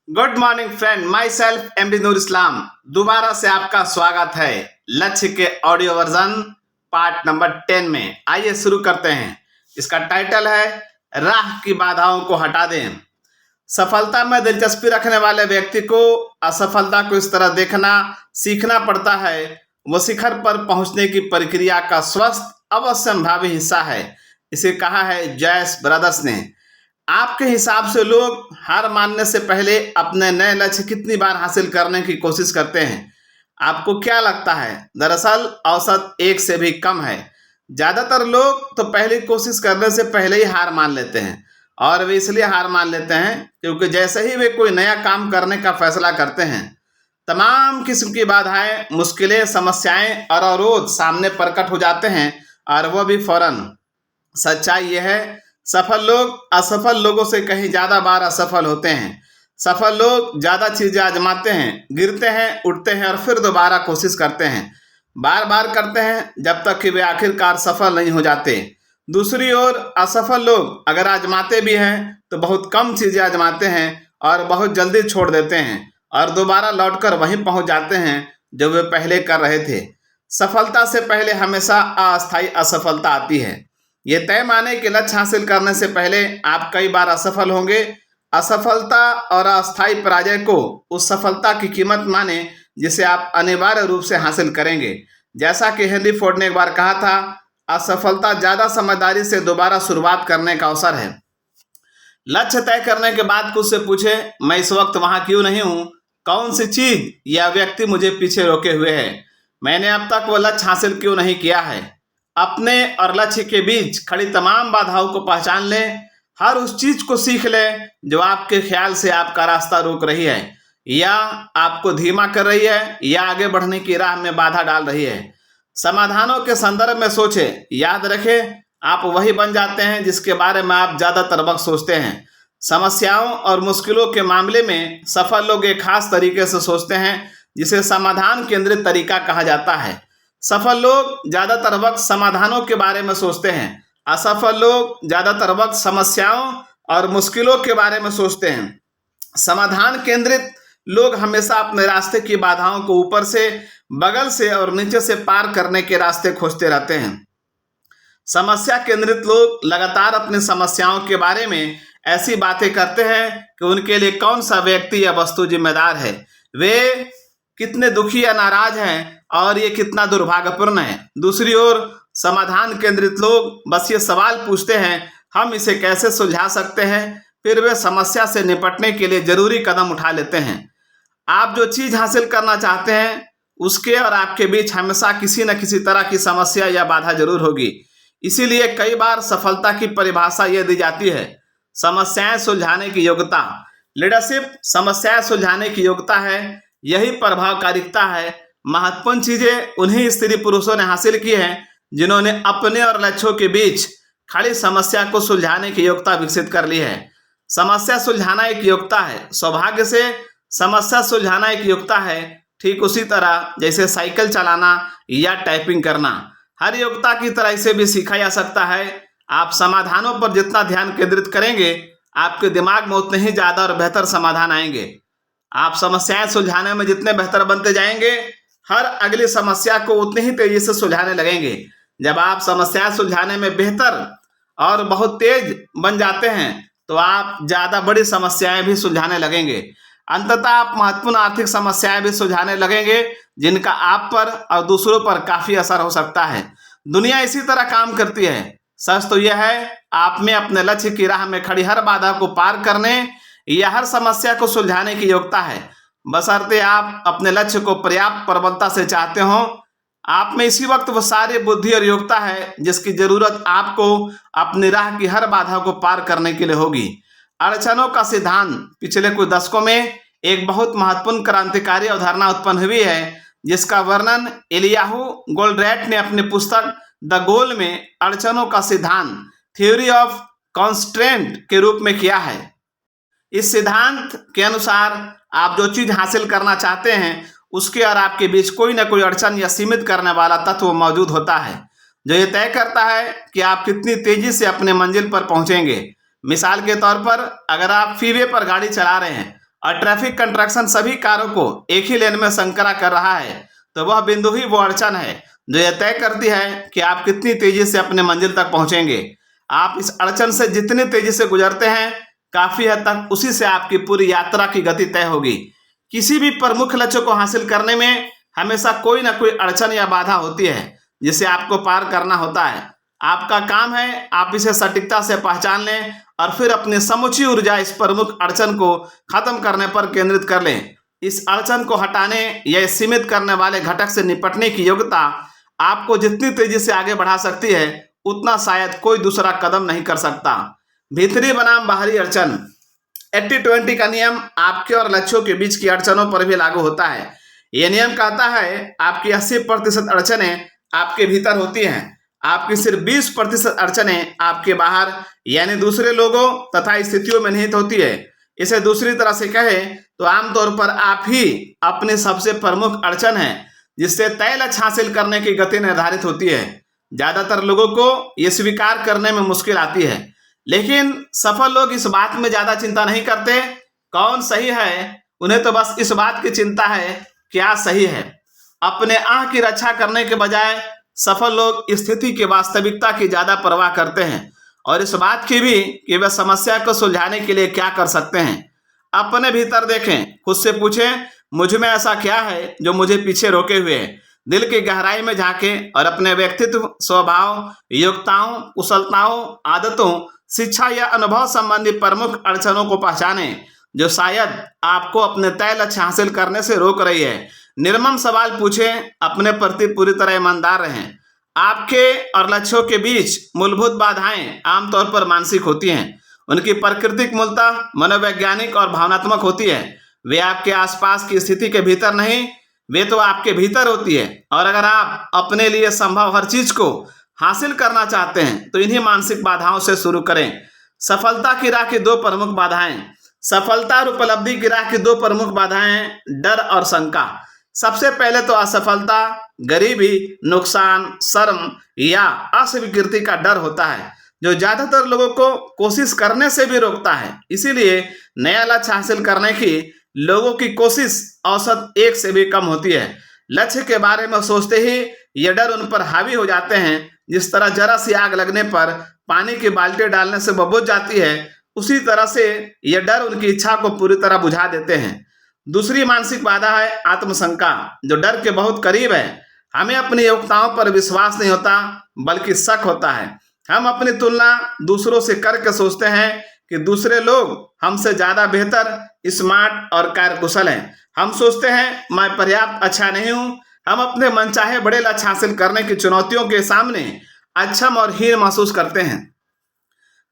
Good morning friend, myself MD Noor Islam. दोबारा से आपका स्वागत है लक्ष्य के ऑडियो वर्जन पार्ट नंबर 10 में। आइए शुरू करते हैं। इसका टाइटल है राह की बाधाओं को हटा दें। सफलता में दिलचस्पी रखने वाले व्यक्ति को असफलता को इस तरह देखना सीखना पड़ता है। वो शिखर पर पहुंचने की प्रक्रिया का स्वस्थ अवश्यंभावी हिस्सा है। इसे कहा है जैस ब्रदर्स ने। आपके हिसाब से लोग हार मानने से पहले अपने नए लक्ष्य कितनी बार हासिल करने की कोशिश करते हैं? आपको क्या लगता है? दरअसल औसत 1 से भी कम है। ज़्यादातर लोग तो पहली कोशिश करने से पहले ही हार मान लेते हैं, और वे इसलिए हार मान लेते हैं क्योंकि जैसे ही वे कोई नया काम करने का फैसला करते हैं, तमाम किस्म की बाधाएं, मुश्किलें, समस्याएं और अवरोध सामने प्रकट हो जाते हैं, और वह भी फौरन। सच्चाई यह है, सफल लोग असफल लोगों से कहीं ज़्यादा बार असफल होते हैं। सफल लोग ज़्यादा चीज़ें आजमाते हैं, गिरते हैं, उठते हैं और फिर दोबारा कोशिश करते हैं। बार बार करते हैं जब तक कि वे आखिरकार सफल नहीं हो जाते। दूसरी ओर असफल लोग अगर आजमाते भी हैं तो बहुत कम चीज़ें आजमाते हैं और बहुत जल्दी छोड़ देते हैं और दोबारा लौटकर वहीं पहुंच जाते हैं जो वे पहले कर रहे थे। सफलता से पहले हमेशा अस्थायी असफलता आती है। ये तय माने कि लक्ष्य हासिल करने से पहले आप कई बार असफल होंगे। असफलता और अस्थायी पराजय को उस सफलता की कीमत माने जिसे आप अनिवार्य रूप से हासिल करेंगे। जैसा कि हेनरी फोर्ड ने एक बार कहा था, असफलता ज़्यादा समझदारी से दोबारा शुरुआत करने का अवसर है। लक्ष्य तय करने के बाद खुद से पूछे, मैं इस वक्त वहाँ क्यों नहीं हूँ? कौन सी चीज़ या व्यक्ति मुझे पीछे रोके हुए है? मैंने अब तक वो लक्ष्य हासिल क्यों नहीं किया है? अपने और लक्ष्य के बीच खड़ी तमाम बाधाओं को पहचान लें। हर उस चीज को सीख लें जो आपके ख्याल से आपका रास्ता रोक रही है, या आपको धीमा कर रही है, या आगे बढ़ने की राह में बाधा डाल रही है। समाधानों के संदर्भ में सोचें। याद रखें, आप वही बन जाते हैं जिसके बारे में आप ज्यादातर वक्त सोचते हैं। समस्याओं और मुश्किलों के मामले में सफल लोग एक खास तरीके से सोचते हैं जिसे समाधान केंद्रित तरीका कहा जाता है। सफल लोग ज्यादातर वक्त समाधानों के बारे में सोचते हैं। असफल लोग ज्यादातर वक्त समस्याओं और मुश्किलों के बारे में सोचते हैं। समाधान केंद्रित लोग हमेशा अपने रास्ते की बाधाओं को ऊपर से, बगल से और नीचे से पार करने के रास्ते खोजते रहते हैं। समस्या केंद्रित लोग लगातार अपनी समस्याओं के बारे में ऐसी बातें करते हैं कि उनके लिए कौन सा व्यक्ति या वस्तु जिम्मेदार है, वे कितने दुखी या नाराज हैं, और ये कितना दुर्भाग्यपूर्ण है। दूसरी ओर समाधान केंद्रित लोग बस ये सवाल पूछते हैं, हम इसे कैसे सुलझा सकते हैं, फिर वे समस्या से निपटने के लिए जरूरी कदम उठा लेते हैं। आप जो चीज हासिल करना चाहते हैं उसके और आपके बीच हमेशा किसी न किसी तरह की समस्या या बाधा जरूर होगी। इसीलिए कई बार सफलता की परिभाषा यह दी जाती है, समस्याएं सुलझाने की योग्यता। लीडरशिप समस्याएं सुलझाने की योग्यता है, यही प्रभावकारिता है। महत्वपूर्ण चीजें उन्हीं स्त्री पुरुषों ने हासिल की हैं जिन्होंने अपने और लक्ष्यों के बीच खड़ी समस्या को सुलझाने की योग्यता विकसित कर ली है। समस्या सुलझाना एक योग्यता है, सौभाग्य से समस्या सुलझाना एक योग्यता है। ठीक उसी तरह जैसे साइकिल चलाना या टाइपिंग करना हर योग्यता की तरह इसे भी सीखा जा सकता है। आप समाधानों पर जितना ध्यान केंद्रित करेंगे, आपके दिमाग में उतने ही ज्यादा और बेहतर समाधान आएंगे। आप समस्याएं सुलझाने में जितने बेहतर बनते जाएंगे, हर अगली समस्या को उतनी ही तेजी से सुलझाने लगेंगे। जब आप समस्याएं सुलझाने में बेहतर और बहुत तेज बन जाते हैं तो आप ज्यादा बड़ी समस्याएं भी सुलझाने लगेंगे। अंततः आप महत्वपूर्ण आर्थिक समस्याएं भी सुलझाने लगेंगे जिनका आप पर और दूसरों पर काफी असर हो सकता है। दुनिया इसी तरह काम करती है। सच तो यह है, आप में अपने लक्ष्य की राह में खड़ी हर बाधा को पार करने या हर समस्या को सुलझाने की योग्यता है, बशर्ते आप अपने लक्ष्य को पर्याप्त प्रबलता से चाहते हो। आप में इसी वक्त वो सारी बुद्धि और योग्यता है जिसकी जरूरत आपको अपनी राह की हर बाधा को पार करने के लिए होगी। अड़चनों का सिद्धांत पिछले कुछ दशकों में एक बहुत महत्वपूर्ण क्रांतिकारी अवधारणा उत्पन्न हुई है जिसका वर्णन एलियाहू गोल्डरैट ने अपनी पुस्तक द गोल में अड़चनों का सिद्धांत थ्योरी ऑफ कॉन्स्ट्रेंट के रूप में किया है। इस सिद्धांत के अनुसार आप जो चीज हासिल करना चाहते हैं उसके और आपके बीच कोई ना कोई अड़चन या सीमित करने वाला तत्व मौजूद होता है जो ये तय करता है कि आप कितनी तेजी से अपने मंजिल पर पहुंचेंगे। मिसाल के तौर पर, अगर आप फ्रीवे पर गाड़ी चला रहे हैं और ट्रैफिक कंस्ट्रक्शन सभी कारों को एक ही लेन में संकरा कर रहा है, तो वह बिंदु ही वो अड़चन है जो यह तय करती है कि आप कितनी तेजी से अपने मंजिल तक पहुंचेंगे। आप इस अड़चन से जितनी तेजी से गुजरते हैं, काफी हद तक उसी से आपकी पूरी यात्रा की गति तय होगी। किसी भी प्रमुख लक्ष्य को हासिल करने में हमेशा कोई ना कोई अड़चन या बाधा होती है जिसे आपको पार करना होता है। आपका काम है आप इसे सटीकता से पहचान लें और फिर अपनी समूची ऊर्जा इस प्रमुख अड़चन को खत्म करने पर केंद्रित कर लें। इस अड़चन को हटाने या सीमित करने वाले घटक से निपटने की योग्यता आपको जितनी तेजी से आगे बढ़ा सकती है, उतना शायद कोई दूसरा कदम नहीं कर सकता। भीतरी बनाम बाहरी अड़चन। 80-20 का नियम आपके और लक्ष्यों के बीच की अड़चनों पर भी लागू होता है। यह नियम कहता है आपकी 80% अड़चनें आपके भीतर होती हैं, आपकी सिर्फ 20% अड़चनें आपके बाहर यानी दूसरे लोगों तथा स्थितियों में निहित होती है। इसे दूसरी तरह से कहें तो आमतौर पर आप ही अपनी सबसे प्रमुख अड़चन है जिससे तय लक्ष्य हासिल करने की गति निर्धारित होती है। ज्यादातर लोगों को यह स्वीकार करने में मुश्किल आती है, लेकिन सफल लोग इस बात में ज्यादा चिंता नहीं करते कौन सही है, उन्हें तो बस इस बात की चिंता है क्या सही है। अपने आह की रक्षा करने के बजाय सफल लोग स्थिति की वास्तविकता की ज्यादा परवाह करते हैं और इस बात की भी कि वे समस्या को सुलझाने के लिए क्या कर सकते हैं। अपने भीतर देखें, खुद से पूछें मुझ में ऐसा क्या है जो मुझे पीछे रोके हुए है। दिल की गहराई में झांकें और अपने व्यक्तित्व, स्वभाव, योग्यताओं, कुशलताओं, आदतों, शिक्षा या अनुभव संबंधी प्रमुख अड़चनों को पहचानें जो शायद आपको अपने तय लक्ष्य हासिल करने से रोक रही है। निर्मम सवाल पूछें, अपने प्रति पूरी तरह ईमानदार रहें। आपके और लक्ष्यों के बीच मूलभूत बाधाएं आमतौर पर मानसिक होती हैं। उनकी प्राकृतिक मूलतः मनोवैज्ञानिक और भावनात्मक होती है। वे आपके आसपास की स्थिति के भीतर नहीं, वे तो आपके भीतर होती है। और अगर आप अपने लिए संभव हर चीज को हासिल करना चाहते हैं तो इन्हीं मानसिक बाधाओं से शुरू करें। सफलता की राह की दो प्रमुख बाधाएं। सफलता और उपलब्धि की राह की दो प्रमुख बाधाएं हैं, डर और शंका। सबसे पहले तो असफलता, गरीबी, नुकसान, शर्म या अस्वीकृति का डर होता है जो ज्यादातर लोगों को कोशिश करने से भी रोकता है। इसीलिए नया लक्ष्य हासिल करने की लोगों की कोशिश औसत 1 से भी कम होती है। लक्ष्य के बारे में सोचते ही ये डर उन पर हावी हो जाते हैं। जिस तरह जरा सी आग लगने पर पानी की बाल्टी डालने से वह बुझ जाती है, उसी तरह से यह डर उनकी इच्छा को पूरी तरह बुझा देते हैं। दूसरी मानसिक बाधा है आत्मशंका, जो डर के बहुत करीब है। हमें अपनी योग्यताओं पर विश्वास नहीं होता बल्कि शक होता है। हम अपनी तुलना दूसरों से करके सोचते हैं कि दूसरे लोग हमसे ज्यादा बेहतर, स्मार्ट और कार्यकुशल हैं। हम सोचते हैं मैं पर्याप्त अच्छा नहीं हूं। हम अपने मनचाहे बड़े लक्ष्य हासिल करने की चुनौतियों के सामने अक्षम और हीन महसूस करते हैं।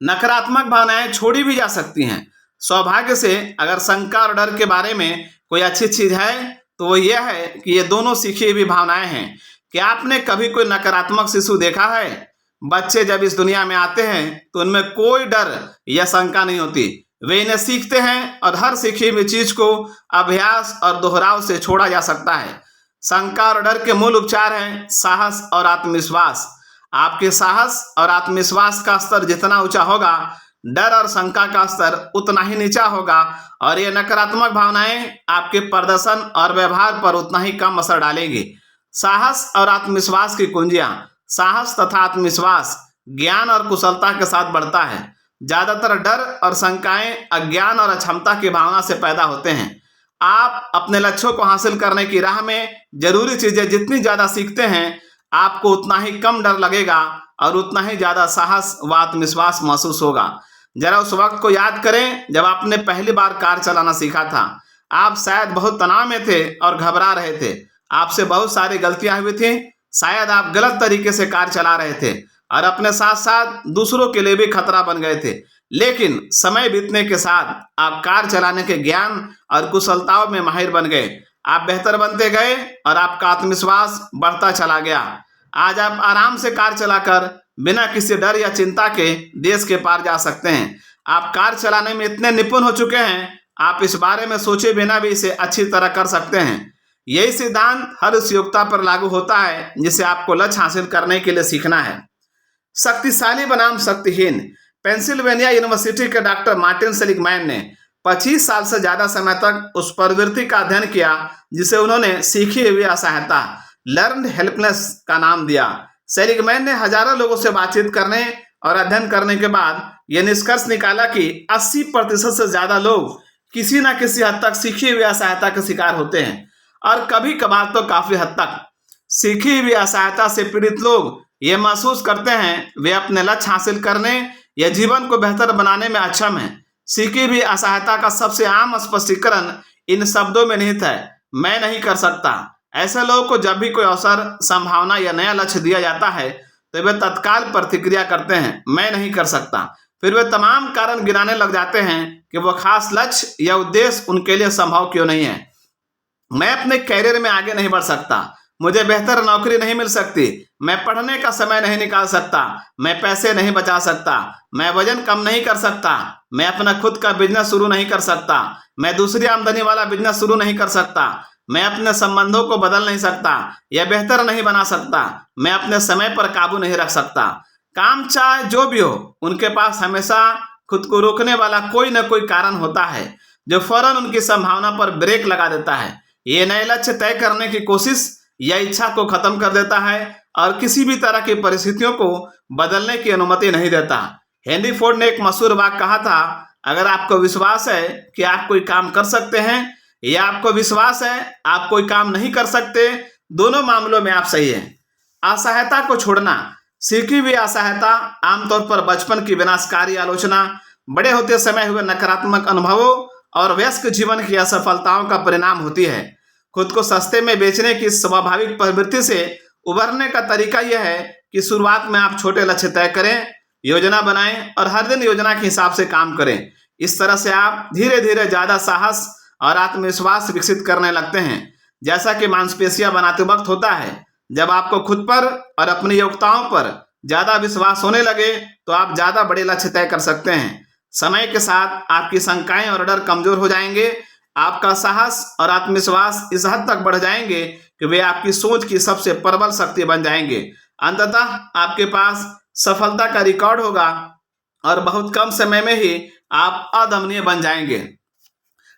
नकारात्मक भावनाएं छोड़ी भी जा सकती हैं। सौभाग्य से अगर शंका और डर के बारे में कोई अच्छी चीज है तो वो यह है कि ये दोनों सीखी हुई भावनाएं हैं। क्या आपने कभी कोई नकारात्मक शिशु देखा है? बच्चे जब इस दुनिया में आते हैं तो उनमें कोई डर या शंका नहीं होती। वे इन्हें सीखते हैं और हर सीखी हुई चीज को अभ्यास और दोहराव से छोड़ा जा सकता है। शंका और डर के मूल उपचार हैं साहस और आत्मविश्वास। आपके साहस और आत्मविश्वास का स्तर जितना ऊंचा होगा, डर और शंका का स्तर उतना ही नीचा होगा और ये नकारात्मक भावनाएं आपके प्रदर्शन और व्यवहार पर उतना ही कम असर डालेंगी। साहस और आत्मविश्वास की कुंजियां। साहस तथा आत्मविश्वास ज्ञान और कुशलता के साथ बढ़ता है। ज्यादातर डर और शंकाएं अज्ञान और अक्षमता की भावना से पैदा होते हैं। आप अपने लक्ष्यों को हासिल करने की राह में जरूरी चीजें जितनी ज्यादा सीखते हैं, आपको उतना ही कम डर लगेगा और उतना ही ज्यादा साहस व आत्मविश्वास महसूस होगा। जरा उस वक्त को याद करें जब आपने पहली बार कार चलाना सीखा था। आप शायद बहुत तनाव में थे और घबरा रहे थे। आपसे बहुत सारी गलतियां हुई थी। शायद आप गलत तरीके से कार चला रहे थे और अपने साथ साथ दूसरों के लिए भी खतरा बन गए थे। लेकिन समय बीतने के साथ आप कार चलाने के ज्ञान और कुशलताओं में माहिर बन गए। आप बेहतर बनते गए और आपका आत्मविश्वास बढ़ता चला गया। आज आप आराम से कार चलाकर बिना किसी डर या चिंता के देश के पार जा सकते हैं। आप कार चलाने में इतने निपुण हो चुके हैं, आप इस बारे में सोचे बिना भी इसे अच्छी तरह कर सकते हैं। यही सिद्धांत हर उस योग्यता पर लागू होता है जिसे आपको लक्ष्य हासिल करने के लिए सीखना है। शक्तिशाली बनाम शक्तिहीन। पेंसिल्वेनिया यूनिवर्सिटी के डॉक्टर मार्टिन सेलिगमैन ने 25 साल से ज्यादा समय तक उस प्रवृत्ति का अध्ययन किया जिसे उन्होंने सीखी हुई असहायता, लर्नड हेल्पलेस का नाम दिया। सेलिगमैन ने हजारों लोगों से बातचीत करने और अध्ययन करने के बाद यह निष्कर्ष निकाला कि 80% से ज्यादा लोग किसी न किसी हद तक सीखी हुई असहायता के शिकार होते हैं, और कभी कभार तो काफी हद तक। सीखी हुई असहायता से पीड़ित लोग ये महसूस करते हैं वे अपने लक्ष्य हासिल करने या जीवन को बेहतर बनाने में अक्षम हैं। सीखी हुई असहायता का सबसे आम स्पष्टीकरण इन शब्दों में निहित है, मैं नहीं कर सकता। ऐसे लोगों को जब भी कोई अवसर, संभावना या नया लक्ष्य दिया जाता है तो वे तत्काल प्रतिक्रिया करते हैं, मैं नहीं कर सकता। फिर वे तमाम कारण गिनाने लग जाते हैं कि वो खास लक्ष्य या उद्देश्य उनके लिए संभव क्यों नहीं है। मैं अपने कैरियर में आगे नहीं बढ़ सकता, मुझे बेहतर नौकरी नहीं मिल सकती, मैं पढ़ने का समय नहीं निकाल सकता, मैं पैसे नहीं बचा सकता, मैं वजन कम नहीं कर सकता, मैं अपना खुद का बिजनेस शुरू नहीं कर सकता, मैं दूसरी आमदनी वाला बिजनेस शुरू नहीं कर सकता, मैं अपने संबंधों को बदल नहीं सकता या बेहतर नहीं बना सकता, मैं अपने समय पर काबू नहीं रख सकता। काम चाहे जो भी हो, उनके पास हमेशा खुद को रोकने वाला कोई न कोई कारण होता है जो फौरन उनकी संभावना पर ब्रेक लगा देता है। ये नए लक्ष्य तय करने की कोशिश या इच्छा को खत्म कर देता है और किसी भी तरह की परिस्थितियों को बदलने की अनुमति नहीं देता। हेनरी फोर्ड ने एक मशहूर वाक्य कहा था, अगर आपको विश्वास है कि आप कोई काम कर सकते हैं या आपको विश्वास है आप कोई काम नहीं कर सकते, दोनों मामलों में आप सही हैं। असहायता को छोड़ना। सीखी हुई असहायता आमतौर पर बचपन की विनाशकारी आलोचना, बड़े होते समय हुए नकारात्मक अनुभवों और वयस्क जीवन की असफलताओं का परिणाम होती है। खुद को सस्ते में बेचने की स्वाभाविक प्रवृत्ति से उबरने का तरीका यह है कि शुरुआत में आप छोटे लक्ष्य तय करें, योजना बनाएं और हर दिन योजना के हिसाब से काम करें। इस तरह से आप धीरे धीरे ज्यादा साहस और आत्मविश्वास विकसित करने लगते हैं, जैसा कि मांसपेशियां बनाते वक्त होता है। जब आपको खुद पर और अपनी योग्यताओं पर ज्यादा विश्वास होने लगे तो आप ज्यादा बड़े लक्ष्य तय कर सकते हैं। समय के साथ आपकी शंकाएं और डर कमजोर हो जाएंगे, आपका साहस और आत्मविश्वास इस हद तक बढ़ जाएंगे कि वे आपकी सोच की सबसे प्रबल शक्ति बन जाएंगे। अंततः आपके पास सफलता का रिकॉर्ड होगा और बहुत कम समय में ही आप अदम्य बन जाएंगे।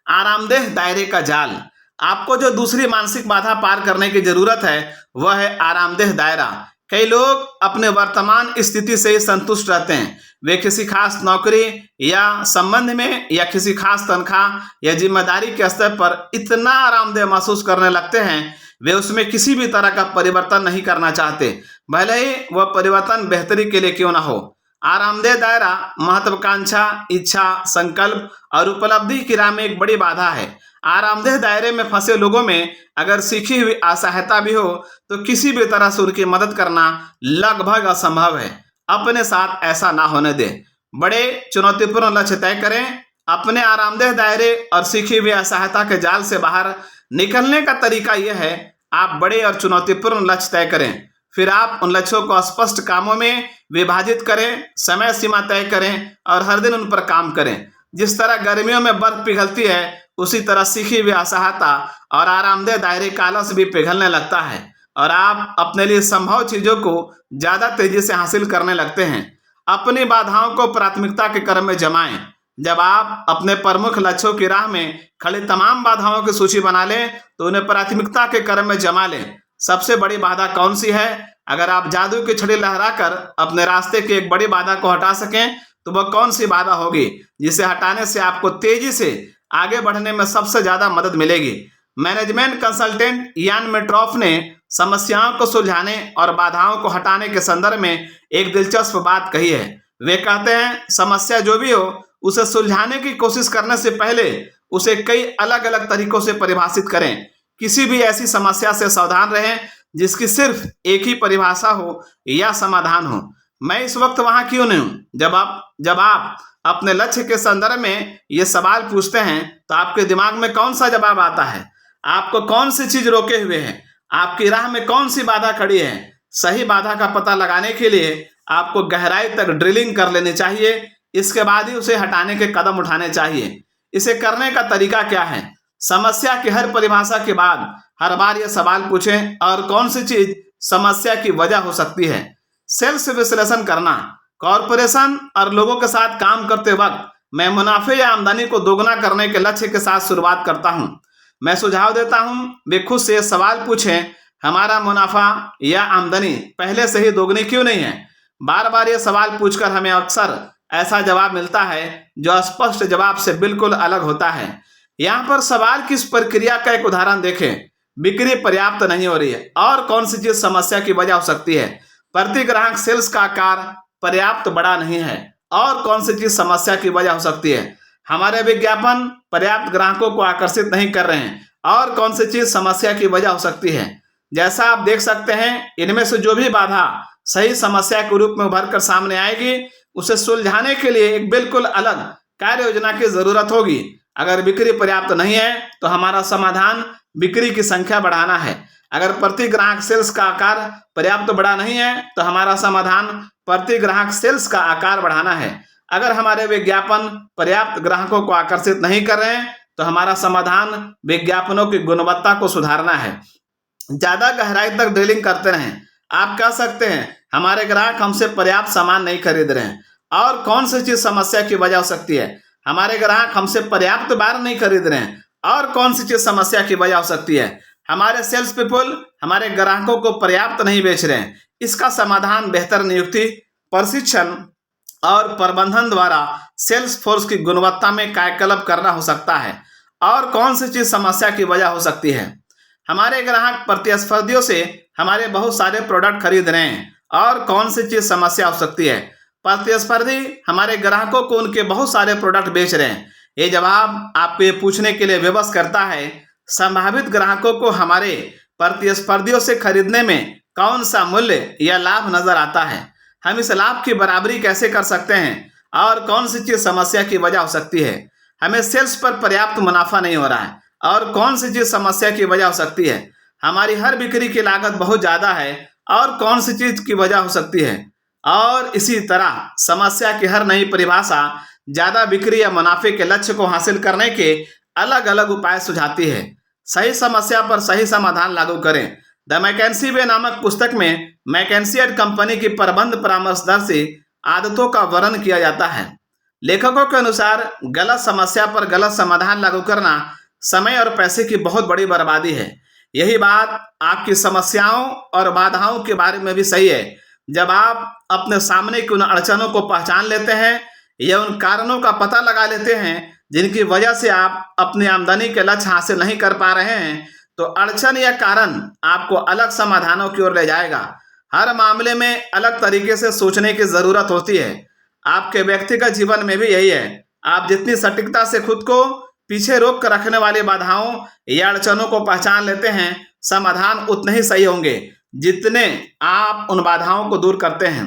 आरामदेह दायरे का जाल। आपको जो दूसरी मानसिक बाधा पार करने की जरूरत है वह है आरामदेह दायरा। कई लोग अपने वर्तमान स्थिति से ही संतुष्ट रहते हैं। वे किसी खास नौकरी या संबंध में या किसी खास तनख्वाह या जिम्मेदारी के स्तर पर इतना आरामदेह महसूस करने लगते हैं वे उसमें किसी भी तरह का परिवर्तन नहीं करना चाहते, भले ही वह परिवर्तन बेहतरी के लिए क्यों ना हो। आरामदेह दायरा महत्वाकांक्षा, इच्छा, संकल्प और उपलब्धि की राह में एक बड़ी बाधा है। आरामदेह दायरे में फंसे लोगों में अगर सीखी हुई असहायता भी हो तो किसी भी तरह से उनकी मदद करना लगभग असंभव है। अपने साथ ऐसा ना होने दें। बड़े चुनौतीपूर्ण लक्ष्य तय करें। अपने आरामदेह दायरे और सीखी हुई असहायता के जाल से बाहर निकलने का तरीका यह है, आप बड़े और चुनौतीपूर्ण लक्ष्य तय करें। फिर आप उन लक्ष्यों को स्पष्ट कामों में विभाजित करें, समय सीमा तय करें और हर दिन उन पर काम करें। जिस तरह गर्मियों में बर्फ पिघलती है उसी तरह सीखी हुई असहायता और आरामदेह दायरे का आलस भी पिघलने लगता है और आप अपने लिए संभव चीजों को ज्यादा तेजी से हासिल करने लगते हैं। अपनी बाधाओं को प्राथमिकता के क्रम में जमाएं। जब आप अपने प्रमुख लक्ष्यों की राह में खड़ी तमाम बाधाओं की सूची बना लें तो उन्हें प्राथमिकता के क्रम में जमा लें। सबसे बड़ी बाधा कौन सी है? अगर आप जादू की छड़ी लहराकर अपने रास्ते की एक बड़ी बाधा को हटा सकें तो वह कौन सी बाधा होगी जिसे हटाने से आपको तेजी से आगे बढ़ने में सबसे ज्यादा मदद मिलेगी? मैनेजमेंट कंसल्टेंट यान मेट्रॉफ ने समस्याओं को सुलझाने और बाधाओं को हटाने के संदर्भ में एक दिलचस्प बात कही है। वे कहते हैं, समस्या जो भी हो उसे सुलझाने की कोशिश करने से पहले उसे कई अलग अलग तरीकों से परिभाषित करें। किसी भी ऐसी समस्या से सावधान रहें जिसकी सिर्फ एक ही परिभाषा हो या समाधान हो। मैं इस वक्त वहां क्यों नहीं हूं? जब आप अपने लक्ष्य के संदर्भ में ये सवाल पूछते हैं तो आपके दिमाग में कौन सा जवाब आता है? आपको कौन सी चीज रोके हुए है? आपकी राह में कौन सी बाधा खड़ी है? सही बाधा का पता लगाने के लिए आपको गहराई तक ड्रिलिंग कर लेनी चाहिए। इसके बाद ही उसे हटाने के कदम उठाने चाहिए। इसे करने का तरीका क्या है? समस्या की हर परिभाषा के बाद हर बार यह सवाल पूछें, और कौन सी चीज समस्या की वजह हो सकती है? सेल्फ विश्लेषण करना। कॉरपोरेशन और लोगों के साथ काम करते वक्त मैं मुनाफे या आमदनी को दोगुना करने के लक्ष्य के साथ शुरुआत करता हूं। मैं सुझाव देता हूं वे खुद से सवाल पूछें, हमारा मुनाफा या आमदनी पहले से ही दोगुनी क्यों नहीं है। बार बार ये सवाल पूछकर हमें अक्सर ऐसा जवाब मिलता है जो स्पष्ट जवाब से बिल्कुल अलग होता है। यहाँ पर सवाल की इस प्रक्रिया का एक उदाहरण देखें। बिक्री पर्याप्त नहीं हो रही है और कौन सी चीज समस्या की वजह हो सकती है। प्रति ग्राहक सेल्स का आकार पर्याप्त बड़ा नहीं है और कौन सी चीज समस्या की वजह हो सकती है। हमारे विज्ञापन पर्याप्त ग्राहकों को आकर्षित नहीं कर रहे हैं और कौन सी चीज समस्या की वजह हो सकती है। जैसा आप देख सकते हैं, इनमें से जो भी बाधा सही समस्या के रूप में उभर कर सामने आएगी, उसे सुलझाने के लिए एक बिल्कुल अलग कार्य योजना की जरूरत होगी। अगर बिक्री पर्याप्त नहीं है तो हमारा समाधान बिक्री की संख्या बढ़ाना है। अगर प्रति ग्राहक सेल्स का आकार पर्याप्त बड़ा नहीं है तो हमारा समाधान प्रति ग्राहक सेल्स का आकार बढ़ाना है। अगर हमारे विज्ञापन पर्याप्त ग्राहकों को आकर्षित नहीं कर रहे हैं तो हमारा समाधान विज्ञापनों की गुणवत्ता को सुधारना है। ज्यादा गहराई तक ड्रिलिंग करते रहें। आप कह सकते हैं, हमारे ग्राहक हमसे पर्याप्त सामान नहीं खरीद रहे हैं और कौन सी चीज समस्या की वजह हो सकती है। हमारे ग्राहक हमसे पर्याप्त बार नहीं खरीद रहे हैं और कौन सी चीज समस्या की वजह हो सकती है। हमारे सेल्स पीपल हमारे ग्राहकों को पर्याप्त नहीं बेच रहे हैं। इसका समाधान बेहतर नियुक्ति, प्रशिक्षण और प्रबंधन द्वारा सेल्स फोर्स की गुणवत्ता में कायाकल्प करना हो सकता है। और कौन सी चीज समस्या की वजह हो सकती है। हमारे ग्राहक प्रतिस्पर्धियों से हमारे बहुत सारे प्रोडक्ट खरीद रहे हैं और कौन सी चीज समस्या हो सकती है। प्रतिस्पर्धी हमारे ग्राहकों को उनके बहुत सारे प्रोडक्ट बेच रहे हैं। ये जवाब आपको ये पूछने के लिए विवश करता है, संभावित ग्राहकों को हमारे प्रतिस्पर्धियों से खरीदने में कौन सा मूल्य या लाभ नजर आता है। हम इस लाभ की बराबरी कैसे कर सकते हैं और कौन सी चीज समस्या की वजह हो सकती है। हमें सेल्स पर पर्याप्त मुनाफा नहीं हो रहा है और कौन सी चीज समस्या की वजह हो सकती है। हमारी हर बिक्री की लागत बहुत ज्यादा है और कौन सी चीज की वजह हो सकती है। और इसी तरह समस्या की हर नई परिभाषा ज्यादा बिक्री या मुनाफे के लक्ष्य को हासिल करने के अलग अलग उपाय सुझाती है। सही समस्या पर सही समाधान लागू करें। द मैकेंसी वे नामक पुस्तक में मैकेंसी एंड कंपनी की प्रबंध परामर्शदर्शी आदतों का वर्णन किया जाता है। लेखकों के अनुसार गलत समस्या पर गलत समाधान लागू करना समय और पैसे की बहुत बड़ी बर्बादी है। यही बात आपकी समस्याओं और बाधाओं के बारे में भी सही है। जब आप अपने सामने की उन अड़चनों को पहचान लेते हैं या उन कारणों का पता लगा लेते हैं जिनकी वजह से आप अपनी आमदनी के लक्ष्य हासिल नहीं कर पा रहे हैं, तो अड़चन या कारण आपको अलग समाधानों की ओर ले जाएगा। हर मामले में अलग तरीके से सोचने की जरूरत होती है। आपके व्यक्तिगत जीवन में भी यही है। आप जितनी सटीकता से खुद को पीछे रोक कर रखने वाली बाधाओं या अड़चनों को पहचान लेते हैं, समाधान उतने ही सही होंगे जितने आप उन बाधाओं को दूर करते हैं।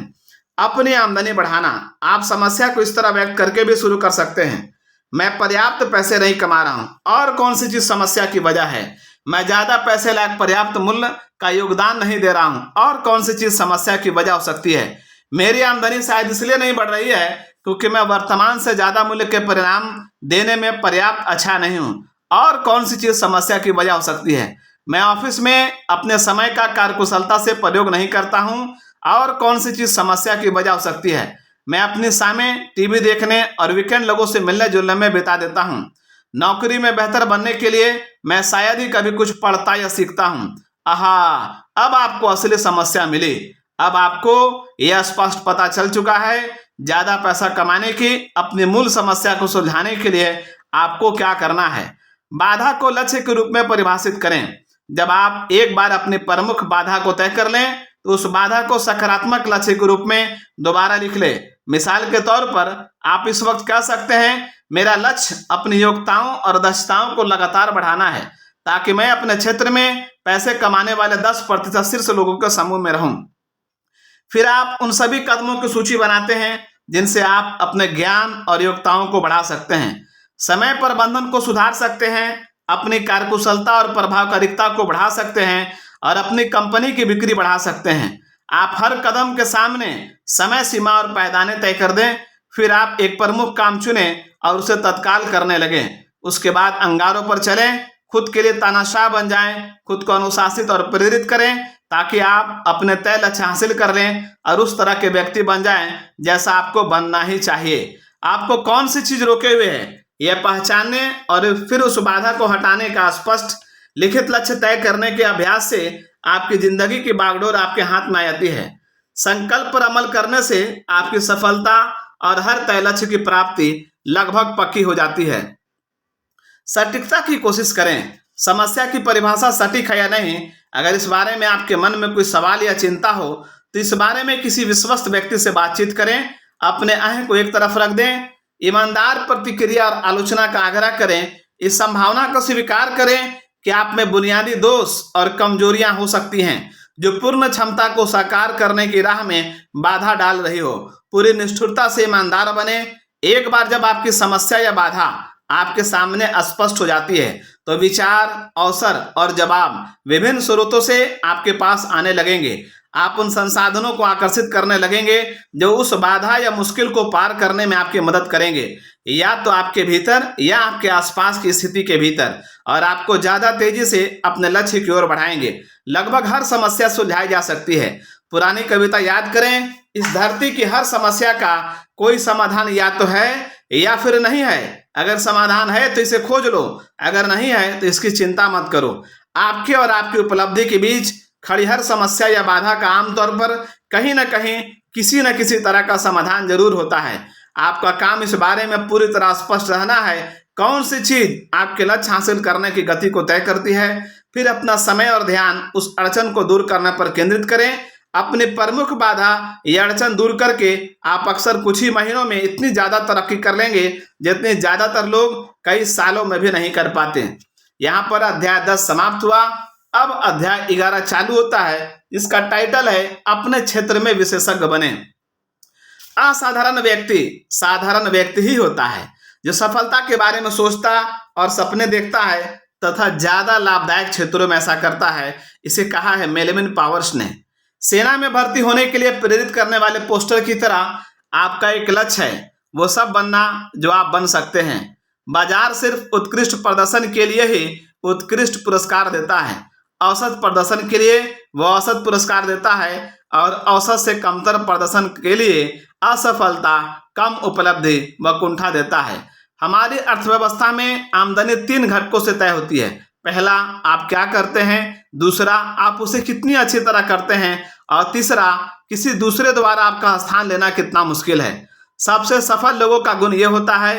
अपनी आमदनी बढ़ाना। आप समस्या को इस तरह व्यक्त करके भी शुरू कर सकते हैं, मैं पर्याप्त पैसे नहीं कमा रहा हूं और कौन सी चीज समस्या की वजह है। मैं ज्यादा पैसे लायक पर्याप्त मूल्य का योगदान नहीं दे रहा हूं और कौन सी चीज समस्या की वजह हो सकती है। मेरी आमदनी शायद इसलिए नहीं बढ़ रही है क्योंकि मैं वर्तमान से ज्यादा मूल्य के परिणाम देने में पर्याप्त अच्छा नहीं हूं और कौन सी चीज समस्या की वजह हो सकती है। मैं ऑफिस में अपने समय का कार्यकुशलता से प्रयोग नहीं करता हूं और कौन सी चीज समस्या की वजह हो सकती है। मैं अपने समय टीवी देखने और वीकेंड लोगों से मिलने जुलने में बिता देता हूं। नौकरी में बेहतर बनने के लिए मैं शायद ही कभी कुछ पढ़ता या सीखता हूं। आहा, अब आपको असली समस्या मिली। अब आपको यह स्पष्ट पता चल चुका है ज्यादा पैसा कमाने की अपनी मूल समस्या को सुलझाने के लिए आपको क्या करना है। बाधा को लक्ष्य के रूप में परिभाषित करें। जब आप एक बार अपनी प्रमुख बाधा को तय कर लें तो उस बाधा को सकारात्मक लक्ष्य के रूप में दोबारा लिख ले। मिसाल के तौर पर आप इस वक्त कह सकते हैं, मेरा लक्ष्य अपनी योग्यताओं और दक्षताओं को लगातार बढ़ाना है ताकि मैं अपने क्षेत्र में पैसे कमाने वाले 10% शीर्ष लोगों के समूह में रहूं। फिर आप उन सभी कदमों की सूची बनाते हैं जिनसे आप अपने ज्ञान और योग्यताओं को बढ़ा सकते हैं, समय प्रबंधन को सुधार सकते हैं, अपनी कार्यकुशलता और प्रभावकारिता को बढ़ा सकते हैं और अपनी कंपनी की बिक्री बढ़ा सकते हैं। आप हर कदम के सामने समय सीमा और पायदाने तय कर दें। फिर आप एक प्रमुख काम चुनें और उसे तत्काल करने लगें। उसके बाद अंगारों पर चलें, खुद के लिए तानाशाह बन जाएं, खुद को अनुशासित और प्रेरित करें ताकि आप अपने तय लक्ष्य हासिल कर लें और उस तरह के व्यक्ति बन जाएं जैसा आपको बनना ही चाहिए। आपको कौन सी चीज रोके हुए है यह पहचानने और फिर उस बाधा को हटाने का स्पष्ट लिखित लक्ष्य तय करने के अभ्यास से आपकी जिंदगी की बागडोर आपके हाथ में आ जाती है। संकल्प पर अमल करने से आपकी सफलता और हर तय लक्ष्य की प्राप्ति लगभग पक्की हो जाती है। सटीकता की कोशिश करें। समस्या की परिभाषा सटीक है या नहीं, अगर इस बारे में आपके मन में कोई सवाल या चिंता हो तो इस बारे में किसी विश्वस्त व्यक्ति से बातचीत करें। अपने अहं को एक तरफ रख दें। ईमानदार प्रतिक्रिया और आलोचना का आग्रह करें। इस संभावना को स्वीकार करें कि आप में बुनियादी दोष और कमजोरियां हो सकती हैं जो पूर्ण क्षमता को साकार करने की राह में बाधा डाल रही हो। पूरी निष्ठुरता से ईमानदार बने। एक बार जब आपकी समस्या या बाधा आपके सामने स्पष्ट हो जाती है तो विचार, अवसर और जवाब विभिन्न स्रोतों से आपके पास आने लगेंगे। आप उन संसाधनों को आकर्षित करने लगेंगे जो उस बाधा या मुश्किल को पार करने में आपकी मदद करेंगे, या तो आपके भीतर या आपके आसपास की स्थिति के भीतर, और आपको ज्यादा तेजी से अपने लक्ष्य की ओर बढ़ाएंगे। लगभग हर समस्या सुलझाई जा सकती है। पुरानी कविता याद करें, इस धरती की हर समस्या का कोई समाधान या तो है या फिर नहीं है। अगर समाधान है तो इसे खोज लो, अगर नहीं है तो इसकी चिंता मत करो। आपके और आपकी उपलब्धि के बीच खड़ी हर समस्या या बाधा का आमतौर पर कहीं न कहीं किसी न किसी तरह का समाधान जरूर होता है। आपका काम इस बारे में पूरी तरह स्पष्ट रहना है कौन सी चीज आपके लक्ष्य हासिल करने की गति को तय करती है। फिर अपना समय और ध्यान उस अड़चन को दूर करने पर केंद्रित करें। अपनी प्रमुख बाधा या अड़चन दूर करके आप अक्सर कुछ ही महीनों में इतनी ज्यादा तरक्की कर लेंगे जितनी ज्यादातर लोग कई सालों में भी नहीं कर पाते। यहाँ पर अध्याय 10 समाप्त हुआ। अब अध्याय 11 चालू होता है। इसका टाइटल है अपने क्षेत्र में विशेषज्ञ बने। असाधारण व्यक्ति साधारण व्यक्ति ही होता है जो सफलता के बारे में सोचता और सपने देखता है तथा ज्यादा लाभदायक क्षेत्रों में ऐसा करता है। इसे कहा है मेलविन पावर्स ने। सेना में भर्ती होने के लिए प्रेरित करने वाले पोस्टर की तरह आपका एक लक्ष्य है वो सब बनना जो आप बन सकते हैं। बाजार सिर्फ उत्कृष्ट प्रदर्शन के लिए ही उत्कृष्ट पुरस्कार देता है। औसत प्रदर्शन के लिए वो औसत पुरस्कार देता है और औसत से कमतर प्रदर्शन के लिए असफलता, कम उपलब्धि व कुंठा देता है। हमारी अर्थव्यवस्था में आमदनी 3 घटकों से तय होती है। पहला, आप क्या करते हैं। दूसरा, आप उसे कितनी अच्छी तरह करते हैं। और तीसरा, किसी दूसरे द्वारा आपका स्थान लेना कितना मुश्किल है। सबसे सफल लोगों का गुण यह होता है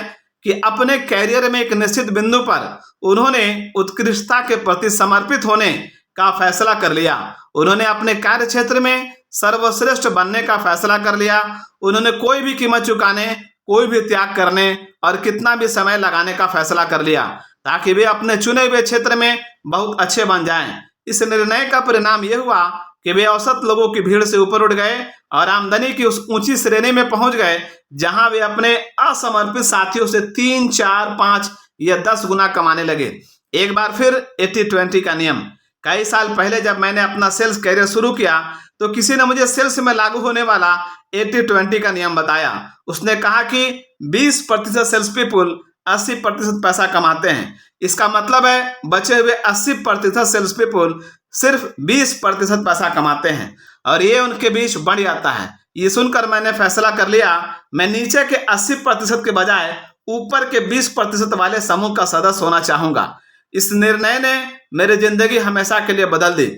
कि अपने कैरियर में एक निश्चित बिंदु पर उन्होंने उत्कृष्टता के प्रति समर्पित होने का फैसला कर लिया। उन्होंने अपने कार्य क्षेत्र में सर्वश्रेष्ठ बनने का फैसला कर लिया। उन्होंने कोई भी कीमत चुकाने, कोई भी त्याग करने और कितना भी समय लगाने का फैसला कर लिया ताकि वे अपने चुने हुए क्षेत्र में बहुत अच्छे बन जाएं। इस निर्णय का परिणाम यह हुआ कि वे औसत लोगों की भीड़ से ऊपर उठ गए और आमदनी की उस ऊंची श्रेणी में पहुंच गए जहां वे अपने असमर्पित साथियों से 3, 4, 5 या 10 गुना कमाने लगे। एक बार फिर 80-20 का नियम। कई साल पहले जब मैंने अपना सेल्स कैरियर शुरू किया तो किसी ने मुझे सेल्स में लागू होने वाला 80-20 का नियम बताया। उसने कहा कि 20% सेल्स पीपुल 80% पैसा कमाते हैं। इसका मतलब है बचे हुए 80% सेल्स पीपुल सिर्फ 20% पैसा कमाते हैं और ये उनके बीच बढ़ जाता है। ये सुनकर मैंने फैसला कर लिया मैं नीचे के 80% के बजाय ऊपर के 20% वाले समूह का सदस्य होना चाहूंगा। इस निर्णय ने मेरी जिंदगी हमेशा के लिए बदल दी।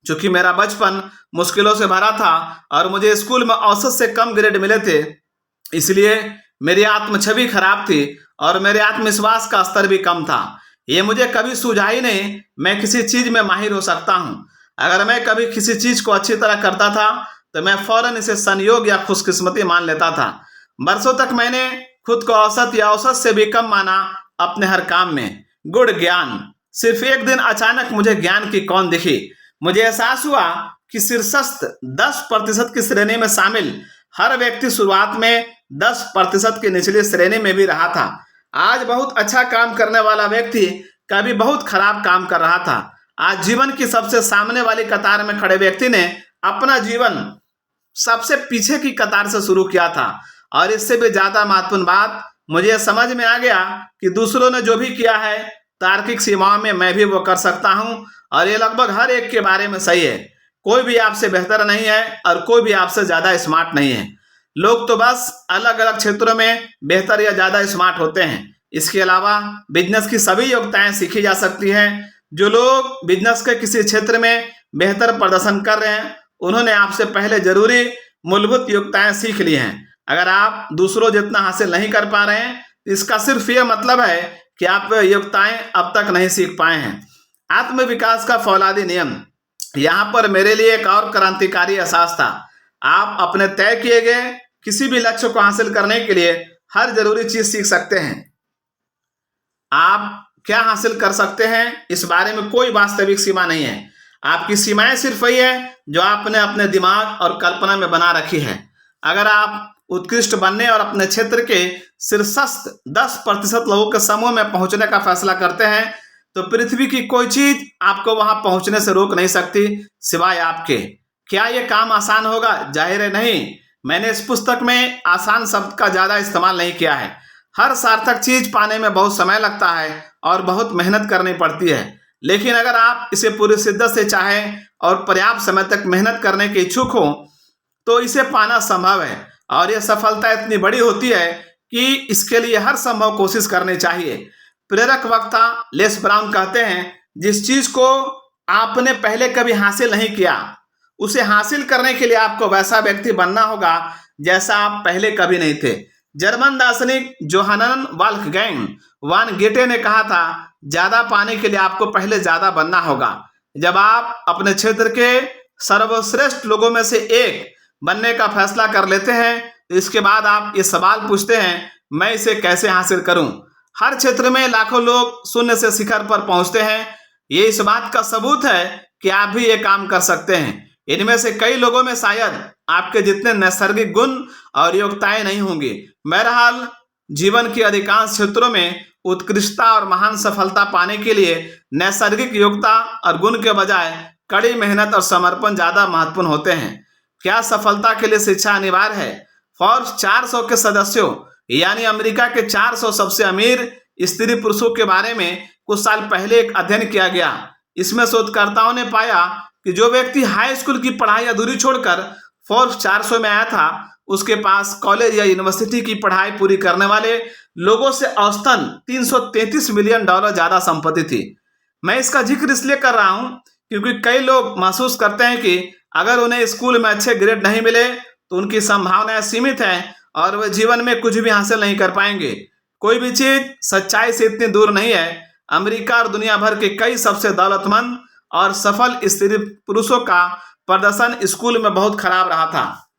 चूंकि मेरा बचपन मुश्किलों से भरा था और मुझे स्कूल में औसत से कम ग्रेड मिले थे, इसलिए मेरी आत्म छवि खराब थी और मेरे आत्मविश्वास का स्तर भी कम था। ये मुझे कभी सूझा ही नहीं मैं किसी चीज में माहिर हो सकता हूँ। अगर मैं कभी किसी चीज को अच्छी तरह करता था तो मैं फौरन इसे संयोग या खुशकिस्मती मान लेता था। बरसों तक मैंने खुद को औसत या औसत से भी कम माना अपने हर काम में। गुण ज्ञान। सिर्फ एक दिन अचानक मुझे ज्ञान की कौन दिखी। मुझे एहसास हुआ कि शीर्षस्थ 10% की श्रेणी में शामिल हर व्यक्ति शुरुआत में 10% की निचली श्रेणी में भी रहा था। आज बहुत अच्छा काम करने वाला व्यक्ति कभी बहुत खराब काम कर रहा था। आज जीवन की सबसे सामने वाली कतार में खड़े व्यक्ति ने अपना जीवन सबसे पीछे की कतार से शुरू किया था। और इससे भी ज्यादा महत्वपूर्ण बात, मुझे समझ में आ गया कि दूसरों ने जो भी किया है तार्किक सीमाओं में मैं भी वो कर सकता हूं और ये लगभग हर एक के बारे में सही है। कोई भी आपसे बेहतर नहीं है और कोई भी आपसे ज्यादा स्मार्ट नहीं है। लोग तो बस अलग अलग क्षेत्रों में बेहतर या ज्यादा स्मार्ट होते हैं। इसके अलावा बिजनेस की सभी योग्यताएं सीखी जा सकती हैं। जो लोग बिजनेस के किसी क्षेत्र में बेहतर प्रदर्शन कर रहे हैं, उन्होंने आपसे पहले जरूरी मूलभूत योग्यताएं सीख ली हैं। अगर आप दूसरों जितना हासिल नहीं कर पा रहे हैं, इसका सिर्फ ये मतलब है कि आप योग्यताएं अब तक नहीं सीख पाए हैं। आत्मविकास का फौलादी नियम, यहाँ पर मेरे लिए एक और क्रांतिकारी एहसास था। आप अपने तय किए गए किसी भी लक्ष्य को हासिल करने के लिए हर जरूरी चीज सीख सकते हैं। आप क्या हासिल कर सकते हैं, इस बारे में कोई वास्तविक सीमा नहीं है। आपकी सीमाएं सिर्फ वही है जो आपने अपने दिमाग और कल्पना में बना रखी है। अगर आप उत्कृष्ट बनने और अपने क्षेत्र के शीर्षस्थ 10% लोगों के समूह में पहुंचने का फैसला करते हैं, तो पृथ्वी की कोई चीज आपको वहां पहुंचने से रोक नहीं सकती सिवाय आपके। क्या यह काम आसान होगा? जाहिर है नहीं। मैंने इस पुस्तक में आसान शब्द का ज्यादा इस्तेमाल नहीं किया है। हर सार्थक चीज पाने में बहुत समय लगता है और बहुत मेहनत करनी पड़ती है, लेकिन अगर आप इसे पूरी शिद्दत से चाहें और पर्याप्त समय तक मेहनत करने के इच्छुक हो, तो इसे पाना संभव है। और यह सफलता इतनी बड़ी होती है कि इसके लिए हर संभव कोशिश करनी चाहिए। प्रेरक वक्ता लेस ब्राउन कहते हैं, जिस चीज को आपने पहले कभी हासिल नहीं किया, उसे हासिल करने के लिए आपको वैसा व्यक्ति बनना होगा जैसा आप पहले कभी नहीं थे। जर्मन दार्शनिक जोहानन वॉल्फगैंग वान गेटे ने कहा था, ज्यादा पाने के लिए आपको पहले ज्यादा बनना होगा। जब आप अपने क्षेत्र के सर्वश्रेष्ठ लोगों में से एक बनने का फैसला कर लेते हैं, तो इसके बाद आप ये सवाल पूछते हैं, मैं इसे कैसे हासिल करूं? हर क्षेत्र में लाखों लोग शून्य से शिखर पर पहुंचते हैं। ये इस बात का सबूत है कि आप भी ये काम कर सकते हैं। इनमें से कई लोगों में शायद आपके जितने नैसर्गिक गुण और योग्यताएं नहीं होंगी। बहरहाल, जीवन के अधिकांश क्षेत्रों में उत्कृष्टता और महान सफलता पाने के लिए नैसर्गिक योग्यता और गुण के बजाय कड़ी मेहनत और समर्पण ज्यादा महत्वपूर्ण होते हैं। क्या सफलता के लिए शिक्षा अनिवार्य है? फोर्ब्स 400 के सदस्यों यानी अमेरिका के 400 सबसे अमीर स्त्री पुरुषों के बारे में कुछ साल पहले एक अध्ययन किया गया। इसमें शोधकर्ताओं ने पाया कि जो व्यक्ति हाई स्कूल की पढ़ाई अधूरी छोड़कर फोर्ब्स 400 में आया था, उसके पास कॉलेज या यूनिवर्सिटी की पढ़ाई पूरी करने वाले लोगों से औसतन $333 मिलियन ज्यादा संपत्ति थी। मैं इसका जिक्र इसलिए कर रहा हूं क्योंकि कई लोग महसूस करते हैं कि अगर उन्हें स्कूल में अच्छे ग्रेड नहीं मिले तो उनकी संभावनाएं सीमित हैं और वे जीवन में कुछ भी हासिल नहीं कर पाएंगे। कोई भी चीज सच्चाई से इतनी दूर नहीं है। अमेरिका और दुनिया भर के कई सबसे दौलतमंद और सफल स्त्री पुरुषों का प्रदर्शन स्कूल में बहुत खराब रहा था।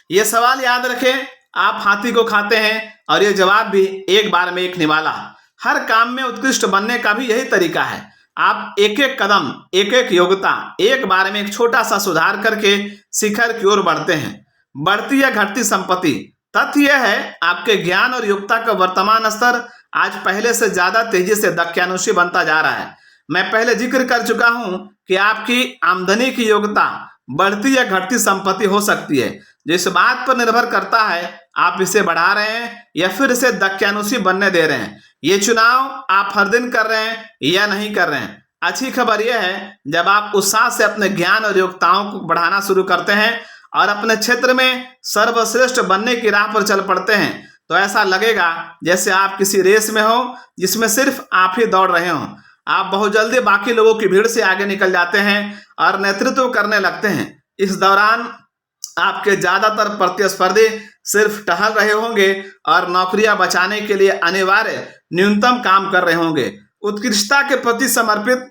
ये सवाल याद रखें, आप हाथी को खाते हैं और ये जवाब भी एक बार में एक निवाला। हर काम में उत्कृष्ट बनने का भी यही तरीका है। आप एक एक कदम, एक एक योग्यता, एक बार में एक छोटा सा सुधार करके शिखर की ओर बढ़ते हैं। बढ़ती या घटती संपत्ति, तथ्य यह है आपके ज्ञान और योग्यता का वर्तमान स्तर आज पहले से ज्यादा तेजी से दक्यानुशी बनता जा रहा है। मैं पहले जिक्र कर चुका हूं कि आपकी आमदनी की योग्यता बढ़ती या घटती संपत्ति हो सकती है, जो इस बात पर निर्भर करता है आप इसे बढ़ा रहे हैं या फिर इसे दक्यानुशी बनने दे रहे हैं। ये चुनाव आप हर दिन कर रहे हैं या नहीं कर रहे हैं। अच्छी खबर यह है, जब आप उत्साह से अपने ज्ञान और योग्यताओं को बढ़ाना शुरू करते हैं और अपने क्षेत्र में सर्वश्रेष्ठ बनने की राह पर चल पड़ते हैं, तो ऐसा लगेगा जैसे आप किसी रेस में हो जिसमें सिर्फ आप ही दौड़ रहे हो। आप बहुत जल्दी बाकी लोगों की भीड़ से आगे निकल जाते हैं और नेतृत्व करने लगते हैं। इस दौरान आपके ज्यादातर प्रतिस्पर्धी सिर्फ टहल रहे होंगे और नौकरियां बचाने के लिए अनिवार्य न्यूनतम काम कर रहे होंगे। उत्कृष्टता के प्रति समर्पित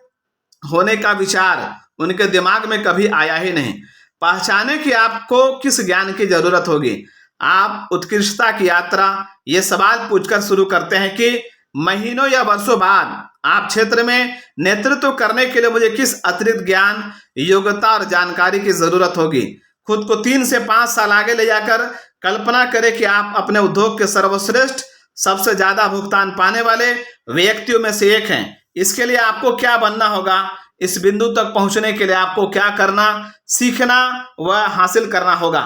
होने का विचार उनके दिमाग में कभी आया ही नहीं। पहचाने कि आपको किस ज्ञान की जरूरत होगी। आप उत्कृष्टता की यात्रा ये सवाल पूछकर शुरू करते हैं कि महीनों या वर्षों बाद आप क्षेत्र में नेतृत्व करने के लिए मुझे किस अतिरिक्त ज्ञान, योग्यता और जानकारी की जरूरत होगी। खुद को 3 से 5 साल आगे ले जाकर कल्पना करें कि आप अपने उद्योग के सर्वश्रेष्ठ, सबसे ज्यादा भुगतान पाने वाले व्यक्तियों में से एक हैं। इसके लिए आपको क्या बनना होगा? इस बिंदु तक पहुंचने के लिए आपको क्या करना, सीखना व हासिल करना होगा?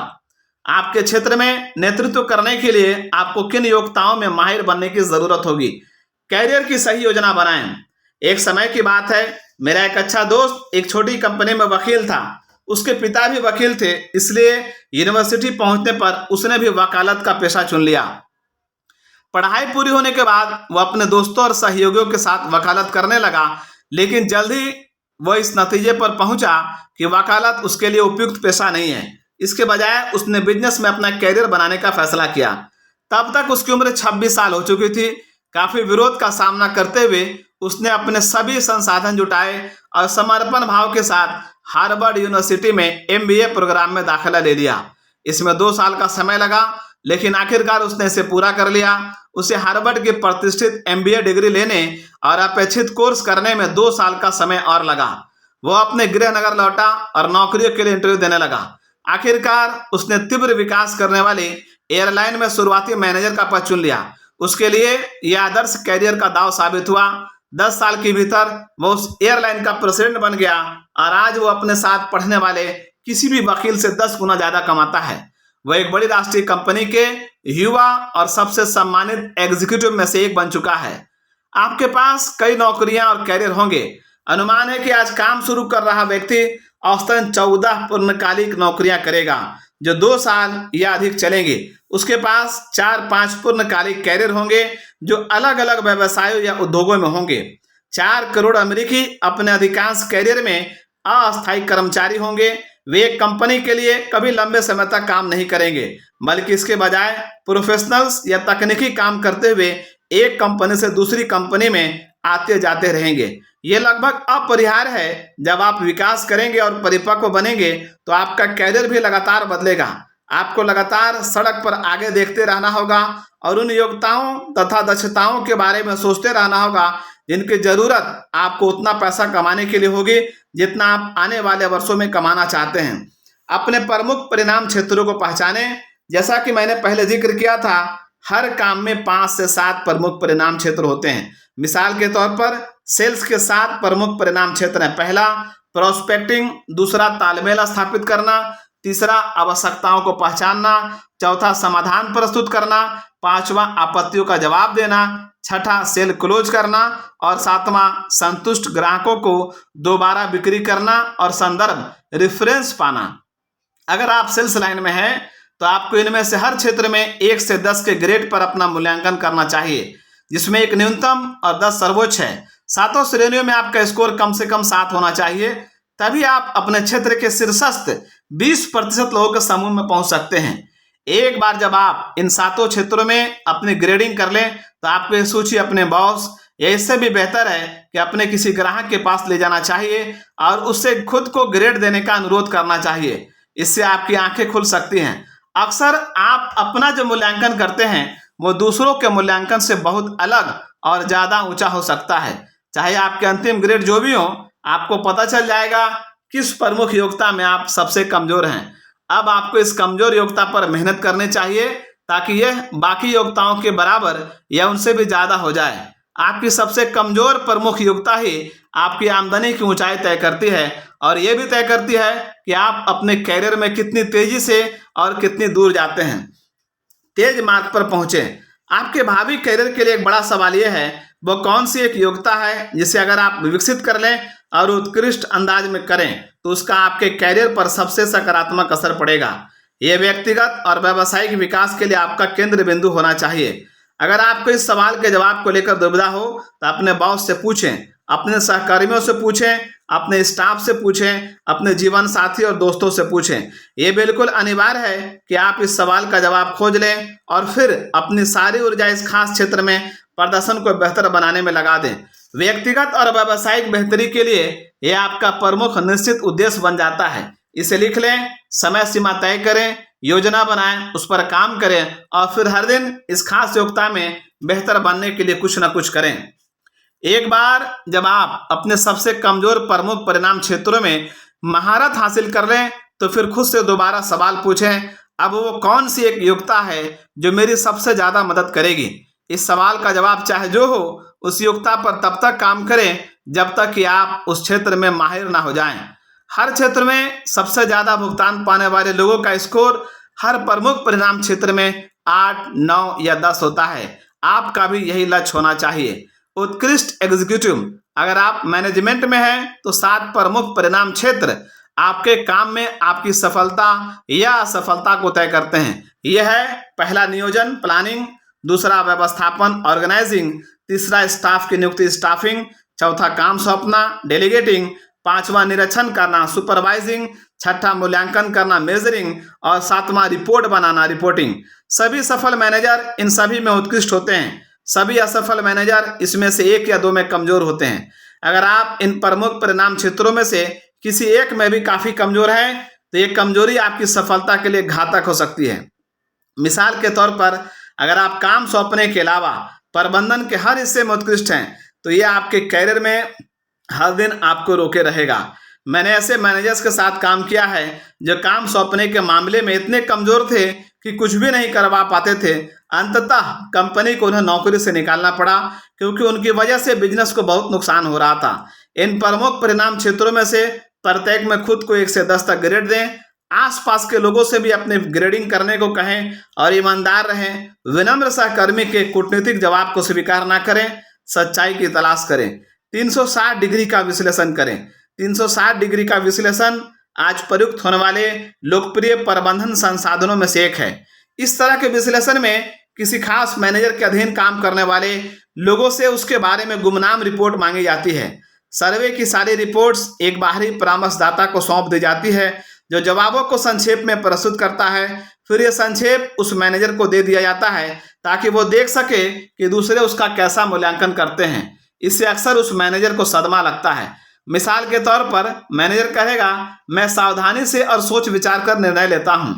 आपके क्षेत्र में नेतृत्व करने के लिए आपको किन योग्यताओं में माहिर बनने की जरूरत होगी? कैरियर की सही योजना बनाएं। एक समय की बात है, मेरा एक अच्छा दोस्त एक छोटी कंपनी में वकील था। उसके पिता भी वकील थे, इसलिए यूनिवर्सिटी पहुंचने पर उसने भी वकालत का पेशा चुन लिया। पढ़ाई पूरी होने के बाद वह अपने दोस्तों और सहयोगियों के साथ वकालत करने लगा, लेकिन जल्द ही वह इस नतीजे पर पहुंचा कि वकालत उसके लिए उपयुक्त पेशा नहीं है। इसके बजाय उसने बिजनेस में अपना कैरियर बनाने का फैसला किया। तब तक उसकी उम्र 26 साल हो चुकी थी। काफी विरोध का सामना करते हुए उसने अपने सभी संसाधन जुटाए और समर्पण भाव के साथ हार्वर्ड यूनिवर्सिटी में MBA प्रोग्राम में दाखिला ले लिया। इसमें 2 साल का समय लगा, लेकिन आखिरकार उसने इसे पूरा कर लिया। उसे हार्वर्ड की प्रतिष्ठित MBA डिग्री लेने और अपेक्षित कोर्स करने में 2 साल का समय और लगा। वह अपने गृह नगर लौटा और नौकरियों के लिए इंटरव्यू देने लगा। आखिरकार उसने तीव्र विकास करने वाली एयरलाइन में शुरुआती मैनेजर का पद चुन लिया। उसके लिए यह आदर्श कैरियर का दाव साबित हुआ। 10 साल के भीतर वह उस एयरलाइन का प्रेसिडेंट बन गया और आज वो अपने साथ पढ़ने वाले किसी भी वकील से 10 गुना ज्यादा कमाता है। वह एक बड़ी राष्ट्रीय कंपनी के युवा और सबसे सम्मानित एग्जीक्यूटिव में से एक बन चुका है। आपके पास कई नौकरियां और कैरियर होंगे। अनुमान है कि आज काम शुरू कर रहा व्यक्ति औसतन 14 पूर्णकालिक नौकरियां करेगा, जो 2 साल या अधिक चलेंगी। उसके पास 4-5 पूर्णकालिक कैरियर होंगे, जो अलग अलग व्यवसायों या उद्योगों में होंगे। 4 करोड़ अमेरिकी अपने अधिकांश कैरियर में अस्थायी कर्मचारी होंगे। वे एक कंपनी के लिए कभी लंबे समय तक काम नहीं करेंगे, बल्कि इसके बजाय प्रोफेशनल्स या तकनीकी काम करते हुए एक कंपनी से दूसरी कंपनी में आते जाते रहेंगे। ये लगभग अपरिहार्य है। जब आप विकास करेंगे और परिपक्व बनेंगे तो आपका कैरियर भी लगातार बदलेगा। आपको लगातार सड़क पर आगे देखते रहना होगा और उन योग्यताओं तथा दक्षताओं के बारे में सोचते रहना होगा जिनकी जरूरत आपको उतना पैसा कमाने के लिए होगी जितना आप आने वाले वर्षों में कमाना चाहते हैं। अपने प्रमुख परिणाम क्षेत्रों को पहचानें। जैसा कि मैंने पहले जिक्र किया था, हर काम में 5 से 7 प्रमुख परिणाम क्षेत्र होते हैं। मिसाल के तौर पर सेल्स के 7 प्रमुख परिणाम क्षेत्र हैं। पहला प्रोस्पेक्टिंग, दूसरा तालमेल स्थापित करना, तीसरा आवश्यकताओं को पहचानना, चौथा समाधान प्रस्तुत करना, पांचवा आपत्तियों का जवाब देना, छठा सेल क्लोज करना और सातवां संतुष्ट ग्राहकों को दोबारा बिक्री करना और संदर्भ रेफरेंस पाना। अगर आप सेल्स लाइन में हैं तो आपको इनमें से हर क्षेत्र में 1 से 10 के ग्रेड पर अपना मूल्यांकन करना चाहिए, जिसमें 1 न्यूनतम और 10 सर्वोच्च है। 7 श्रेणियों में आपका स्कोर कम से कम 7 होना चाहिए, तभी आप अपने क्षेत्र के शीर्षस्थ 20% लोगों के समूह में पहुंच सकते हैं। एक बार जब आप इन 7 क्षेत्रों में अपनी ग्रेडिंग कर लें तो आपको यह सूची अपने बॉस या इससे भी बेहतर है कि अपने किसी ग्राहक के पास ले जाना चाहिए और उससे खुद को ग्रेड देने का अनुरोध करना चाहिए। इससे आपकी आंखें खुल सकती हैं। अक्सर आप अपना जो मूल्यांकन करते हैं वो दूसरों के मूल्यांकन से बहुत अलग और ज़्यादा ऊंचा हो सकता है। चाहे आपके अंतिम ग्रेड जो भी हो, आपको पता चल जाएगा किस प्रमुख योग्यता में आप सबसे कमजोर हैं। अब आपको इस कमजोर योग्यता पर मेहनत करनी चाहिए ताकि यह बाकी योग्यताओं के बराबर या उनसे भी ज़्यादा हो जाए। आपकी सबसे कमजोर प्रमुख योग्यता ही आपकी आमदनी की ऊंचाई तय करती है और यह भी तय करती है कि आप अपने कैरियर में कितनी तेजी से और कितनी दूर जाते हैं। तेज मार्ग पर पहुंचे। आपके भावी कैरियर के लिए एक बड़ा सवाल यह है, वो कौन सी एक योग्यता है जिसे अगर आप विकसित कर लें और उत्कृष्ट अंदाज में करें तो उसका आपके कैरियर पर सबसे सकारात्मक असर पड़ेगा। यह व्यक्तिगत और व्यावसायिक विकास के लिए आपका केंद्र बिंदु होना चाहिए। अगर आपको इस सवाल के जवाब को लेकर दुविधा हो तो अपने बॉस से पूछें, अपने सहकर्मियों से पूछें, अपने स्टाफ से पूछें, अपने जीवन साथी और दोस्तों से पूछें। यह बिल्कुल अनिवार्य है कि आप इस सवाल का जवाब खोज लें और फिर अपनी सारी ऊर्जा इस खास क्षेत्र में प्रदर्शन को बेहतर बनाने में लगा दें। व्यक्तिगत और व्यावसायिक बेहतरी के लिए यह आपका प्रमुख निश्चित उद्देश्य बन जाता है। इसे लिख लें, समय सीमा तय करें, योजना बनाएं, उस पर काम करें और फिर हर दिन इस खास योग्यता में बेहतर बनने के लिए कुछ न कुछ करें। एक बार जब आप अपने सबसे कमजोर प्रमुख परिणाम क्षेत्रों में महारत हासिल कर लें तो फिर खुद से दोबारा सवाल पूछें, अब वो कौन सी एक योग्यता है जो मेरी सबसे ज्यादा मदद करेगी। इस सवाल का जवाब चाहे जो हो, उस योग्यता पर तब तक काम करें जब तक कि आप उस क्षेत्र में माहिर ना हो जाएं। हर क्षेत्र में सबसे ज्यादा भुगतान पाने वाले लोगों का स्कोर हर प्रमुख परिणाम क्षेत्र में 8, 9 या 10 होता है। आपका भी यही लक्ष्य होना चाहिए। उत्कृष्ट एग्जीक्यूटिव, अगर आप मैनेजमेंट में हैं तो 7 प्रमुख परिणाम क्षेत्र आपके काम में आपकी सफलता या असफलता को तय करते हैं। यह है पहला नियोजन प्लानिंग, दूसरा व्यवस्थापन ऑर्गेनाइजिंग, तीसरा स्टाफ की नियुक्ति स्टाफिंग, चौथा काम सौंपना डेलीगेटिंग, पांचवा निरीक्षण करना सुपरवाइजिंग, छठा मूल्यांकन करना मेजरिंग और सातवां रिपोर्ट बनाना रिपोर्टिंग। सभी सफल मैनेजर इन सभी में उत्कृष्ट होते हैं। सभी असफल मैनेजर इसमें से एक या दो में कमजोर होते हैं। अगर आप इन प्रमुख परिणाम क्षेत्रों में से किसी एक में भी काफी कमजोर हैं तो ये कमजोरी आपकी सफलता के लिए घातक हो सकती है। मिसाल के तौर पर अगर आप काम सौंपने के अलावा प्रबंधन के हर हिस्से में उत्कृष्ट हैं तो ये आपके कैरियर में हर दिन आपको रोके रहेगा। मैंने ऐसे मैनेजर्स के साथ काम किया है जो काम सौंपने के मामले में इतने कमजोर थे कि कुछ भी नहीं करवा पाते थे। अंततः कंपनी को उन्हें नौकरी से निकालना पड़ा क्योंकि उनकी वजह से बिजनेस को बहुत नुकसान हो रहा था। इन प्रमुख परिणाम क्षेत्रों में से प्रत्येक में खुद को 1 से 10 तक ग्रेड दें। आसपास के लोगों से भी अपने ग्रेडिंग करने को कहें और ईमानदार रहें। विनम्र सहकर्मी के कूटनीतिक जवाब को स्वीकार ना करें, सच्चाई की तलाश करें। 360 डिग्री का विश्लेषण करें। 360 डिग्री का विश्लेषण आज प्रयुक्त होने वाले लोकप्रिय प्रबंधन संसाधनों में से एक है। इस तरह के विश्लेषण में किसी खास मैनेजर के अधीन काम करने वाले लोगों से उसके बारे में गुमनाम रिपोर्ट मांगी जाती है। सर्वे की सारी रिपोर्ट्स एक बाहरी परामर्शदाता को सौंप दी जाती है जो जवाबों को संक्षेप में प्रस्तुत करता है। फिर यह संक्षेप उस मैनेजर को दे दिया जाता है ताकि वो देख सके कि दूसरे उसका कैसा मूल्यांकन करते हैं। इससे अक्सर उस मैनेजर को सदमा लगता है। मिसाल के तौर पर मैनेजर कहेगा, मैं सावधानी से और सोच विचार कर निर्णय लेता हूं,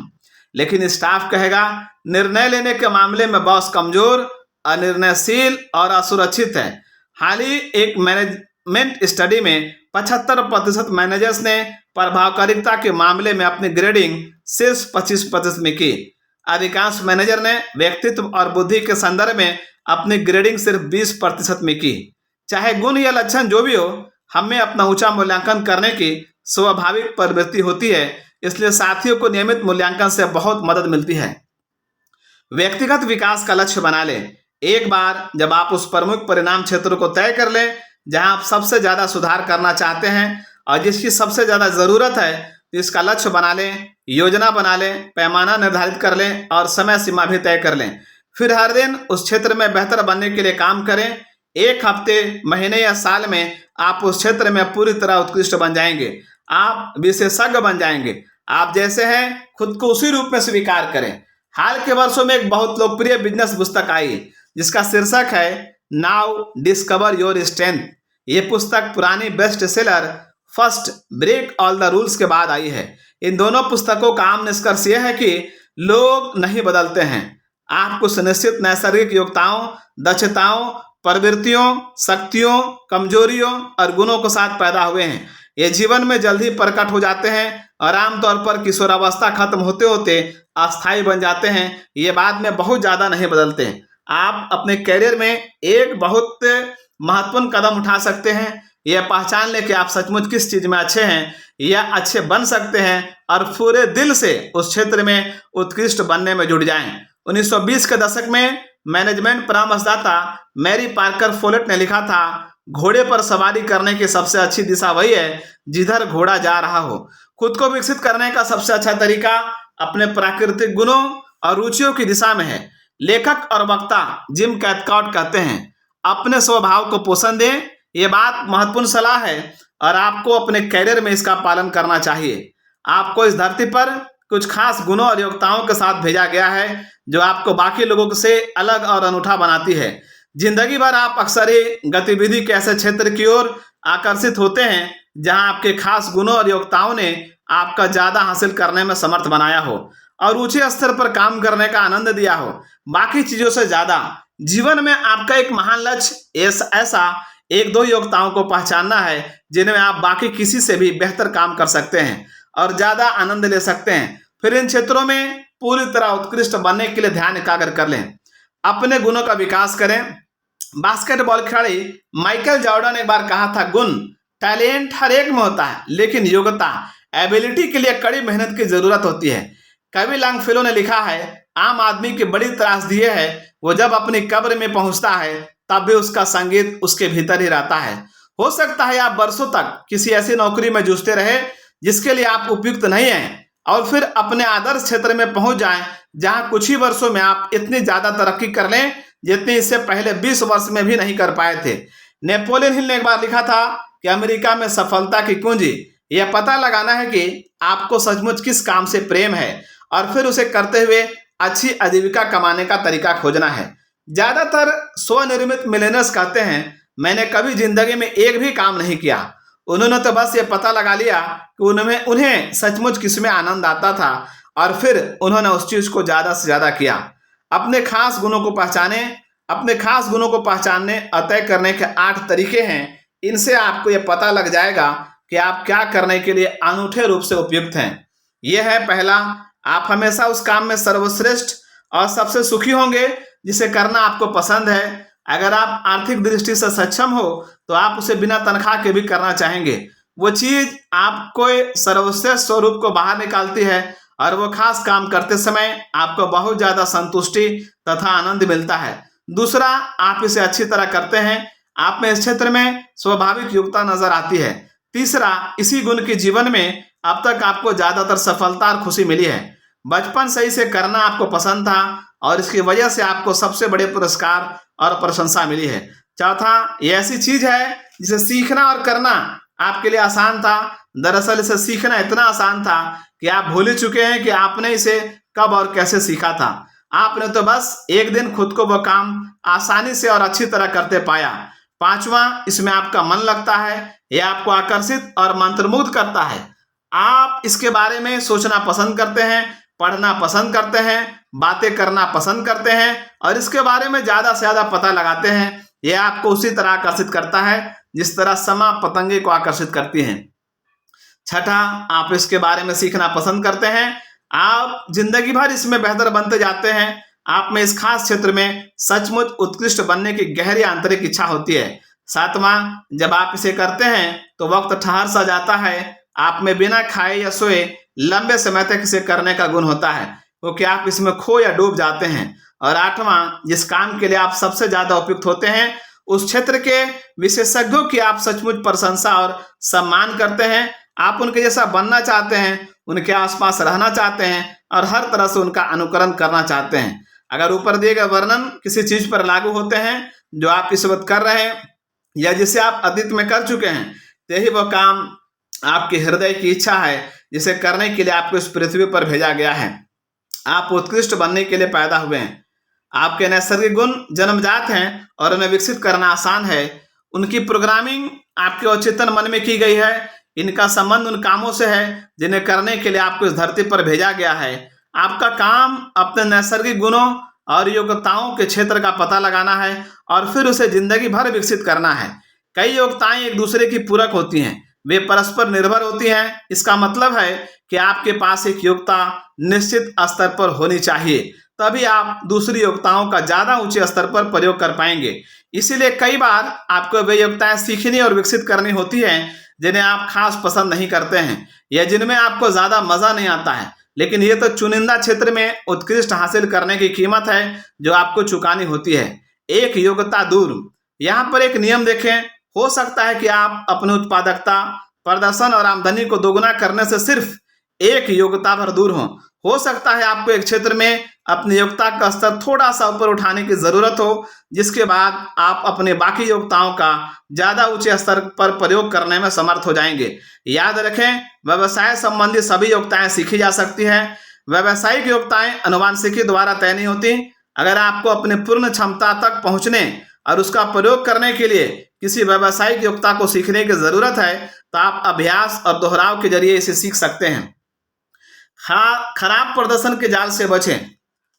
लेकिन स्टाफ कहेगा, निर्णय लेने के मामले में बॉस कमजोर, अनिर्णयशील और असुरक्षित है। हाल ही एक मैनेजमेंट स्टडी में 75% मैनेजर्स ने प्रभावकारिता के मामले में अपनी ग्रेडिंग सिर्फ 25% में की। अधिकांश मैनेजर ने व्यक्तित्व और बुद्धि के संदर्भ में अपनी ग्रेडिंग सिर्फ 20% में की। चाहे गुण या लक्षण जो भी हो, हमें अपना ऊंचा मूल्यांकन करने की स्वाभाविक प्रवृत्ति होती है, इसलिए साथियों को नियमित मूल्यांकन से बहुत मदद मिलती है। व्यक्तिगत विकास का लक्ष्य बना लें। एक बार जब आप उस प्रमुख परिणाम क्षेत्र को तय कर लें जहां आप सबसे ज्यादा सुधार करना चाहते हैं और जिसकी सबसे ज्यादा जरूरत है, तो इसका लक्ष्य बना लें, योजना बना लें, पैमाना निर्धारित कर लें और समय सीमा भी तय कर लें। फिर हर दिन उस क्षेत्र में बेहतर बनने के लिए काम करें। एक हफ्ते, महीने या साल में आप उस क्षेत्र में पूरी तरह उत्कृष्ट बन जाएंगे। आप विशेषज्ञ बन जाएंगे। आप जैसे हैं खुद को उसी रूप में स्वीकार करें। हाल के वर्षों में एक बहुत लोकप्रिय बिजनेस पुस्तक आई जिसका शीर्षक है नाउ डिस्कवर योर स्ट्रेंथ। ये पुस्तक पुरानी best seller first break all the rules के बाद आई है। इन दोनों पुस्तकों का आम निष्कर्ष यह है कि लोग नहीं बदलते हैं। आप कुछ निश्चित नैसर्गिक योग्यताओं, दक्षताओं, प्रवृत्तियों, शक्तियों, कमजोरियों और गुणों के साथ पैदा हुए हैं। ये जीवन में जल्दी प्रकट हो जाते हैं और आमतौर पर किशोरावस्था खत्म होते होते अस्थायी बन जाते हैं। ये बाद में बहुत ज्यादा नहीं बदलते। आप अपने कैरियर में एक बहुत महत्वपूर्ण कदम उठा सकते हैं। यह पहचान लें कि आप सचमुच किस चीज में अच्छे हैं या अच्छे बन सकते हैं और पूरे दिल से उस क्षेत्र में उत्कृष्ट बनने में जुट जाएं। 1920 के दशक में मैनेजमेंट परामर्शदाता मैरी पार्कर फोलेट ने लिखा था, घोड़े पर सवारी करने की सबसे अच्छी दिशा वही है जिधर घोड़ा जा रहा हो। खुद को विकसित करने का सबसे अच्छा तरीका अपने प्राकृतिक गुणों और रुचियों की दिशा में है। लेखक और वक्ता जिम कैथकार्ट कहते हैं, अपने स्वभाव को पोषण दें। यह बात महत्वपूर्ण सलाह है और आपको अपने कैरियर में इसका पालन करना चाहिए। आपको इस धरती पर कुछ खास गुणों और योग्यताओं के साथ भेजा गया है जो आपको बाकी लोगों से अलग और अनूठा बनाती है। जिंदगी भर आप अक्सर ही गतिविधि के ऐसे क्षेत्र की ओर आकर्षित होते हैं जहां आपके खास गुणों और योग्यताओं ने आपका ज्यादा हासिल करने में समर्थ बनाया हो और ऊंचे स्तर पर काम करने का आनंद दिया हो। बाकी चीजों से ज्यादा जीवन में आपका एक महान लक्ष्य ऐसा 1-2 योग्यताओं को पहचानना है जिनमें आप बाकी किसी से भी बेहतर काम कर सकते हैं और ज्यादा आनंद ले सकते हैं। फिर इन क्षेत्रों में पूरी तरह उत्कृष्ट बनने के लिए ध्यान एकाग्र कर लें। अपने गुणों का विकास करें। बास्केटबॉल खिलाड़ी माइकल जॉर्डन ने एक बार कहा था, गुण टैलेंट हर एक में होता है लेकिन योग्यता एबिलिटी के लिए कड़ी मेहनत की जरूरत होती है। कवि लॉन्गफेलो ने लिखा है, आम आदमी की बड़ी त्रासदी यह है वो जब अपनी कब्र में पहुंचता है तब भी उसका संगीत उसके भीतर ही रहता है। हो सकता है आप वर्षों तक किसी ऐसी नौकरी में जूझते रहे जिसके लिए आप उपयुक्त नहीं हैं, और फिर अपने आदर्श क्षेत्र में पहुंच जाएं जहां कुछ ही वर्षों में आप इतनी ज्यादा तरक्की कर लें जितनी इससे पहले 20 वर्ष में भी नहीं कर पाए थे। नेपोलियन हिल ने एक बार लिखा था कि अमेरिका में सफलता की कुंजी यह पता लगाना है कि आपको सचमुच किस काम से प्रेम है और फिर उसे करते हुए अच्छी आजीविका कमाने का तरीका खोजना है। ज्यादातर स्वनिर्मित मिलेनियर्स कहते हैं मैंने कभी जिंदगी में एक भी काम नहीं किया। उन्होंने तो बस ये पता लगा लिया कि उन्हें सचमुच किसमें आनंद आता था और फिर उन्होंने उस चीज को ज्यादा से ज्यादा किया। अपने खास गुणों को पहचाने। अपने खास गुणों को पहचानने और तय करने के 8 तरीके हैं। इनसे आपको यह पता लग जाएगा कि आप क्या करने के लिए अनूठे रूप से उपयुक्त हैं। यह है पहला, आप हमेशा उस काम में सर्वश्रेष्ठ और सबसे सुखी होंगे जिसे करना आपको पसंद है। अगर आप आर्थिक दृष्टि से सक्षम हो तो आप उसे बिना तनख्वाह के भी करना चाहेंगे। वो चीज आपको सर्वश्रेष्ठ स्वरूप को बाहर निकालती है और वो खास काम करते समय आपको बहुत ज्यादा संतुष्टि तथा आनंद मिलता है। दूसरा, आप इसे अच्छी तरह करते हैं। आप में इस क्षेत्र में स्वाभाविक योग्यता नजर आती है। तीसरा, इसी गुण के जीवन में अब तक आपको ज्यादातर सफलता और खुशी मिली है। बचपन से इसे करना आपको पसंद था और इसकी वजह से आपको सबसे बड़े पुरस्कार और प्रशंसा मिली है। चौथा, ये ऐसी चीज है जिसे सीखना और करना आपके लिए आसान था। दरअसल इसे सीखना इतना आसान था कि आप भूल ही चुके हैं कि आपने इसे कब और कैसे सीखा था। आपने तो बस एक दिन खुद को वह काम आसानी से और अच्छी तरह करते पाया। पांचवा, इसमें आपका मन लगता है। यह आपको आकर्षित और मंत्रमुग्ध करता है। आप इसके बारे में सोचना पसंद करते हैं, पढ़ना पसंद करते हैं, बातें करना पसंद करते हैं और इसके बारे में ज्यादा से ज्यादा पता लगाते हैं। यह आपको उसी तरह आकर्षित करता है जिस तरह समा पतंगे को आकर्षित करती हैं। छठा, आप इसके बारे में सीखना पसंद करते हैं। आप जिंदगी भर इसमें बेहतर बनते जाते हैं। आप में इस खास क्षेत्र में सचमुच उत्कृष्ट बनने की गहरी आंतरिक इच्छा होती है। सातवां, जब आप इसे करते हैं तो वक्त ठहर सा जाता है। आप में बिना खाए या सोए लंबे समय तक इसे करने का गुण होता है क्योंकि आप इसमें खो या डूब जाते हैं। और आठवां, जिस काम के लिए आप सबसे ज्यादा उपयुक्त होते हैं उस क्षेत्र के विशेषज्ञों की आप सचमुच प्रशंसा और सम्मान करते हैं। आप उनके जैसा बनना चाहते हैं, उनके आसपास रहना चाहते हैं और हर तरह से उनका अनुकरण करना चाहते हैं। अगर ऊपर दिए गए वर्णन किसी चीज पर लागू होते हैं जो आप इस वक्त कर रहे हैं या जिसे आप अतीत में कर चुके हैं, तो यही वह काम आपके हृदय की इच्छा है जिसे करने के लिए आपको इस पृथ्वी पर भेजा गया है। आप उत्कृष्ट बनने के लिए पैदा हुए हैं। आपके नैसर्गिक गुण जन्मजात हैं और उन्हें विकसित करना आसान है। उनकी प्रोग्रामिंग आपके अवचेतन मन में की गई है। इनका संबंध उन कामों से है जिन्हें करने के लिए आपको इस धरती पर भेजा गया है। आपका काम अपने नैसर्गिक गुणों और योग्यताओं के क्षेत्र का पता लगाना है और फिर उसे जिंदगी भर विकसित करना है। कई योग्यताएं एक दूसरे की पूरक होती हैं, वे परस्पर निर्भर होती हैं। इसका मतलब है कि आपके पास एक योग्यता निश्चित स्तर पर होनी चाहिए, तभी आप दूसरी योग्यताओं का ज्यादा ऊंचे स्तर पर प्रयोग कर पाएंगे। इसीलिए कई बार आपको वे योग्यताएं सीखनी और विकसित करनी होती हैं जिन्हें आप खास पसंद नहीं करते हैं या जिनमें आपको ज्यादा मजा नहीं आता है, लेकिन ये तो चुनिंदा क्षेत्र में उत्कृष्ट हासिल करने की कीमत है जो आपको चुकानी होती है। एक योग्यता दूर। यहाँ पर एक नियम देखें। हो सकता है कि आप अपनी उत्पादकता, प्रदर्शन और आमदनी को दोगुना करने से सिर्फ एक योग्यता भर दूर हो सकता है आपको एक क्षेत्र में अपनी योग्यता का स्तर थोड़ा सा ऊपर उठाने की जरूरत हो, जिसके बाद आप अपने बाकी योग्यताओं का ज्यादा ऊंचे स्तर पर प्रयोग करने में समर्थ हो जाएंगे। याद रखें, व्यवसाय संबंधी सभी योग्यताएं सीखी जा सकती हैं। व्यावसायिक योग्यताएं अनुवांशिकी द्वारा तय नहीं होती। अगर आपको अपने पूर्ण क्षमता तक पहुंचने और उसका प्रयोग करने के लिए किसी व्यावसायिक योग्यता को सीखने की जरूरत है तो आप अभ्यास और दोहराव के जरिए इसे सीख सकते हैं। खराब प्रदर्शन के जाल से बचें।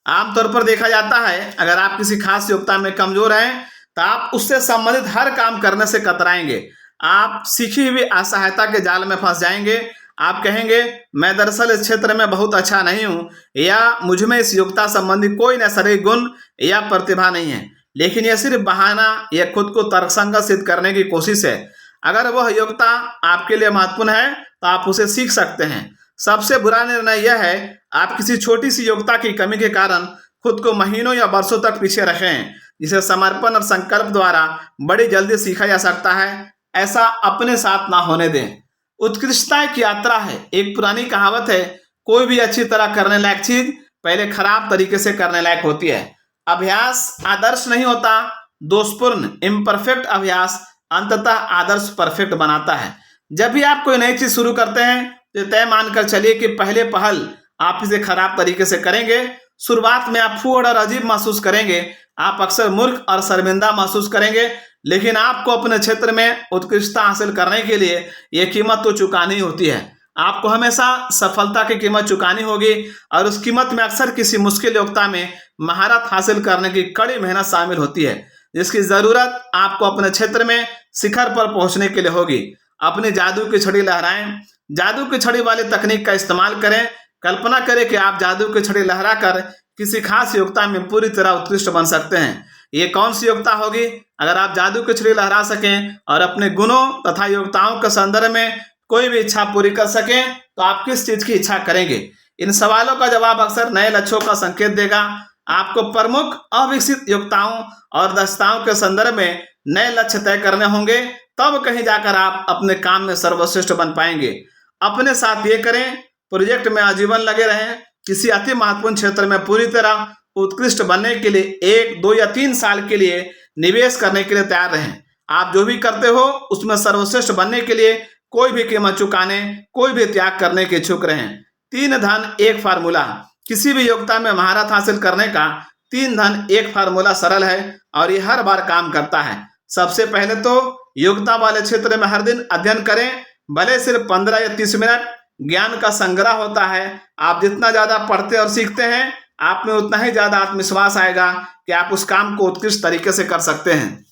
आमतौर पर देखा जाता है अगर आप किसी खास योग्यता में कमजोर हैं तो आप उससे संबंधित हर काम करने से कतराएंगे। आप सीखी हुई असहायता के जाल में फंस जाएंगे। आप कहेंगे मैं दरअसल इस क्षेत्र में बहुत अच्छा नहीं हूं या मुझ में इस योग्यता संबंधी कोई नैसर्गिक गुण या प्रतिभा नहीं है, लेकिन यह सिर्फ बहाना या खुद को तर्कसंगत सिद्ध करने की कोशिश है। अगर वह योग्यता आपके लिए महत्वपूर्ण है तो आप उसे सीख सकते हैं। सबसे बुरा निर्णय यह है आप किसी छोटी सी योग्यता की कमी के कारण खुद को महीनों या वर्षों तक पीछे रखे हैं, जिसे समर्पण और संकल्प द्वारा बड़ी जल्दी सीखा जा सकता है। ऐसा अपने साथ ना होने दें। उत्कृष्टता की यात्रा है। एक पुरानी कहावत है, कोई भी अच्छी तरह करने लायक चीज पहले खराब तरीके से करने लायक होती है। अभ्यास आदर्श नहीं होता, दोषपूर्ण इम्परफेक्ट अभ्यास अंततः आदर्श परफेक्ट बनाता है। जब भी आप कोई नई चीज शुरू करते हैं तो तय मानकर चलिए कि पहले पहल आप इसे खराब तरीके से करेंगे। शुरुआत में आप फूहड़ और अजीब महसूस करेंगे, आप अक्सर मूर्ख और शर्मिंदा महसूस करेंगे, लेकिन आपको अपने क्षेत्र में उत्कृष्टता हासिल करने के लिए यह कीमत तो चुकानी होती है। आपको हमेशा सफलता की कीमत चुकानी होगी और उस कीमत में अक्सर किसी मुश्किल योग्यता में महारत हासिल करने की कड़ी मेहनत शामिल होती है, जिसकी जरूरत आपको अपने क्षेत्र में शिखर पर पहुंचने के लिए होगी। अपनी जादू की छड़ी लहराएं। जादू की छड़ी वाली तकनीक का इस्तेमाल करें। कल्पना करें कि आप जादू की छड़ी लहराकर किसी खास योग्यता में पूरी तरह उत्कृष्ट बन सकते हैं। ये कौन सी योग्यता होगी? अगर आप जादू की छड़ी लहरा सकें और अपने गुणों तथा योग्यताओं के संदर्भ में कोई भी इच्छा पूरी कर सकें तो आप किस चीज की इच्छा करेंगे? इन सवालों का जवाब अक्सर नए लक्ष्यों का संकेत देगा। आपको प्रमुख अविकसित योग्यताओं और दक्षताओं के संदर्भ में नए लक्ष्य तय करने होंगे, तब कहीं जाकर आप अपने काम में सर्वश्रेष्ठ बन पाएंगे। अपने साथ ये करें, प्रोजेक्ट में आजीवन लगे रहें। किसी अति महत्वपूर्ण क्षेत्र में पूरी तरह उत्कृष्ट बनने के लिए 1, 2 या 3 साल के लिए निवेश करने के लिए तैयार रहें। आप जो भी करते हो उसमें सर्वश्रेष्ठ बनने के लिए कोई भी कीमत चुकाने, कोई भी त्याग करने के इच्छुक रहें। 3 धन 1 फार्मूला। किसी भी योग्यता में महारत हासिल करने का 3 धन 1 फार्मूला सरल है और ये हर बार काम करता है। सबसे पहले तो योग्यता वाले क्षेत्र में हर दिन अध्ययन करें, भले सिर्फ 15 या 30 मिनट। ज्ञान का संग्रह होता है। आप जितना ज्यादा पढ़ते और सीखते हैं, आप में उतना ही ज्यादा आत्मविश्वास आएगा कि आप उस काम को उत्कृष्ट तरीके से कर सकते हैं।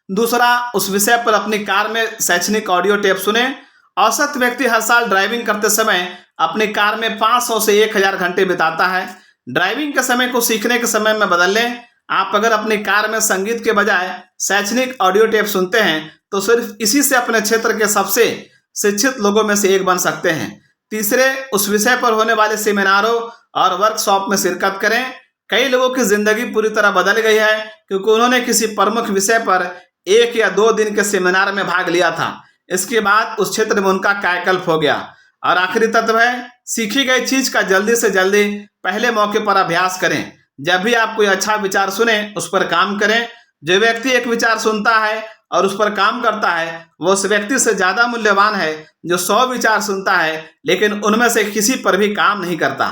दूसरा, उस विषय पर अपनी कार में शैक्षणिक ऑडियो टेप सुने। औसत व्यक्ति हर साल ड्राइविंग करते समय अपनी कार में 500 से 1000 घंटे बिताता है। ड्राइविंग के समय को सीखने के समय में बदल लें। आप अगर अपनी कार में संगीत के बजाय शैक्षणिक ऑडियो टेप सुनते हैं तो सिर्फ इसी से अपने क्षेत्र के सबसे शिक्षित लोगों में से एक बन सकते हैं। तीसरे, उस विषय पर होने वाले सेमिनारों और वर्कशॉप में शिरकत करें। कई लोगों की जिंदगी पूरी तरह बदल गई है क्योंकि उन्होंने किसी प्रमुख विषय पर 1 या 2 दिन के सेमिनार में भाग लिया था। इसके बाद उस क्षेत्र में उनका कायाकल्प हो गया। और आखिरी तत्व है, सीखी गई चीज का जल्दी से जल्दी पहले मौके पर अभ्यास करें। जब भी आप कोई अच्छा विचार सुने, उस पर काम करें। जो व्यक्ति एक विचार सुनता है और उस पर काम करता है, वो उस व्यक्ति से ज्यादा मूल्यवान है जो 100 विचार सुनता है लेकिन उनमें से किसी पर भी काम नहीं करता।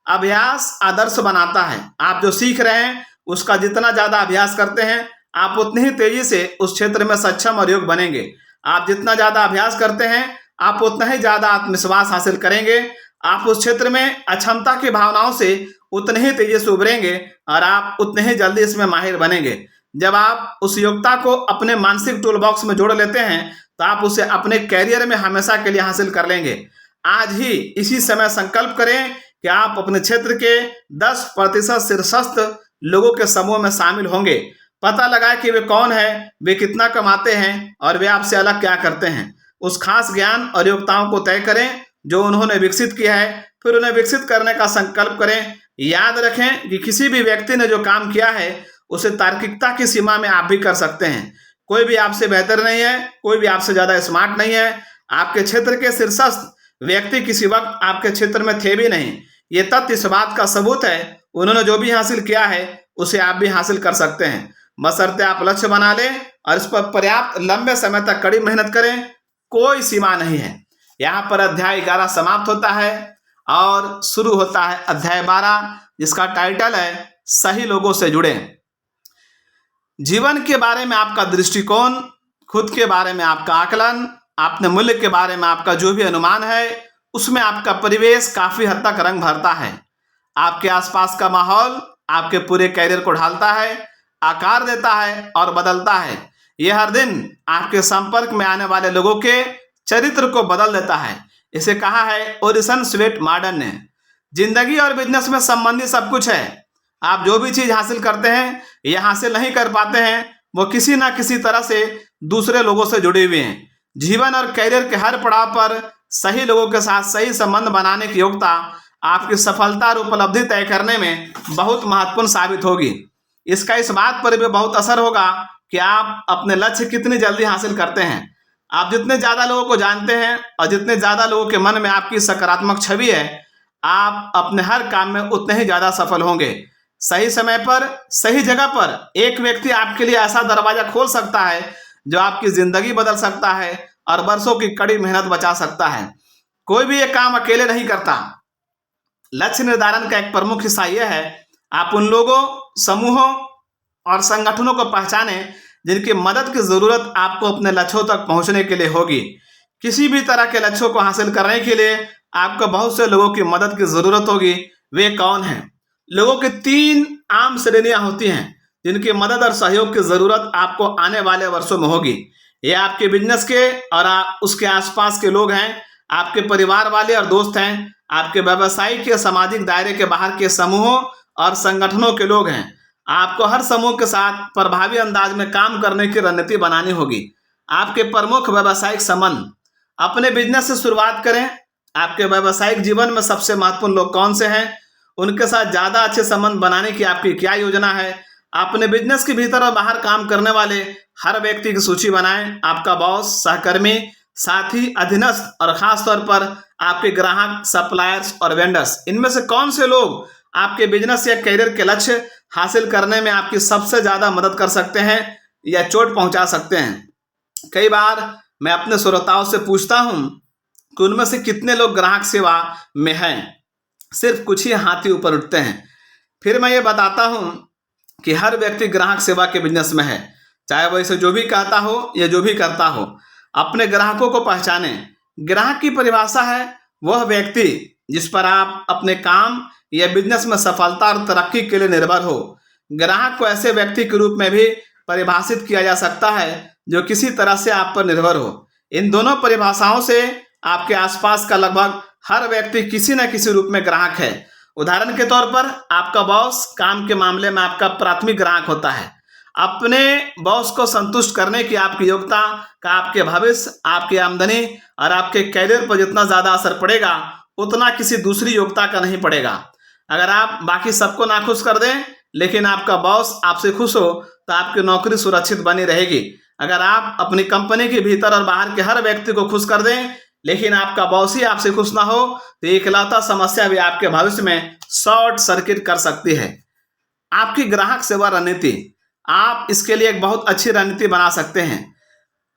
अभ्यास आदर्श बनाता है। आप जो सीख रहे हैं उसका जितना ज्यादा अभ्यास करते हैं, आप उतनी ही तेजी से उस क्षेत्र में सक्षम और योग्य बनेंगे। आप जितना ज्यादा अभ्यास करते हैं, आप उतना ही ज्यादा आत्मविश्वास हासिल करेंगे। आप उस क्षेत्र में अक्षमता की भावनाओं से उतने ही तेजी से उभरेंगे और आप उतने ही जल्दी इसमें माहिर बनेंगे। जब आप उस योग्यता को अपने मानसिक टूल बॉक्स में जोड़ लेते हैं तो आप उसे अपने कैरियर में हमेशा के लिए हासिल कर लेंगे। आज ही इसी समय संकल्प करें कि आप अपने क्षेत्र के 10% शीर्षस्थ लोगों के समूह में शामिल होंगे। पता लगाएं कि वे कौन है, वे कितना कमाते हैं और वे आपसे अलग क्या करते हैं। उस खास ज्ञान और योग्यताओं को तय करें जो उन्होंने विकसित किया है, फिर उन्हें विकसित करने का संकल्प करें। याद रखें कि किसी भी व्यक्ति ने जो काम किया है उसे तार्किकता की सीमा में आप भी कर सकते हैं। कोई भी आपसे बेहतर नहीं है, कोई भी आपसे ज्यादा स्मार्ट नहीं है। आपके क्षेत्र के शीर्षस्थ व्यक्ति किसी वक्त आपके क्षेत्र में थे भी नहीं। ये तथ्य इस बात का सबूत है, उन्होंने जो भी हासिल किया है उसे आप भी हासिल कर सकते हैं, बशर्ते आप लक्ष्य बना लें और इस पर पर्याप्त लंबे समय तक कड़ी मेहनत करें। कोई सीमा नहीं है। यहाँ पर अध्याय 11 समाप्त होता है और शुरू होता है अध्याय 12, जिसका टाइटल है सही लोगों से जुड़े। जीवन के बारे में आपका दृष्टिकोण, खुद के बारे में आपका आकलन, अपने मूल्य के बारे में आपका जो भी अनुमान है, उसमें आपका परिवेश काफी हद तक रंग भरता है। आपके आसपास का माहौल आपके पूरे कैरियर को ढालता है, आकार देता है और बदलता है। यह हर दिन आपके संपर्क में आने वाले लोगों के चरित्र को बदल देता है। इसे कहा है ओरिसन स्वेट मॉडर्न ने। जिंदगी और बिजनेस में संबंधी सब कुछ है। आप जो भी चीज हासिल करते हैं या हासिल नहीं कर पाते हैं, वो किसी ना किसी तरह से दूसरे लोगों से जुड़े हुए हैं। जीवन और कैरियर के हर पड़ाव पर सही लोगों के साथ सही संबंध बनाने की योग्यता आपकी सफलता और उपलब्धि तय करने में बहुत महत्वपूर्ण साबित होगी। इसका इस बात पर भी बहुत असर होगा कि आप अपने लक्ष्य कितनी जल्दी हासिल करते हैं। आप जितने ज़्यादा लोगों को जानते हैं और जितने ज़्यादा लोगों के मन में आपकी सकारात्मक छवि है, आप अपने हर काम में उतने ही ज़्यादा सफल होंगे। सही समय पर सही जगह पर एक व्यक्ति आपके लिए ऐसा दरवाजा खोल सकता है जो आपकी ज़िंदगी बदल सकता है और वर्षों की कड़ी मेहनत बचा सकता है। कोई भी ये काम अकेले नहीं करता। लक्ष्य निर्धारण का एक प्रमुख हिस्सा यह है, आप उन लोगों, समूहों और संगठनों को पहचानें जिनकी मदद की ज़रूरत आपको अपने लक्ष्यों तक पहुंचने के लिए होगी। किसी भी तरह के लक्ष्यों को हासिल करने के लिए आपको बहुत से लोगों की मदद की ज़रूरत होगी। वे कौन हैं? लोगों की 3 आम श्रेणियां होती हैं जिनकी मदद और सहयोग की ज़रूरत आपको आने वाले वर्षों में होगी। ये आपके बिजनेस के और उसके आसपास के लोग हैं, आपके परिवार वाले और दोस्त हैं, आपके व्यावसायिक या सामाजिक दायरे के बाहर के समूहों और संगठनों के लोग हैं। आपको हर समूह के साथ प्रभावी अंदाज में काम करने की रणनीति बनानी होगी। आपके प्रमुख व्यावसायिक संबंध, अपने बिजनेस से शुरुआत करें। आपके व्यावसायिक जीवन में सबसे महत्वपूर्ण लोग कौन से हैं? उनके साथ ज़्यादा अच्छे संबंध बनाने की आपकी क्या योजना है? अपने बिजनेस के भीतर और बाहर काम करने वाले हर व्यक्ति की सूची बनाएं। आपका बॉस, सहकर्मी, साथी, अधीनस्थ और खास तौर पर आपके ग्राहक, सप्लायर्स और वेंडर्स, इनमें से कौन से लोग आपके बिजनेस या करियर के लक्ष्य हासिल करने में आपकी सबसे ज़्यादा मदद कर सकते हैं या चोट पहुंचा सकते हैं? कई बार मैं अपने श्रोताओं से पूछता हूं कि उनमें से कितने लोग ग्राहक सेवा में हैं। सिर्फ कुछ ही हाथ ही ऊपर उठते हैं। फिर मैं ये बताता हूं कि हर व्यक्ति ग्राहक सेवा के बिजनेस में है, चाहे वह इसे जो भी कहता हो या जो भी करता हो। अपने ग्राहकों को पहचाने। ग्राहक की परिभाषा है वह व्यक्ति जिस पर आप अपने काम या बिजनेस में सफलता और तरक्की के लिए निर्भर हो। ग्राहक को ऐसे व्यक्ति के रूप में भी परिभाषित किया जा सकता है जो किसी तरह से आप पर निर्भर हो। इन दोनों परिभाषाओं से आपके आसपास का लगभग हर व्यक्ति किसी न किसी रूप में ग्राहक है। उदाहरण के तौर पर आपका बॉस काम के मामले में आपका प्राथमिक ग्राहक होता है। अपने बॉस को संतुष्ट करने की आपकी योग्यता का आपके भविष्य, आपकी आमदनी और आपके कैरियर पर जितना ज़्यादा असर पड़ेगा उतना किसी दूसरी योग्यता का नहीं पड़ेगा। अगर आप बाकी सबको नाखुश कर दें लेकिन आपका बॉस आपसे खुश हो तो आपकी नौकरी सुरक्षित बनी रहेगी। अगर आप अपनी कंपनी के भीतर और बाहर के हर व्यक्ति को खुश कर दें लेकिन आपका बॉस ही आपसे खुश ना हो तो इकलौता समस्या भी आपके भविष्य में शॉर्ट सर्किट कर सकती है। आपकी ग्राहक सेवा रणनीति, आप इसके लिए एक बहुत अच्छी रणनीति बना सकते हैं।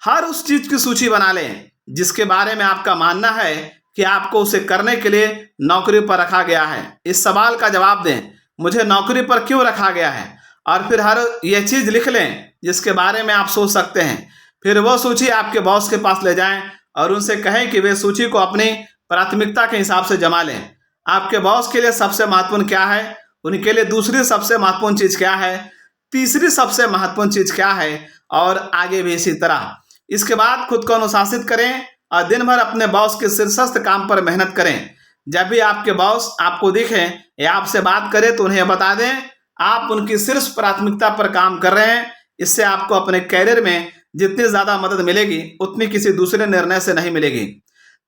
हर उस चीज की सूची बना लें जिसके बारे में आपका मानना है कि आपको उसे करने के लिए नौकरी पर रखा गया है। इस सवाल का जवाब दें, मुझे नौकरी पर क्यों रखा गया है? और फिर हर ये चीज लिख लें जिसके बारे में आप सोच सकते हैं। फिर वो सूची आपके बॉस के पास ले जाएं और उनसे कहें कि वे सूची को अपनी प्राथमिकता के हिसाब से जमा लें। आपके बॉस के लिए सबसे महत्वपूर्ण क्या है, उनके लिए दूसरी सबसे महत्वपूर्ण चीज क्या है, तीसरी सबसे महत्वपूर्ण चीज क्या है और आगे भी इसी तरह। इसके बाद खुद को अनुशासित करें और दिन भर अपने बॉस के शीर्षस्थ काम पर मेहनत करें। जब भी आपके बॉस आपको दिखें या आपसे बात करें तो उन्हें बता दें आप उनकी शीर्ष प्राथमिकता पर काम कर रहे हैं। इससे आपको अपने कैरियर में जितनी ज़्यादा मदद मिलेगी उतनी किसी दूसरे निर्णय से नहीं मिलेगी।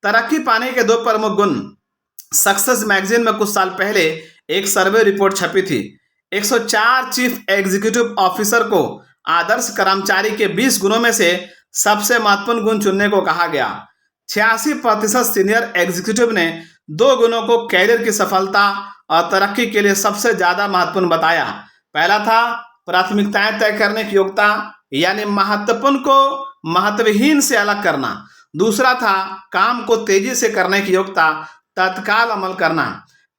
तरक्की पाने के 2 प्रमुख गुण। सक्सेस मैगजीन में कुछ साल पहले एक सर्वे रिपोर्ट छपी थी। 104 चीफ एग्जीक्यूटिव ऑफिसर को आदर्श कर्मचारी के 20 गुणों में से सबसे महत्वपूर्ण गुण चुनने को कहा गया। 86% सीनियर एग्जीक्यूटिव ने 2 गुणों को कैरियर की सफलता और तरक्की के लिए सबसे ज्यादा महत्वपूर्ण बताया। पहला था प्राथमिकताएं तय करने की योग्यता, यानी महत्वपूर्ण को महत्वहीन से अलग करना। दूसरा था काम को तेजी से करने की योग्यता, तत्काल अमल करना।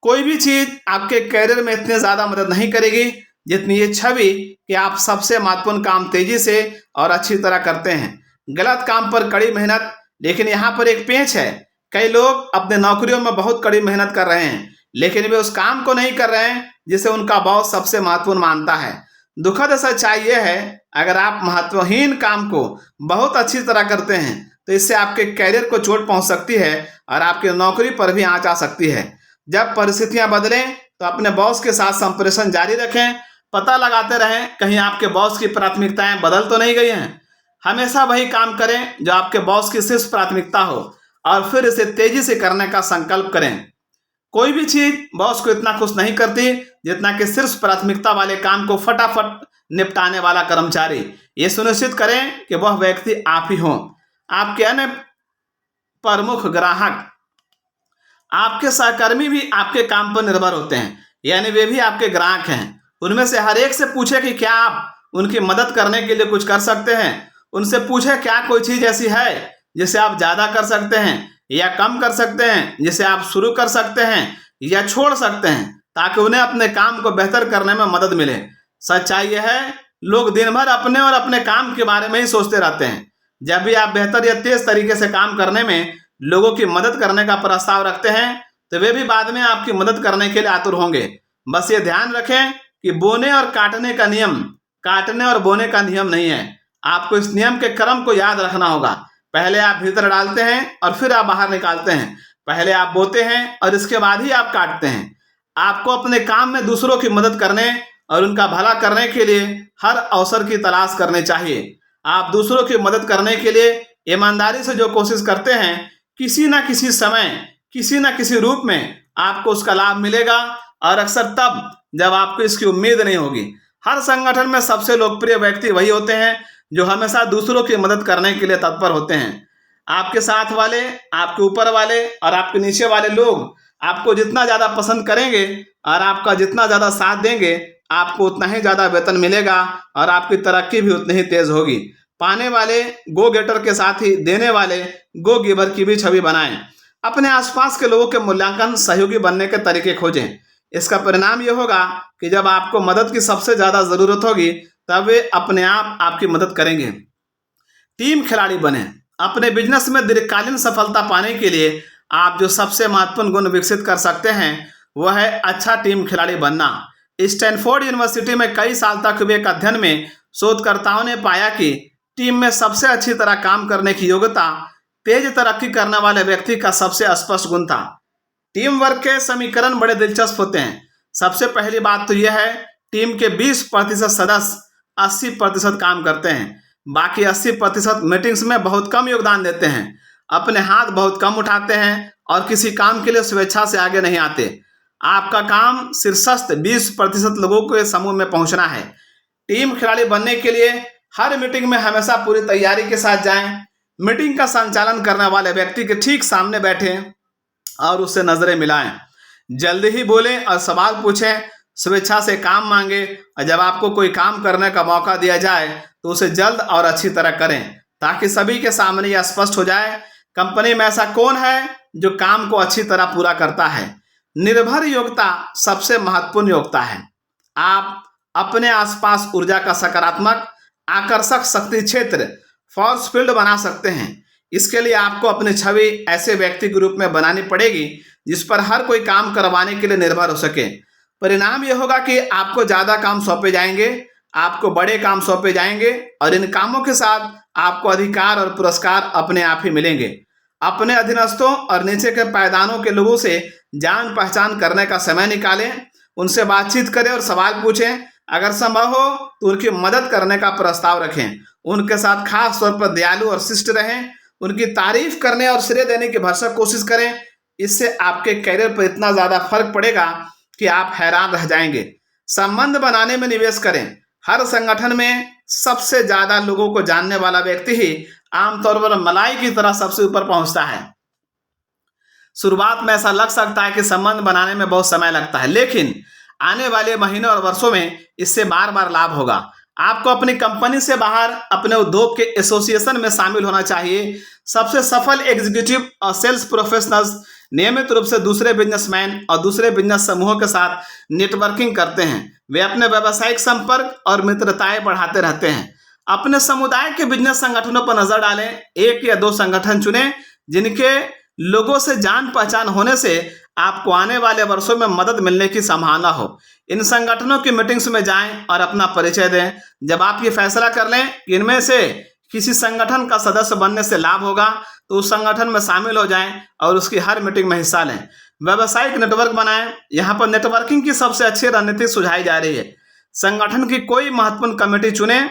कोई भी चीज आपके कैरियर में इतनी ज्यादा मदद नहीं करेगी जितनी ये छवि कि आप सबसे महत्वपूर्ण काम तेजी से और अच्छी तरह करते हैं। गलत काम पर कड़ी मेहनत, लेकिन यहाँ पर एक पेंच है। कई लोग अपने नौकरियों में बहुत कड़ी मेहनत कर रहे हैं लेकिन वे उस काम को नहीं कर रहे हैं जिसे उनका बॉस सबसे महत्वपूर्ण मानता है। दुखद सच्चाई यह है, अगर आप महत्वहीन काम को बहुत अच्छी तरह करते हैं तो इससे आपके कैरियर को चोट पहुंच सकती है और आपकी नौकरी पर भी आंच आ सकती है। जब परिस्थितियां बदलें तो अपने बॉस के साथ संप्रेषण जारी रखें। पता लगाते रहें कहीं आपके बॉस की प्राथमिकताएं बदल तो नहीं गई हैं। हमेशा वही काम करें जो आपके बॉस की शीर्ष प्राथमिकता हो और फिर इसे तेजी से करने का संकल्प करें। कोई भी चीज बॉस को इतना खुश नहीं करती जितना कि शीर्ष प्राथमिकता वाले काम को फटाफट निपटाने वाला कर्मचारी। ये सुनिश्चित करें कि वह व्यक्ति आप ही हों। आपके अन्य प्रमुख ग्राहक, आपके सहकर्मी भी आपके काम पर निर्भर होते हैं, यानी वे भी आपके ग्राहक हैं। उनमें से हर एक से पूछे कि क्या आप उनकी मदद करने के लिए कुछ कर सकते हैं। उनसे पूछे क्या कोई चीज़ ऐसी है जिसे आप ज़्यादा कर सकते हैं या कम कर सकते हैं, जिसे आप शुरू कर सकते हैं या छोड़ सकते हैं, ताकि उन्हें अपने काम को बेहतर करने में मदद मिले। सच्चाई यह है, लोग दिन भर अपने और अपने काम के बारे में ही सोचते रहते हैं। जब भी आप बेहतर या तेज तरीके से काम करने में लोगों की मदद करने का प्रस्ताव रखते हैं, तो वे भी बाद में आपकी मदद करने के लिए आतुर होंगे। बस ये ध्यान रखें कि बोने और काटने का नियम काटने और बोने का नियम नहीं है। आपको इस नियम के क्रम को याद रखना होगा। पहले आप भीतर डालते हैं और फिर आप बाहर निकालते हैं। पहले आप बोते हैं और इसके बाद ही आप काटते हैं। आपको अपने काम में दूसरों की मदद करने और उनका भला करने के लिए हर अवसर की तलाश करनी चाहिए। आप दूसरों की मदद करने के लिए ईमानदारी से जो कोशिश करते हैं, किसी ना किसी समय, किसी ना किसी रूप में आपको उसका लाभ मिलेगा, और अक्सर तब जब आपको इसकी उम्मीद नहीं होगी। हर संगठन में सबसे लोकप्रिय व्यक्ति वही होते हैं जो हमेशा दूसरों की मदद करने के लिए तत्पर होते हैं। आपके साथ वाले, आपके ऊपर वाले और आपके नीचे वाले लोग आपको जितना ज़्यादा पसंद करेंगे और आपका जितना ज़्यादा साथ देंगे, आपको उतना ही ज़्यादा वेतन मिलेगा और आपकी तरक्की भी उतनी ही तेज होगी। पाने वाले गो गेटर के साथ ही देने वाले गो गिवर की भी छवि बनाएं। अपने आसपास के लोगों के मूल्यांकन सहयोगी बनने के तरीके खोजें। इसका परिणाम यह होगा कि जब आपको मदद की सबसे ज़्यादा ज़रूरत होगी, तब वे अपने आप आपकी मदद करेंगे। टीम खिलाड़ी बने। अपने बिजनेस में दीर्घकालीन सफलता पाने के लिए आप जो सबसे महत्वपूर्ण गुण विकसित कर सकते हैं, वह है अच्छा टीम खिलाड़ी बनना। स्टैनफोर्ड यूनिवर्सिटी में कई साल तक हुए एक अध्ययन में शोधकर्ताओं ने पाया कि टीम में सबसे अच्छी तरह काम करने की योग्यता तेज तरक्की करने वाले व्यक्ति का सबसे स्पष्ट गुण था। टीम वर्क के समीकरण बड़े दिलचस्प होते हैं। सबसे पहली बात तो यह है, टीम के 20% सदस्य 80% काम करते हैं। बाकी 80% मीटिंग्स में बहुत कम योगदान देते हैं, अपने हाथ बहुत कम उठाते हैं और किसी काम के लिए स्वेच्छा से आगे नहीं आते। आपका काम शीर्षस्थ 20% लोगों के समूह में पहुंचना है। टीम खिलाड़ी बनने के लिए हर मीटिंग में हमेशा पूरी तैयारी के साथ जाएं। मीटिंग का संचालन करने वाले व्यक्ति के ठीक सामने बैठें और उससे नजरें मिलाएं। जल्दी ही बोलें और सवाल पूछें, स्वेच्छा से काम मांगे, और जब आपको कोई काम करने का मौका दिया जाए तो उसे जल्द और अच्छी तरह करें, ताकि सभी के सामने यह स्पष्ट हो जाए कंपनी में ऐसा कौन है जो काम को अच्छी तरह पूरा करता है। निर्भर योग्यता सबसे महत्वपूर्ण योग्यता है। आप अपने आसपास ऊर्जा का सकारात्मक आकर्षक शक्ति क्षेत्र फोर्स फील्ड बना सकते हैं। इसके लिए आपको अपनी छवि ऐसे व्यक्ति के रूप में बनानी पड़ेगी जिस पर हर कोई काम करवाने के लिए निर्भर हो सके। परिणाम यह होगा कि आपको ज़्यादा काम सौंपे जाएंगे, आपको बड़े काम सौंपे जाएंगे, और इन कामों के साथ आपको अधिकार और पुरस्कार अपने आप ही मिलेंगे। अपने अधीनस्थों और नीचे के पायदानों के लोगों से जान पहचान करने का समय निकालें, उनसे बातचीत करें और सवाल पूछें। अगर संभव हो तो उनकी मदद करने का प्रस्ताव रखें। उनके साथ खास तौर पर दयालु और शिष्ट रहें। उनकी तारीफ करने और श्रेय देने की भरसक कोशिश करें। इससे आपके कैरियर पर इतना ज़्यादा फर्क पड़ेगा कि आप हैरान रह जाएंगे। संबंध बनाने में निवेश करें। हर संगठन में सबसे ज़्यादा लोगों को जानने वाला व्यक्ति ही आमतौर पर मलाई की तरह सबसे ऊपर पहुंचता है। शुरुआत में ऐसा लग सकता है कि संबंध बनाने में बहुत समय लगता है, लेकिन आने वाले महीनों और वर्षों में इससे बार बार लाभ होगा। आपको अपनी कंपनी से बाहर अपने उद्योग के एसोसिएशन में शामिल होना चाहिए। सबसे सफल एग्जीक्यूटिव और सेल्स प्रोफेशनल्स नियमित रूप से दूसरे बिजनेसमैन और दूसरे बिजनेस समूहों के साथ नेटवर्किंग करते हैं। वे अपने व्यावसायिक संपर्क और मित्रताएं बढ़ाते रहते हैं। अपने समुदाय के बिजनेस संगठनों पर नजर डालें। 1 या 2 संगठन चुनें जिनके लोगों से जान पहचान होने से आपको आने वाले वर्षों में मदद मिलने की संभावना हो। इन संगठनों की मीटिंग्स में जाएं और अपना परिचय दें। जब आप ये फैसला कर लें कि इनमें से किसी संगठन का सदस्य बनने से लाभ होगा, तो उस संगठन में शामिल हो जाएं और उसकी हर मीटिंग में हिस्सा लें। व्यावसायिक नेटवर्क बनाएं। यहाँ पर नेटवर्किंग की सबसे अच्छी रणनीति सुझाई जा रही है। संगठन की कोई महत्वपूर्ण कमेटी चुनें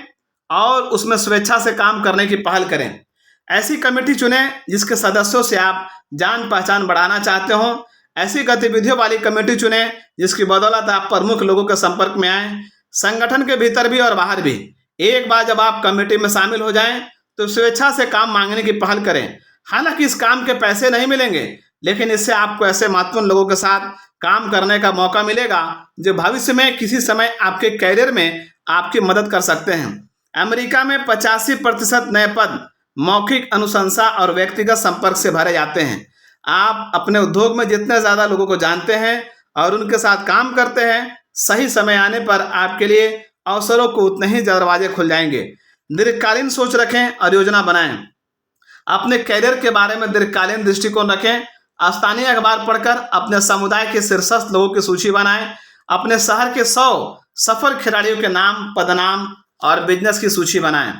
और उसमें स्वेच्छा से काम करने की पहल करें। ऐसी कमेटी चुनें जिसके सदस्यों से आप जान पहचान बढ़ाना चाहते हो। ऐसी गतिविधियों वाली कमेटी चुनें जिसकी बदौलत आप प्रमुख लोगों के संपर्क में आएं, संगठन के भीतर भी और बाहर भी। एक बार जब आप कमेटी में शामिल हो जाएं तो स्वेच्छा से काम मांगने की पहल करें। हालांकि इस काम के पैसे नहीं मिलेंगे, लेकिन इससे आपको ऐसे महत्वपूर्ण लोगों के साथ काम करने का मौका मिलेगा जो भविष्य में किसी समय आपके कैरियर में आपकी मदद कर सकते हैं। अमेरिका में 85% नए पद मौखिक अनुशंसा और व्यक्तिगत संपर्क से भरे जाते हैं। आप अपने उद्योग में जितने ज़्यादा लोगों को जानते हैं और उनके साथ काम करते हैं, सही समय आने पर आपके लिए अवसरों को उतने ही दरवाजे खुल जाएंगे। दीर्घकालीन सोच रखें और योजना बनाएं। अपने कैरियर के बारे में दीर्घकालीन दृष्टिकोण रखें। स्थानीय अखबार पढ़कर अपने समुदाय के शीर्षस्थ लोगों की सूची बनाएं। अपने शहर के 100 सफल खिलाड़ियों के नाम, पदनाम और बिजनेस की सूची बनाएं।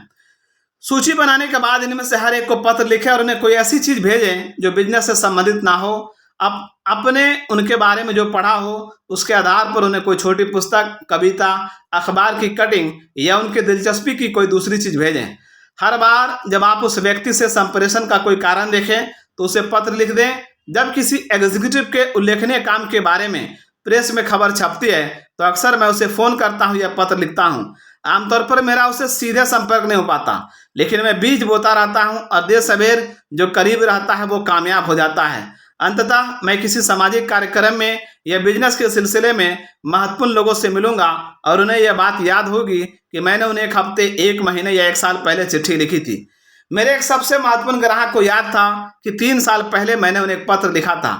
सूची बनाने के बाद इनमें से हर एक को पत्र लिखें और उन्हें कोई ऐसी चीज भेजें जो बिजनेस से संबंधित ना हो। अपने उनके बारे में जो पढ़ा हो उसके आधार पर उन्हें कोई छोटी पुस्तक, कविता, अखबार की कटिंग या उनके दिलचस्पी की कोई दूसरी चीज भेजें। हर बार जब आप उस व्यक्ति से संप्रेषण का कोई कारण देखें तो उसे पत्र लिख दें। जब किसी एग्जीक्यूटिव के उल्लेखनीय काम के बारे में प्रेस में खबर छपती है तो अक्सर मैं उसे फोन करता हूं या पत्र लिखता हूं। आमतौर पर मेरा उससे सीधे संपर्क नहीं हो पाता, लेकिन मैं बीज बोता रहता हूं और देर सवेर जो करीब रहता है वो कामयाब हो जाता है। अंततः मैं किसी सामाजिक कार्यक्रम में या बिजनेस के सिलसिले में महत्वपूर्ण लोगों से मिलूंगा और उन्हें यह बात याद होगी कि मैंने उन्हें 1 हफ्ते, 1 महीने या 1 साल पहले चिट्ठी लिखी थी। मेरे एक सबसे महत्वपूर्ण ग्राहक को याद था कि 3 साल पहले मैंने उन्हें एक पत्र लिखा था।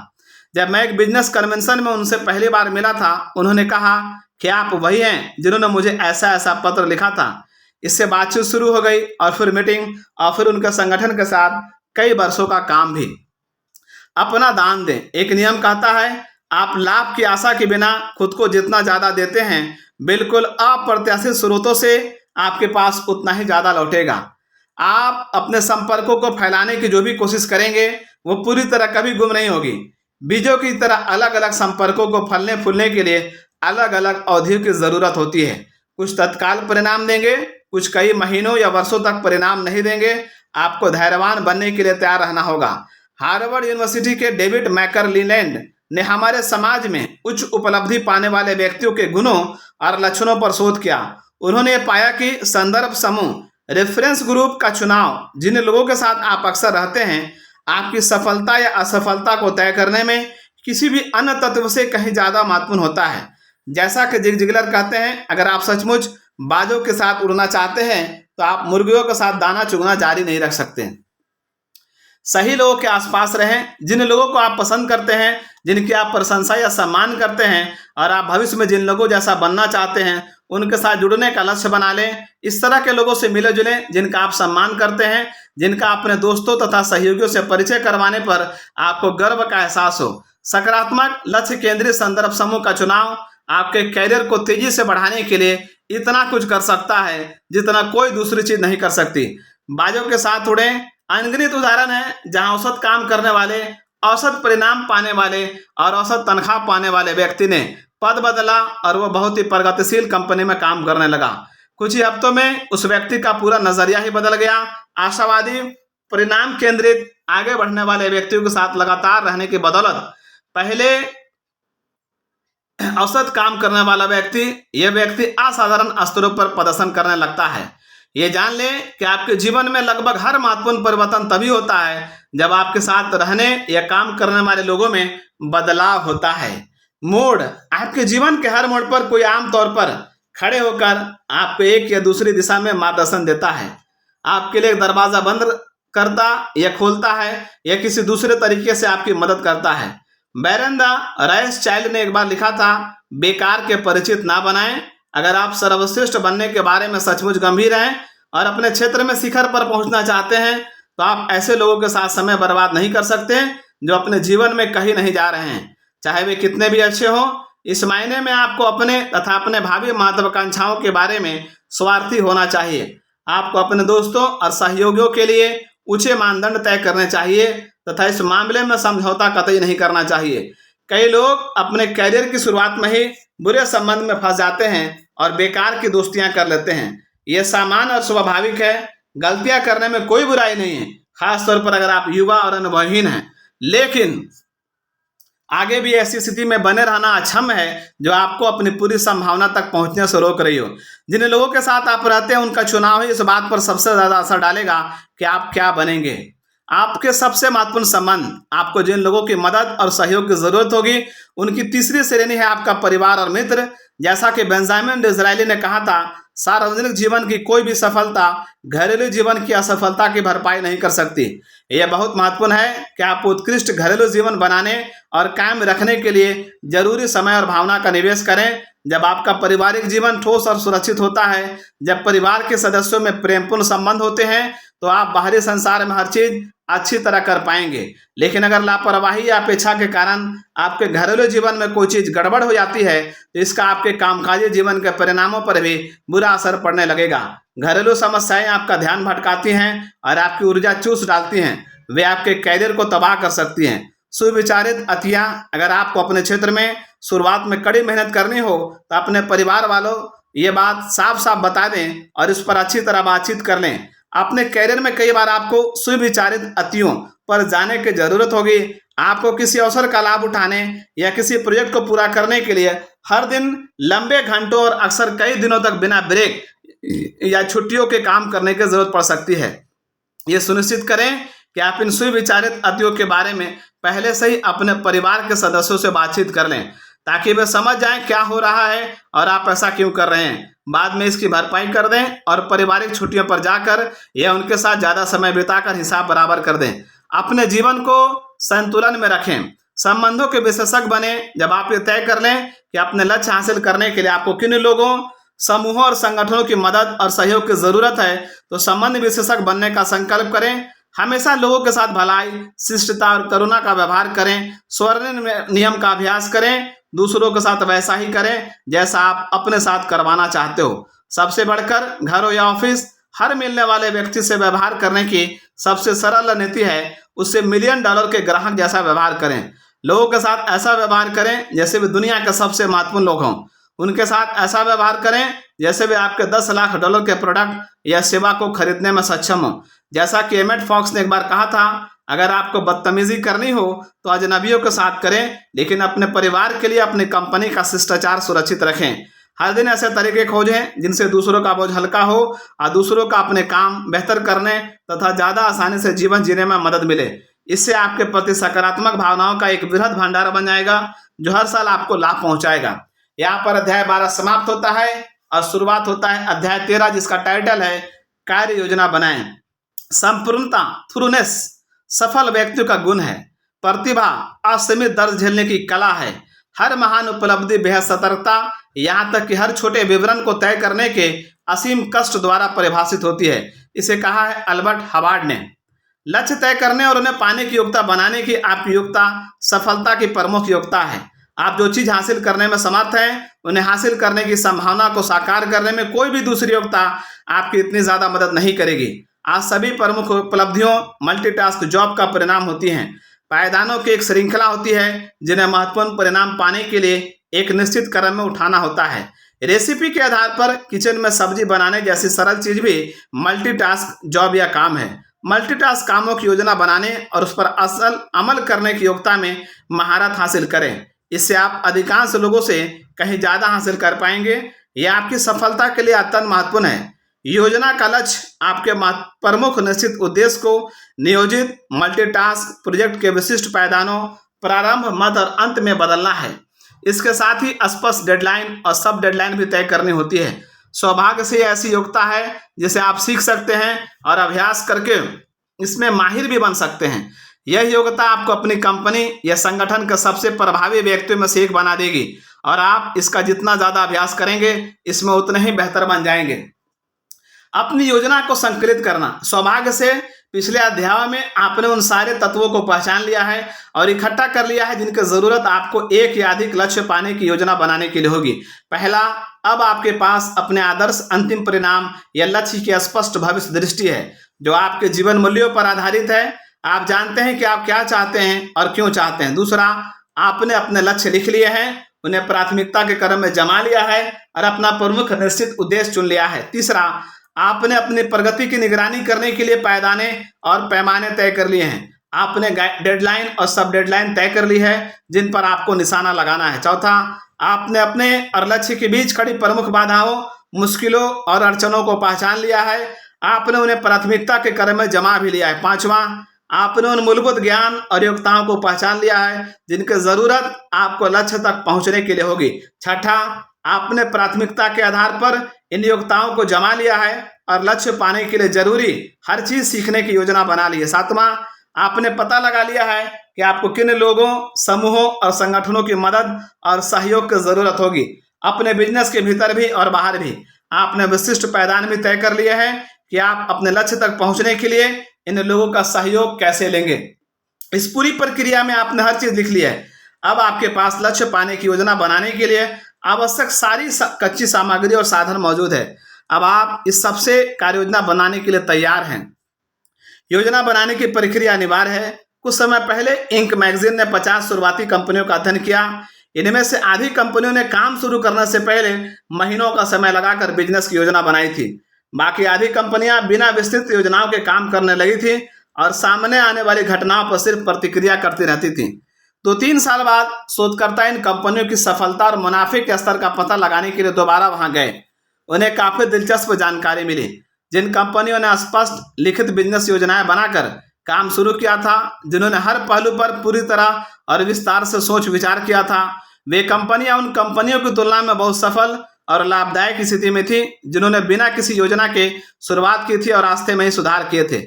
जब मैं एक बिजनेस कन्वेंशन में उनसे पहली बार मिला था, उन्होंने कहा कि आप वही हैं जिन्होंने मुझे ऐसा ऐसा पत्र लिखा था। इससे बातचीत शुरू हो गई और फिर मीटिंग और फिर उनके संगठन के साथ कई वर्षों का काम भी। अपना दान दें। एक नियम कहता है, आप लाभ की आशा के बिना खुद को जितना ज्यादा देते हैं, बिल्कुल अप्रत्याशित स्रोतों से आपके पास उतना ही ज्यादा लौटेगा। आप अपने संपर्कों को फैलाने की जो भी कोशिश करेंगे वो पूरी तरह कभी गुम नहीं होगी। बीजों की तरह अलग अलग संपर्कों को फलने फूलने के लिए अलग अलग अवधियों की जरूरत होती है। कुछ तत्काल परिणाम देंगे, कुछ कई महीनों या वर्षों तक परिणाम नहीं देंगे। आपको धैर्यवान बनने के लिए तैयार रहना होगा। हार्वर्ड यूनिवर्सिटी के डेविड मैकरलीलैंड ने हमारे समाज में उच्च उपलब्धि पाने वाले व्यक्तियों के गुणों और लक्षणों पर शोध किया। उन्होंने पाया कि संदर्भ समूह, रेफरेंस ग्रुप का चुनाव, जिन लोगों के साथ आप अक्सर रहते हैं, आपकी सफलता या असफलता को तय करने में किसी भी अन्य तत्व से कहीं ज्यादा महत्वपूर्ण होता है। जैसा कि जिग जिगलर कहते हैं, अगर आप सचमुच बाजों के साथ उड़ना चाहते हैं तो आप मुर्गियों के साथ दाना चुगना जारी नहीं रख सकते। सही लोगों के आसपास रहें। जिन लोगों को आप पसंद करते हैं, जिनकी आप प्रशंसा या सम्मान करते हैं और आप भविष्य में जिन लोगों जैसा बनना चाहते हैं, उनके साथ जुड़ने का लक्ष्य बना लें। इस तरह के लोगों से मिले जुलें जिनका आप सम्मान करते हैं, जिनका अपने दोस्तों तथा सहयोगियों से परिचय करवाने पर आपको गर्व का एहसास हो। सकारात्मक लक्ष्य केंद्रित संदर्भ समूह का चुनाव आपके कैरियर को तेजी से बढ़ाने के लिए इतना कुछ कर सकता है जितना कोई दूसरी चीज नहीं कर सकती। बाजों के साथ उड़ें। अनगिनत उदाहरण है जहां औसत काम करने वाले, औसत परिणाम पाने वाले और औसत तनख्वाह पाने वाले व्यक्ति ने पद बदला और वो बहुत ही प्रगतिशील कंपनी में काम करने लगा। कुछ ही हफ्तों में उस व्यक्ति का पूरा नजरिया ही बदल गया। आशावादी, परिणाम केंद्रित, आगे बढ़ने वाले व्यक्तियों के साथ लगातार रहने की बदौलत पहले औसत काम करने वाला व्यक्ति, यह व्यक्ति असाधारण स्तरों पर प्रदर्शन करने लगता है। ये जान लें कि आपके जीवन में लगभग हर महत्वपूर्ण परिवर्तन तभी होता है जब आपके साथ रहने या काम करने वाले लोगों में बदलाव होता है। मोड़। आपके जीवन के हर मोड़ पर कोई आमतौर पर खड़े होकर आपको एक या दूसरी दिशा में मार्गदर्शन देता है। आपके लिए एक दरवाजा बंद करता या खोलता है या किसी दूसरे तरीके से आपकी मदद करता है। बैरंदा राइस चाइल्ड ने एक बार लिखा था, बेकार के परिचित ना बनाएं। अगर आप सर्वश्रेष्ठ बनने के बारे में सचमुच गंभीर हैं और अपने क्षेत्र में शिखर पर पहुंचना चाहते हैं तो आप ऐसे लोगों के साथ समय बर्बाद नहीं कर सकते जो अपने जीवन में कहीं नहीं जा रहे हैं, चाहे वे कितने भी अच्छे हों। इस मायने में आपको अपने तथा अपने भावी महत्वाकांक्षाओं के बारे में स्वार्थी होना चाहिए। आपको अपने दोस्तों और सहयोगियों के लिए ऊंचे मानदंड तय करने चाहिए तथा इस मामले में समझौता कतई नहीं करना चाहिए। कई लोग अपने कैरियर की शुरुआत में ही बुरे संबंध में फंस जाते हैं और बेकार की दोस्तियां कर लेते हैं। यह सामान्य और स्वाभाविक है। गलतियां करने में कोई बुराई नहीं है, खासतौर पर अगर आप युवा और अनुभवहीन हैं। लेकिन आगे भी ऐसी स्थिति में बने रहना अक्षम है जो आपको अपनी पूरी संभावना तक पहुंचने से रोक रही हो। जिन लोगों के साथ आप रहते हैं उनका चुनाव ही इस बात पर सबसे ज्यादा असर डालेगा कि आप क्या बनेंगे। आपके सबसे महत्वपूर्ण संबंध, आपको जिन लोगों की मदद और सहयोग की जरूरत होगी उनकी तीसरी श्रेणी है आपका परिवार और मित्र। जैसा कि बेंजामिन डिज़रायली ने कहा था, सार्वजनिक जीवन की कोई भी सफलता घरेलू जीवन की असफलता की भरपाई नहीं कर सकती। यह बहुत महत्वपूर्ण है कि आप उत्कृष्ट घरेलू जीवन बनाने और कायम रखने के लिए जरूरी समय और भावना का निवेश करें। जब आपका पारिवारिक जीवन ठोस और सुरक्षित होता है, जब परिवार के सदस्यों में प्रेमपूर्ण संबंध होते हैं, तो आप बाहरी संसार में हर चीज अच्छी तरह कर पाएंगे। लेकिन अगर लापरवाही या अपेक्षा के कारण आपके घरेलू जीवन में कोई चीज गड़बड़ हो जाती है तो इसका आपके कामकाजी जीवन के परिणामों पर भी बुरा असर पड़ने लगेगा। घरेलू समस्याएं आपका ध्यान भटकाती हैं और आपकी ऊर्जा चूस डालती हैं। वे आपके कैरियर को तबाह कर सकती हैं। सुविचारित अतियां, अगर आपको अपने क्षेत्र में शुरुआत में कड़ी मेहनत करनी हो तो अपने परिवार वालों ये बात साफ साफ बता दें और इस पर अच्छी तरह बातचीत कर लें। अपने कैरियर में कई बार आपको सुविचारित अतियों पर जाने की जरूरत होगी। आपको किसी अवसर का लाभ उठाने या किसी प्रोजेक्ट को पूरा करने के लिए हर दिन लंबे घंटों और अक्सर कई दिनों तक बिना ब्रेक या छुट्टियों के काम करने की जरूरत पड़ सकती है। ये सुनिश्चित करें कि आप इन सुविचारित अतियों के बारे में पहले से ही अपने परिवार के सदस्यों से बातचीत कर लें ताकि वे समझ जाएं क्या हो रहा है और आप ऐसा क्यों कर रहे हैं। बाद में इसकी भरपाई कर दें और पारिवारिक छुट्टियों पर जाकर या उनके साथ ज़्यादा समय बिताकर हिसाब बराबर कर दें। अपने जीवन को संतुलन में रखें। संबंधों के विशेषज्ञ बने। जब आप ये तय कर लें कि अपने लक्ष्य हासिल करने के लिए आपको किन लोगों, समूहों और संगठनों की मदद और सहयोग की जरूरत है तो संबंध विशेषज्ञ बनने का संकल्प करें। हमेशा लोगों के साथ भलाई, शिष्टता और करुणा का व्यवहार करें। स्वर्ण नियम का अभ्यास करें। दूसरों के साथ वैसा ही करें जैसा आप अपने साथ करवाना चाहते हो। सबसे बढ़कर घर हो या ऑफिस, हर मिलने वाले व्यक्ति से व्यवहार करने की सबसे सरल नीति है उससे $1 मिलियन के ग्राहक जैसा व्यवहार करें। लोगों के साथ ऐसा व्यवहार करें जैसे वे दुनिया के सबसे महत्वपूर्ण लोग हों। उनके साथ ऐसा व्यवहार करें जैसे वे आपके $10 लाख के प्रोडक्ट या सेवा को खरीदने में सक्षम हो। जैसा कि एमेट फॉक्स ने एक बार कहा था, अगर आपको बदतमीजी करनी हो तो अजनबियों के साथ करें, लेकिन अपने परिवार के लिए अपनी कंपनी का शिष्टाचार सुरक्षित रखें। हर दिन ऐसे तरीके खोजें जिनसे दूसरों का बोझ हल्का हो और दूसरों का अपने काम बेहतर करने तथा ज़्यादा आसानी से जीवन जीने में मदद मिले। इससे आपके प्रति सकारात्मक भावनाओं का एक बृहद भंडार बन जाएगा जो हर साल आपको लाभ पहुंचाएगा। यहाँ पर अध्याय 12 समाप्त होता है और शुरुआत होता है अध्याय 13 जिसका टाइटल है कार्य योजना बनाएं। संपूर्णता, थ्रूनेस सफल व्यक्तियों का गुण है। प्रतिभा असीमित दर्द झेलने की कला है। हर महान उपलब्धि बेहद सतर्कता, यहाँ तक कि हर छोटे विवरण को तय करने के असीम कष्ट द्वारा परिभाषित होती है। इसे कहा है अल्बर्ट हबार्ड ने। लक्ष्य तय करने और उन्हें पाने की योग्यता बनाने की आपकी योग्यता सफलता की प्रमुख योग्यता है। आप जो चीज हासिल करने में समर्थ हैं उन्हें हासिल करने की संभावना को साकार करने में कोई भी दूसरी योग्यता आपकी इतनी ज्यादा मदद नहीं करेगी। आज सभी प्रमुख उपलब्धियों मल्टीटास्क जॉब का परिणाम होती हैं। पायदानों की एक श्रृंखला होती है जिन्हें महत्वपूर्ण परिणाम पाने के लिए एक निश्चित क्रम में उठाना होता है। रेसिपी के आधार पर किचन में सब्जी बनाने जैसी सरल चीज भी मल्टीटास्क जॉब या काम है। मल्टीटास्क कामों की योजना बनाने और उस पर असल अमल करने की योग्यता में महारत हासिल करें। इससे आप अधिकांश लोगों से कहीं ज्यादा हासिल कर पाएंगे। यह आपकी सफलता के लिए अत्यंत महत्वपूर्ण है। योजना का लक्ष्य आपके प्रमुख निश्चित उद्देश्य को नियोजित मल्टीटास्क प्रोजेक्ट के विशिष्ट पायदानों प्रारंभ, मध्य और अंत में बदलना है। इसके साथ ही स्पष्ट डेडलाइन और सब डेडलाइन भी तय करनी होती है। सौभाग्य से ऐसी योग्यता है जिसे आप सीख सकते हैं और अभ्यास करके इसमें माहिर भी बन सकते हैं। यह योग्यता आपको अपनी कंपनी या संगठन के सबसे प्रभावी व्यक्तियों में से एक बना देगी और आप इसका जितना ज्यादा अभ्यास करेंगे इसमें उतने ही बेहतर बन जाएंगे। अपनी योजना को संकलित करना। सौभाग्य से पिछले अध्याय में आपने उन सारे तत्वों को पहचान लिया है और इकट्ठा कर लिया है जिनकी जरूरत आपको एक या अधिक लक्ष्य पाने की योजना बनाने के लिए होगी। पहला, अब आपके पास अपने आदर्श अंतिम परिणाम या लक्ष्य की स्पष्ट भविष्य दृष्टि है जो आपके जीवन मूल्यों पर आधारित है। आप जानते हैं कि आप क्या चाहते हैं और क्यों चाहते हैं। दूसरा, आपने अपने लक्ष्य लिख लिए हैं, उन्हें प्राथमिकता के क्रम में जमा लिया है और अपना प्रमुख निश्चित उद्देश्य चुन लिया है। तीसरा, आपने अपनी प्रगति की निगरानी करने के लिए पायदाने और पैमाने तय कर लिए हैं। आपने डेडलाइन और सब डेडलाइन तय कर ली है जिन पर आपको निशाना लगाना है। चौथा, आपने अपने और लक्ष्य के बीच खड़ी प्रमुख बाधाओं, मुश्किलों और अड़चनों को पहचान लिया है, आपने उन्हें प्राथमिकता के क्रम में जमा भी लिया है। पांचवा, आपने उन मूलभूत ज्ञान और योग्यताओं को पहचान लिया है जिनकी जरूरत आपको लक्ष्य तक पहुंचने के लिए होगी। छठा, आपने प्राथमिकता के आधार पर इन योग्यताओं को जमा लिया है और लक्ष्य पाने के लिए जरूरी हर चीज सीखने की योजना बना ली है। सातवां, आपने पता लगा लिया है कि आपको किन लोगों, समूहों और संगठनों की मदद और सहयोग की जरूरत होगी, अपने बिजनेस के भीतर भी और बाहर भी। आपने विशिष्ट पैदान भी तय कर लिए हैं कि आप अपने लक्ष्य तक पहुंचने के लिए इन लोगों का सहयोग कैसे लेंगे। इस पूरी प्रक्रिया में आपने हर चीज लिख ली है। अब आपके पास लक्ष्य पाने की योजना बनाने के लिए आवश्यक सारी कच्ची सामग्री और साधन मौजूद है। अब आप इस सबसे कार्य योजना बनाने के लिए तैयार हैं। योजना बनाने की प्रक्रिया अनिवार्य है। कुछ समय पहले इंक मैगजीन ने 50 शुरुआती कंपनियों का अध्ययन किया। इनमें से आधी कंपनियों ने काम शुरू करने से पहले महीनों का समय लगाकर बिजनेस की योजना बनाई थी। बाकी आधी कंपनियां बिना विस्तृत योजनाओं के काम करने लगी थी और सामने आने वाली घटनाओं पर सिर्फ प्रतिक्रिया करती रहती थी। 2-3 साल बाद शोधकर्ता इन कंपनियों की सफलता और मुनाफे के स्तर का पता लगाने के लिए दोबारा वहां गए। उन्हें काफी दिलचस्प जानकारी मिली। जिन कंपनियों ने स्पष्ट लिखित बिजनेस योजनाएं बनाकर काम शुरू किया था, जिन्होंने हर पहलू पर पूरी तरह और विस्तार से सोच विचार किया था, वे कंपनियां उन कंपनियों की तुलना में बहुत सफल और लाभदायक स्थिति में थी जिन्होंने बिना किसी योजना के शुरुआत की थी और रास्ते में ही सुधार किए थे।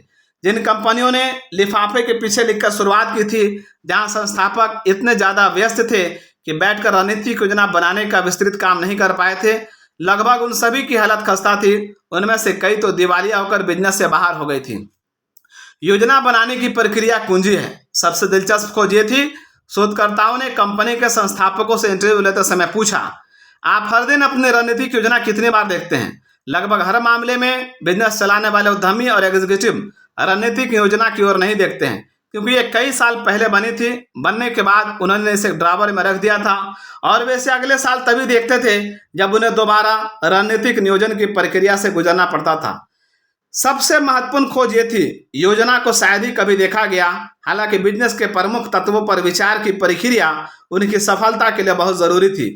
जिन कंपनियों ने लिफाफे के पीछे लिखकर शुरुआत की थी, जहां संस्थापक इतने ज्यादा व्यस्त थे कि बैठकर रणनीतिक योजना बनाने का विस्तृत काम नहीं कर पाए थे, लगभग उन सभी की हालत खस्ता थी। उनमें से कई तो दिवालिया होकर बिजनेस से बाहर हो गई थी। योजना बनाने की प्रक्रिया कुंजी है। सबसे दिलचस्प खोज ये थी, शोधकर्ताओं ने कंपनी के संस्थापकों से इंटरव्यू लेते समय पूछा, आप हर दिन अपनी रणनीतिक योजना कितनी बार देखते हैं? लगभग हर मामले में बिजनेस चलाने वाले उद्यमी और एग्जीक्यूटिव रणनीतिक योजना की ओर नहीं देखते हैं, क्योंकि ये कई साल पहले बनी थी। बनने के बाद उन्होंने इसे ड्रावर में रख दिया था और वैसे अगले साल तभी देखते थे जब उन्हें दोबारा रणनीतिक नियोजन की प्रक्रिया से गुजरना पड़ता था। सबसे महत्वपूर्ण खोज ये थी, योजना को शायद ही कभी देखा गया। हालांकि बिजनेस के प्रमुख तत्वों पर विचार की प्रक्रिया उनकी सफलता के लिए बहुत जरूरी थी।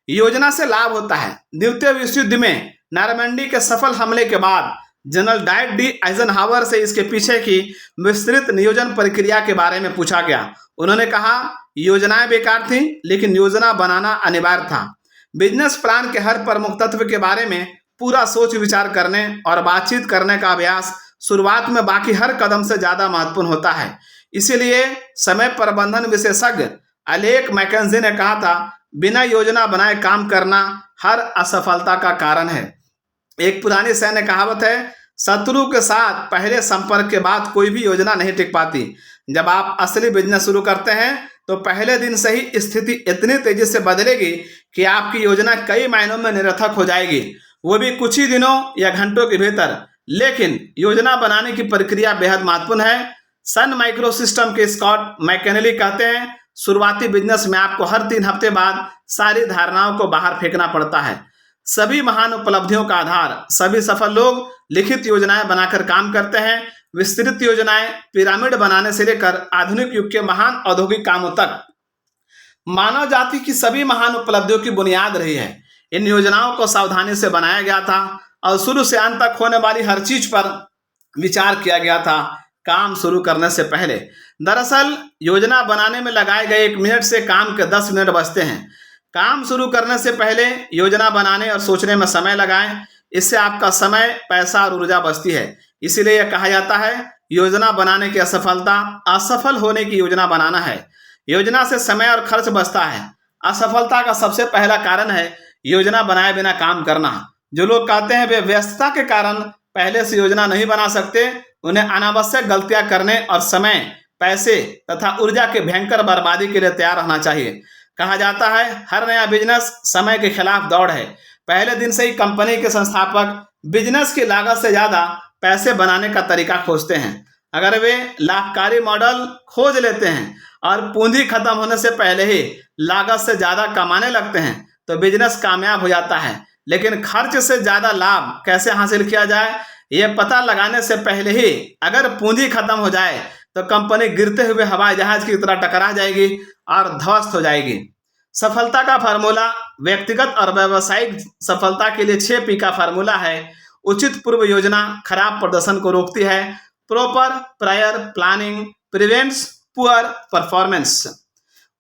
योजना से लाभ होता है। द्वितीय विश्व युद्ध में नॉर्मंडी के सफल हमले के बाद जनरल डाइट डी आइजनहावर से इसके पीछे की विस्तृत नियोजन प्रक्रिया के बारे में पूछा गया। उन्होंने कहा, योजनाएं बेकार थीं, लेकिन योजना बनाना अनिवार्य था। बिजनेस प्लान के हर प्रमुख तत्व के बारे में पूरा सोच विचार करने और बातचीत करने का अभ्यास शुरुआत में बाकी हर कदम से ज्यादा महत्वपूर्ण होता है। इसीलिए समय प्रबंधन विशेषज्ञ अलेक मैकेंजी ने कहा था, बिना योजना बनाए काम करना हर असफलता का कारण है। एक पुरानी सैन्य कहावत है, शत्रु के साथ पहले संपर्क के बाद कोई भी योजना नहीं टिक पाती। जब आप असली बिजनेस शुरू करते हैं तो पहले दिन से ही स्थिति इतनी तेजी से बदलेगी कि आपकी योजना कई महीनों में निरर्थक हो जाएगी, वो भी कुछ ही दिनों या घंटों के भीतर। लेकिन योजना बनाने की प्रक्रिया बेहद महत्वपूर्ण है। सन माइक्रो सिस्टम के स्कॉट मैकेनली कहते हैं, शुरुआती बिजनेस में आपको हर 3 हफ्ते बाद सारी धारणाओं को बाहर फेंकना पड़ता है। सभी महान उपलब्धियों का आधार, सभी सफल लोग लिखित योजनाएं बनाकर काम करते हैं। विस्तृत योजनाएं पिरामिड बनाने से लेकर आधुनिक युग के महान औद्योगिक कामों तक मानव जाति की सभी महान उपलब्धियों की बुनियाद रही है। इन योजनाओं को सावधानी से बनाया गया था और शुरू से अंत तक होने वाली हर चीज पर विचार किया गया था काम शुरू करने से पहले। दरअसल योजना बनाने में लगाए गए 1 मिनट से काम के 10 मिनट बचते हैं। काम शुरू करने से पहले योजना बनाने और सोचने में समय लगाएं। इससे आपका समय, पैसा और ऊर्जा बचती है। इसीलिए यह कहा जाता है, योजना बनाने की असफलता असफल होने की योजना बनाना है। योजना से समय और खर्च बचता है। असफलता का सबसे पहला कारण है योजना बनाए बिना काम करना। जो लोग कहते हैं वे व्यस्तता के कारण पहले से योजना नहीं बना सकते, उन्हें अनावश्यक गलतियां करने और समय, पैसे तथा ऊर्जा के भयंकर बर्बादी के लिए तैयार रहना चाहिए। कहा जाता है, हर नया बिजनेस समय के खिलाफ दौड़ है। पहले दिन से ही कंपनी के संस्थापक बिजनेस की लागत से ज्यादा पैसे बनाने का तरीका खोजते हैं। अगर वे लाभकारी मॉडल खोज लेते हैं और पूंजी खत्म होने से पहले ही लागत से ज्यादा कमाने लगते हैं तो बिजनेस कामयाब हो जाता है। लेकिन खर्च से ज्यादा लाभ कैसे हासिल किया जाए, यह पता लगाने से पहले ही अगर पूंजी खत्म हो जाए तो कंपनी गिरते हुए हवाई जहाज की तरह टकरा जाएगी और ध्वस्त हो जाएगी। सफलता का फार्मूला, व्यक्तिगत और व्यावसायिक सफलता के लिए 6P का फार्मूला है। उचित पूर्व योजना खराब प्रदर्शन को रोकती है। Proper prior planning prevents poor performance.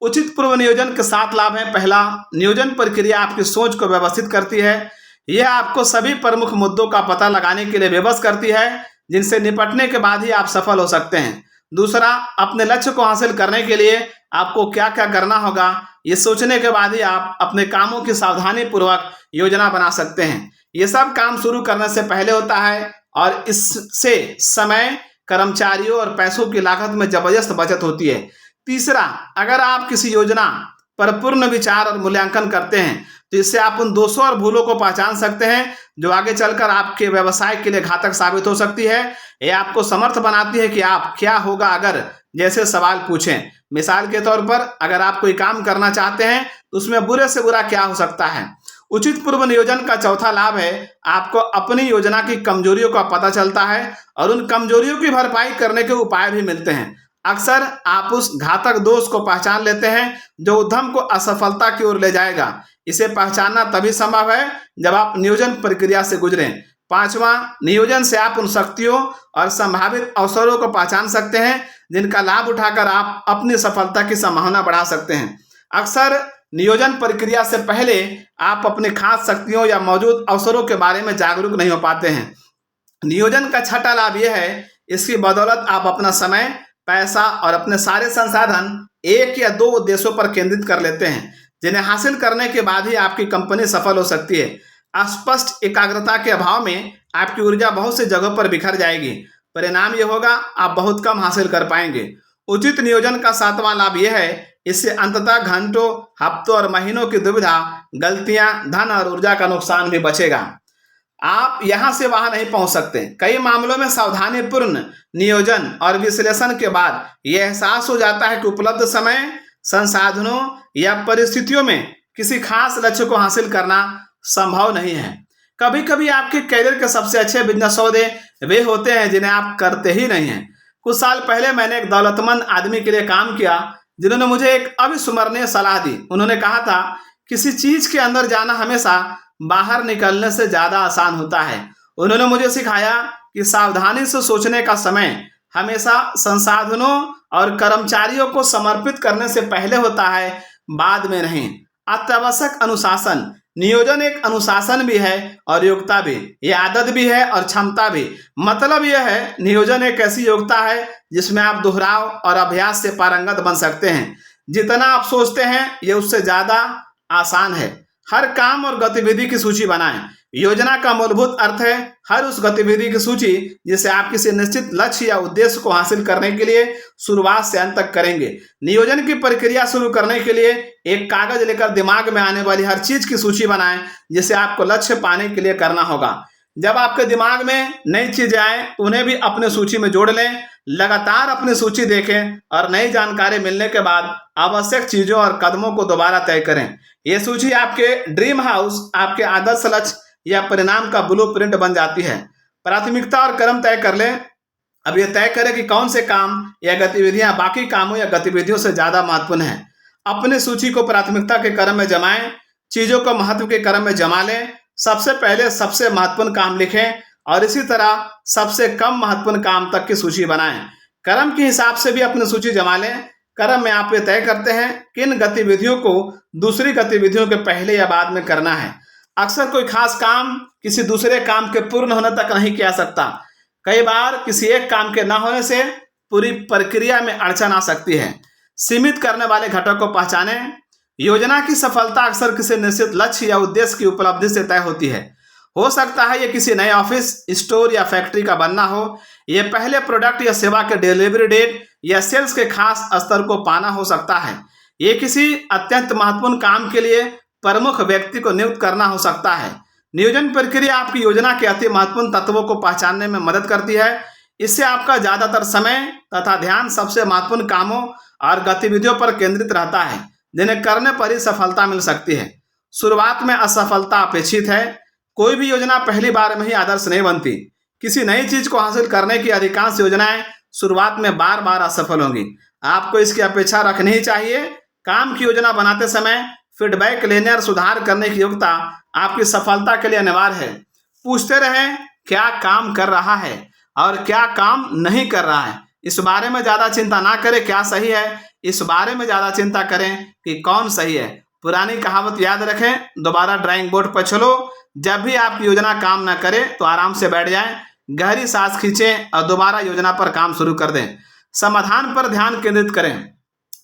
उचित पूर्व नियोजन के 7 लाभ हैं। पहला, नियोजन प्रक्रिया आपकी सोच को व्यवस्थित करती है। यह आपको सभी प्रमुख मुद्दों का पता लगाने के लिए विवश करती है जिनसे निपटने के बाद ही आप सफल हो सकते हैं। दूसरा, अपने लक्ष्य को हासिल करने के लिए आपको क्या क्या करना होगा, ये सोचने के बाद ही आप अपने कामों की सावधानी पूर्वक योजना बना सकते हैं। ये सब काम शुरू करने से पहले होता है और इससे समय, कर्मचारियों और पैसों की लागत में जबरदस्त बचत होती है। तीसरा, अगर आप किसी योजना पर पूर्ण विचार और मूल्यांकन करते हैं तो इससे आप उन दोषों और भूलों को पहचान सकते हैं जो आगे चलकर आपके व्यवसाय के लिए घातक साबित हो सकती है। यह आपको समर्थ बनाती है कि आप क्या होगा अगर जैसे सवाल पूछें। मिसाल के तौर पर, अगर आप कोई काम करना चाहते हैं तो उसमें बुरे से बुरा क्या हो सकता है। उचित पूर्व नियोजन का चौथा लाभ है, आपको अपनी योजना की कमजोरियों का पता चलता है और उन कमजोरियों की भरपाई करने के उपाय भी मिलते हैं। अक्सर आप उस घातक दोष को पहचान लेते हैं जो उद्यम को असफलता की ओर ले जाएगा। इसे पहचानना तभी संभव है जब आप नियोजन प्रक्रिया से गुजरें। पांचवा, नियोजन से आप उन शक्तियों और संभावित अवसरों को पहचान सकते हैं जिनका लाभ उठाकर आप अपनी सफलता की संभावना बढ़ा सकते हैं। अक्सर नियोजन प्रक्रिया से पहले आप अपनी खास शक्तियों या मौजूद अवसरों के बारे में जागरूक नहीं हो पाते हैं। नियोजन का छठा लाभ यह है, इसकी बदौलत आप अपना समय, पैसा और अपने सारे संसाधन एक या दो उद्देश्यों पर केंद्रित कर लेते हैं जिन्हें हासिल करने के बाद ही आपकी कंपनी सफल हो सकती है। अस्पष्ट एकाग्रता के अभाव में आपकी ऊर्जा बहुत सी जगहों पर बिखर जाएगी। परिणाम यह होगा, आप बहुत कम हासिल कर पाएंगे। उचित नियोजन का 7वां लाभ यह है, इससे अंततः घंटों, हफ्तों और महीनों की दुविधा, गलतियां, धन और ऊर्जा का नुकसान भी बचेगा। आप यहां से वहां नहीं पहुंच सकते। कई मामलों में सावधानीपूर्ण नियोजन और विश्लेषण के बाद यह एहसास हो जाता है कि उपलब्ध समय, संसाधनों या परिस्थितियों में किसी खास लक्ष्य को हासिल करना संभव नहीं है। कभी कभी आपके करियर के सबसे अच्छे बिजनेस सौदे वे होते हैं जिन्हें आप करते ही नहीं हैं। कुछ साल पहले मैंने एक दौलतमंद आदमी के लिए काम किया जिन्होंने मुझे एक अविस्मरणीय सलाह दी। उन्होंने कहा था, किसी चीज के अंदर जाना हमेशा बाहर निकलने से ज्यादा आसान होता है। उन्होंने मुझे सिखाया कि सावधानी से सोचने का समय हमेशा संसाधनों और कर्मचारियों को समर्पित करने से पहले होता है, बाद में नहीं। अत्यावश्यक अनुशासन। नियोजन एक अनुशासन भी है और योग्यता भी। यह आदत भी है और क्षमता भी। मतलब यह है, नियोजन एक ऐसी योग्यता है जिसमें आप दोहराव और अभ्यास से पारंगत बन सकते हैं। जितना आप सोचते हैं यह उससे ज्यादा आसान है। हर काम और गतिविधि की सूची बनाएं। योजना का मूलभूत अर्थ है हर उस गतिविधि की सूची जिसे आप किसी निश्चित लक्ष्य या उद्देश्य को हासिल करने के लिए शुरुआत से अंत तक करेंगे। नियोजन की प्रक्रिया शुरू करने के लिए एक कागज लेकर दिमाग में आने वाली हर चीज की सूची बनाएं जिसे आपको लक्ष्य पाने के लिए करना होगा। जब आपके दिमाग में नई चीजें आए उन्हें भी अपने सूची में जोड़ लें। लगातार अपनी सूची देखें और नई जानकारी मिलने के बाद आवश्यक चीजों और कदमों को दोबारा तय करें। यह सूची आपके ड्रीम हाउस, आपके आदर्श लक्ष्य या परिणाम का ब्लूप्रिंट बन जाती है। प्राथमिकता और क्रम तय कर लें। अब यह तय करें कि कौन से काम या गतिविधियां बाकी कामों या गतिविधियों से ज्यादा महत्वपूर्ण है। अपनी सूची को प्राथमिकता के क्रम में जमाएं। चीजों को महत्व के क्रम में जमा लें। सबसे पहले सबसे महत्वपूर्ण काम लिखें और इसी तरह सबसे कम महत्वपूर्ण काम तक की सूची बनाएं। क्रम के हिसाब से भी अपनी सूची जमा लें। क्रम में आप ये तय करते हैं किन गतिविधियों को दूसरी गतिविधियों के पहले या बाद में करना है। अक्सर कोई खास काम किसी दूसरे काम के पूर्ण होने तक नहीं किया सकता। कई बार किसी एक काम के न होने से पूरी प्रक्रिया में अड़चन आ सकती है। सीमित करने वाले घटक को पहचानें। योजना की सफलता अक्सर किसी निश्चित लक्ष्य या उद्देश्य की उपलब्धि से तय होती है। हो सकता है ये किसी नए ऑफिस, स्टोर या फैक्ट्री का बनना हो। यह पहले प्रोडक्ट या सेवा के डिलीवरी डेट या सेल्स के खास स्तर को पाना हो सकता है। ये किसी अत्यंत महत्वपूर्ण काम के लिए प्रमुख व्यक्ति को नियुक्त करना हो सकता है। नियोजन प्रक्रिया आपकी योजना के अति महत्वपूर्ण तत्वों को पहचानने में मदद करती है। इससे आपका ज्यादातर समय तथा ध्यान सबसे महत्वपूर्ण कामों और गतिविधियों पर केंद्रित रहता है जिन्हें करने पर ही सफलता मिल सकती है। शुरुआत में असफलता अपेक्षित है। कोई भी योजना पहली बार में ही आदर्श नहीं बनती। किसी नई चीज को हासिल करने की अधिकांश योजनाएं शुरुआत में बार बार असफल होंगी। आपको इसकी अपेक्षा रखनी ही चाहिए। काम की योजना बनाते समय फीडबैक लेने और सुधार करने की योग्यता आपकी सफलता के लिए अनिवार्य है। पूछते रहें क्या काम कर रहा है और क्या काम नहीं कर रहा है। इस बारे में ज़्यादा चिंता ना करें क्या सही है, इस बारे में ज़्यादा चिंता करें कि कौन सही है। पुरानी कहावत याद रखें, दोबारा ड्राइंग बोर्ड पर चलो। जब भी आपकी योजना काम ना करे तो आराम से बैठ जाएं, गहरी सांस खींचें और दोबारा योजना पर काम शुरू कर दें। समाधान पर ध्यान केंद्रित करें।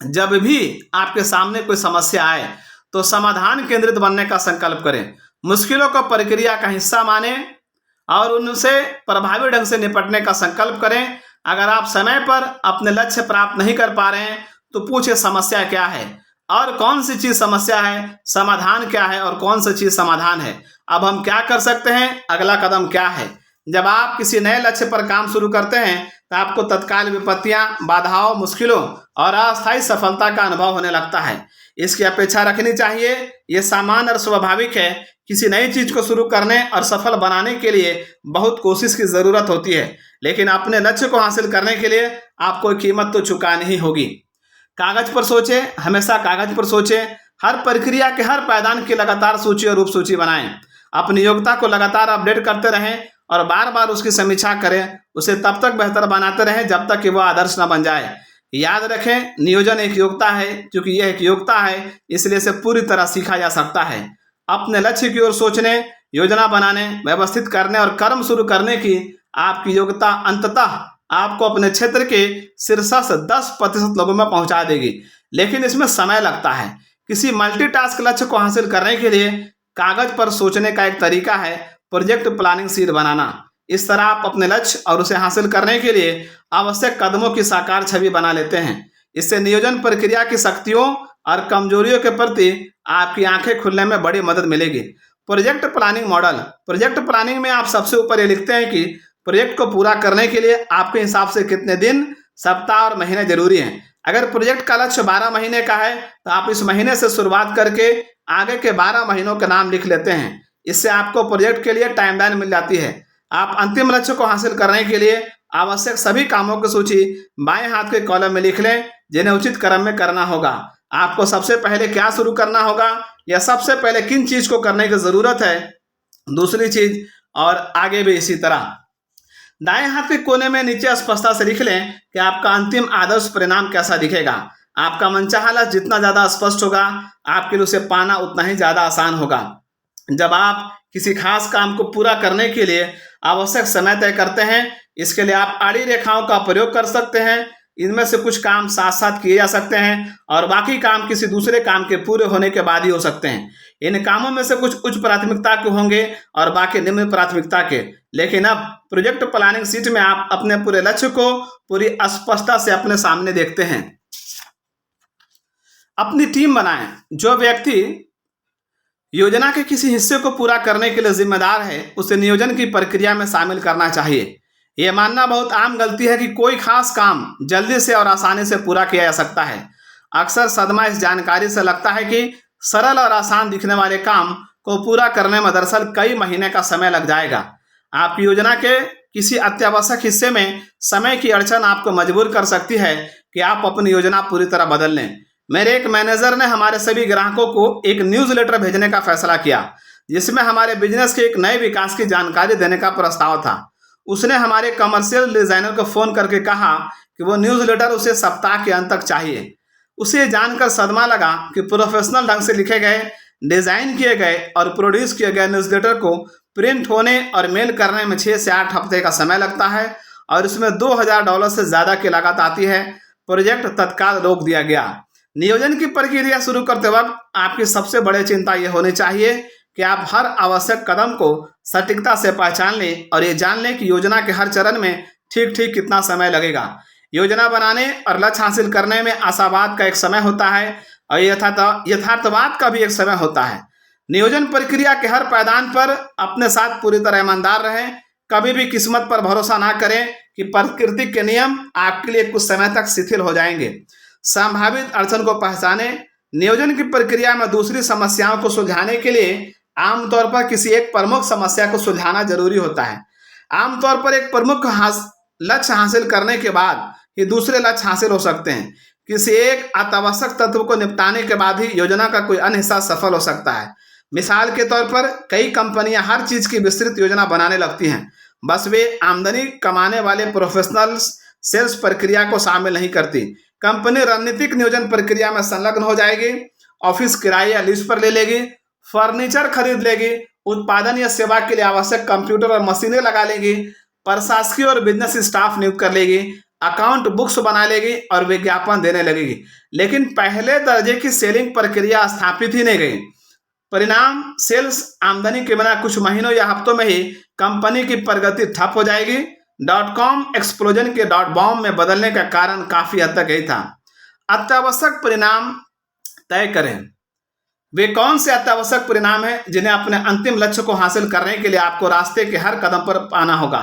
जब भी आपके सामने कोई समस्या आए तो समाधान केंद्रित बनने का संकल्प करें। मुश्किलों को प्रक्रिया का हिस्सा माने और उनसे प्रभावी ढंग से निपटने का संकल्प करें। अगर आप समय पर अपने लक्ष्य प्राप्त नहीं कर पा रहे हैं तो पूछे समस्या क्या है और कौन सी चीज समस्या है, समाधान क्या है और कौन सी चीज समाधान है। अब हम क्या कर सकते हैं, अगला कदम क्या है। जब आप किसी नए लक्ष्य पर काम शुरू करते हैं तो आपको तत्काल विपत्तियां, बाधाओं, मुश्किलों और अस्थायी सफलता का अनुभव होने लगता है। इसकी अपेक्षा रखनी चाहिए। ये सामान्य और स्वाभाविक है। किसी नई चीज को शुरू करने और सफल बनाने के लिए बहुत कोशिश की जरूरत होती है, लेकिन अपने लक्ष्य को हासिल करने के लिए आपको कीमत तो चुकानी ही होगी। कागज पर सोचें, हमेशा कागज पर सोचें। हर प्रक्रिया के हर पायदान की लगातार सूची और रूप सूची बनाएं। अपनी योग्यता को लगातार अपडेट करते रहें और बार बार उसकी समीक्षा करें। उसे तब तक बेहतर बनाते रहें जब तक कि वह आदर्श न बन जाए। याद रखें, नियोजन एक योग्यता है। क्योंकि यह एक योग्यता है इसलिए इसे पूरी तरह सीखा जा सकता है। अपने लक्ष्य की ओर सोचने, योजना बनाने, व्यवस्थित करने और कर्म शुरू करने की आपकी योग्यता अंततः आपको अपने क्षेत्र के शीर्ष 10% लोगों में पहुंचा देगी, लेकिन इसमें समय लगता है। किसी मल्टीटास्क लक्ष्य को हासिल करने के लिए कागज पर सोचने का एक तरीका है प्रोजेक्ट प्लानिंग शीट बनाना। इस तरह आप अपने लक्ष्य और उसे हासिल करने के लिए आवश्यक कदमों की साकार छवि बना लेते हैं। इससे नियोजन प्रक्रिया की शक्तियों और कमजोरियों के प्रति आपकी आंखें खुलने में बड़ी मदद मिलेगी। Project planning model. Project planning में आप सबसे ऊपर ये लिखते हैं कि प्रोजेक्ट को पूरा करने के लिए आपके हिसाब से कितने दिन, सप्ताह और महीने जरूरी हैं। अगर प्रोजेक्ट का लक्ष्य 12 महीने का है तो आप इस महीने से शुरुआत करके आगे के 12 महीनों के नाम लिख लेते हैं। इससे आपको प्रोजेक्ट के लिए टाइमलाइन मिल जाती है। आप अंतिम लक्ष्य को हासिल करने के लिए आवश्यक सभी कामों की सूची बाएं हाथ के कॉलम में लिख लें, जिन्हें उचित क्रम में करना होगा। आपको सबसे पहले क्या शुरू करना होगा या सबसे पहले किन चीज को करने की जरूरत है, दूसरी चीज और आगे भी इसी तरह। दाएं हाथ के कोने में नीचे स्पष्टता से लिख लें कि आपका अंतिम आदर्श परिणाम कैसा दिखेगा। आपका मनचाहा लक्ष्य जितना ज्यादा स्पष्ट होगा आपके लिए उसे पाना उतना ही ज्यादा आसान होगा। जब आप किसी खास काम को पूरा करने के लिए आवश्यक समय तय करते हैं, इसके लिए आप आड़ी रेखाओं का प्रयोग कर सकते हैं। इनमें से कुछ काम साथ साथ किए जा सकते हैं और बाकी काम किसी दूसरे काम के पूरे होने के बाद ही हो सकते हैं। इन कामों में से कुछ उच्च प्राथमिकता के होंगे और बाकी निम्न प्राथमिकता के। लेकिन अब प्रोजेक्ट प्लानिंग शीट में आप अपने पूरे लक्ष्य को पूरी स्पष्टता से अपने सामने देखते हैं। अपनी टीम बनाएं। जो व्यक्ति योजना के किसी हिस्से को पूरा करने के लिए जिम्मेदार है उसे नियोजन की प्रक्रिया में शामिल करना चाहिए। यह मानना बहुत आम गलती है कि कोई खास काम जल्दी से और आसानी से पूरा किया जा सकता है। अक्सर सदमा इस जानकारी से लगता है कि सरल और आसान दिखने वाले काम को पूरा करने में दरअसल कई महीने का समय लग जाएगा। आपकी योजना के किसी अत्यावश्यक हिस्से में समय की अड़चन आपको मजबूर कर सकती है कि आप अपनी योजना पूरी तरह बदल लें। मेरे एक मैनेजर ने हमारे सभी ग्राहकों को एक न्यूज़लेटर भेजने का फैसला किया जिसमें हमारे बिजनेस के एक नए विकास की जानकारी देने का प्रस्ताव था। उसने हमारे कमर्शियल डिजाइनर को फोन करके कहा कि वो न्यूज़लेटर उसे सप्ताह के अंत तक चाहिए। उसे जानकर सदमा लगा कि प्रोफेशनल ढंग से लिखे गए, डिजाइन किए गए और प्रोड्यूस किए गए न्यूज़लेटर को प्रिंट होने और मेल करने में 6 से 8 हफ्ते का समय लगता है और इसमें $2000 से ज़्यादा की लागत आती है। प्रोजेक्ट तत्काल रोक दिया गया। नियोजन की प्रक्रिया शुरू करते वक्त आपकी सबसे बड़ी चिंता यह होनी चाहिए कि आप हर आवश्यक कदम को सटीकता से पहचान लें और ये जान लें कि योजना के हर चरण में ठीक ठीक कितना समय लगेगा। योजना बनाने और लक्ष्य हासिल करने में आशावाद का एक समय होता है और यथार्थवाद का भी एक समय होता है। नियोजन प्रक्रिया के हर पायदान पर अपने साथ पूरी तरह ईमानदार रहें। कभी भी किस्मत पर भरोसा ना करें कि प्रकृति के नियम आपके लिए कुछ समय तक शिथिल हो जाएंगे। संभावित अड़चन को पहचाने। नियोजन की प्रक्रिया में दूसरी समस्याओं को सुलझाने के लिए आमतौर पर किसी एक प्रमुख समस्या को सुलझाना जरूरी होता है। आमतौर पर एक प्रमुख लक्ष्य हासिल करने के बाद ही दूसरे लक्ष्य हासिल हो सकते हैं। किसी एक अत्यावश्यक तत्व को निपटाने के बाद ही योजना का कोई अन्य हिस्सा सफल हो सकता है। मिसाल के तौर पर कई कंपनियां हर चीज की विस्तृत योजना बनाने लगती हैं, बस वे आमदनी कमाने वाले प्रोफेशनल्स सेल्स प्रक्रिया को शामिल नहीं करती। कंपनी रणनीतिक नियोजन प्रक्रिया में संलग्न हो जाएगी, ऑफिस किराए या लीज पर ले लेगी, फर्नीचर खरीद लेगी, उत्पादन या सेवा के लिए आवश्यक कंप्यूटर और मशीनें लगा लेगी, प्रशासकीय और बिजनेस स्टाफ नियुक्त कर लेगी, अकाउंट बुक्स बना लेगी और विज्ञापन देने लगेगी। लेकिन पहले दर्जे की सेलिंग प्रक्रिया स्थापित ही नहीं गई। परिणाम सेल्स आमदनी के बिना कुछ महीनों या हफ्तों में ही कंपनी की प्रगति ठप हो जाएगी। .com एक्सप्लोजन के .bomb में बदलने का कारण काफी हद तक यही था। अत्यावश्यक परिणाम तय करें। वे कौन से अत्यावश्यक परिणाम हैं जिन्हें अपने अंतिम लक्ष्य को हासिल करने के लिए आपको रास्ते के हर कदम पर पाना होगा।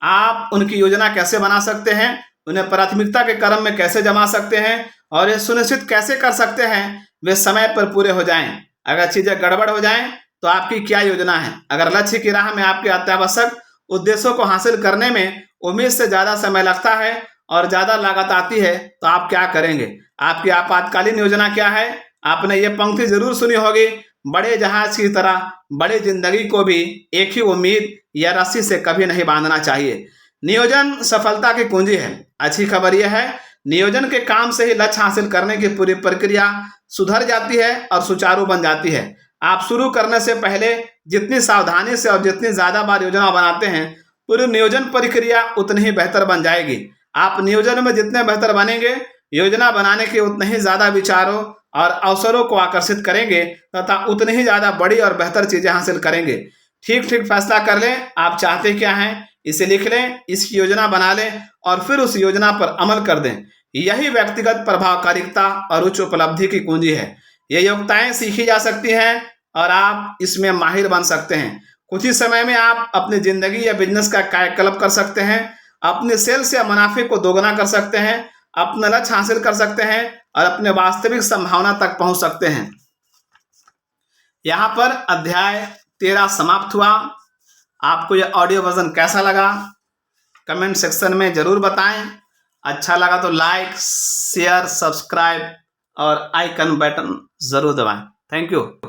आप उनकी योजना कैसे बना सकते हैं, उन्हें प्राथमिकता के क्रम में कैसे जमा सकते हैं और ये सुनिश्चित कैसे कर सकते हैं वे समय पर पूरे हो जाएं। अगर चीजें गड़बड़ हो जाएं तो आपकी क्या योजना है। अगर लक्ष्य की राह में आपके अत्यावश्यक उद्देश्यों को हासिल करने में उम्मीद से ज्यादा समय लगता है और ज्यादा लागत आती है तो आप क्या करेंगे। आपकी आपातकालीन योजना क्या है। आपने ये पंक्ति जरूर सुनी होगी, बड़े जहाज की तरह बड़ी जिंदगी को भी एक ही उम्मीद या रस्सी से कभी नहीं बांधना चाहिए। नियोजन सफलता की कुंजी है। अच्छी खबर यह है, नियोजन के काम से ही लक्ष्य हासिल करने की पूरी प्रक्रिया सुधर जाती है और सुचारू बन जाती है। आप शुरू करने से पहले जितनी सावधानी से और जितनी ज्यादा बार योजना बनाते हैं, पूरी नियोजन प्रक्रिया उतनी ही बेहतर बन जाएगी। आप नियोजन में जितने बेहतर बनेंगे, योजना बनाने के उतने ही ज्यादा विचारों और अवसरों को आकर्षित करेंगे तथा उतनी ही ज्यादा बड़ी और बेहतर चीजें हासिल करेंगे। ठीक ठीक फैसला कर लें, आप चाहते क्या हैं, इसे लिख लें, इसकी योजना बना लें और फिर उस योजना पर अमल कर दें। यही व्यक्तिगत प्रभावकारिता और उच्च उपलब्धि की कुंजी है। ये योग्यताएं सीखी जा सकती हैं और आप इसमें माहिर बन सकते हैं। कुछ ही समय में आप अपनी जिंदगी या बिजनेस का कायाकल्प कर सकते हैं, अपने सेल्स या मुनाफे को दोगुना कर सकते हैं, अपना लक्ष्य हासिल कर सकते हैं और अपने वास्तविक संभावना तक पहुंच सकते हैं। यहाँ पर अध्याय 13 समाप्त हुआ। आपको यह ऑडियो वर्जन कैसा लगा कमेंट सेक्शन में जरूर बताएं। अच्छा लगा तो लाइक, शेयर, सब्सक्राइब और आइकन बटन जरूर दबाएं। Thank you.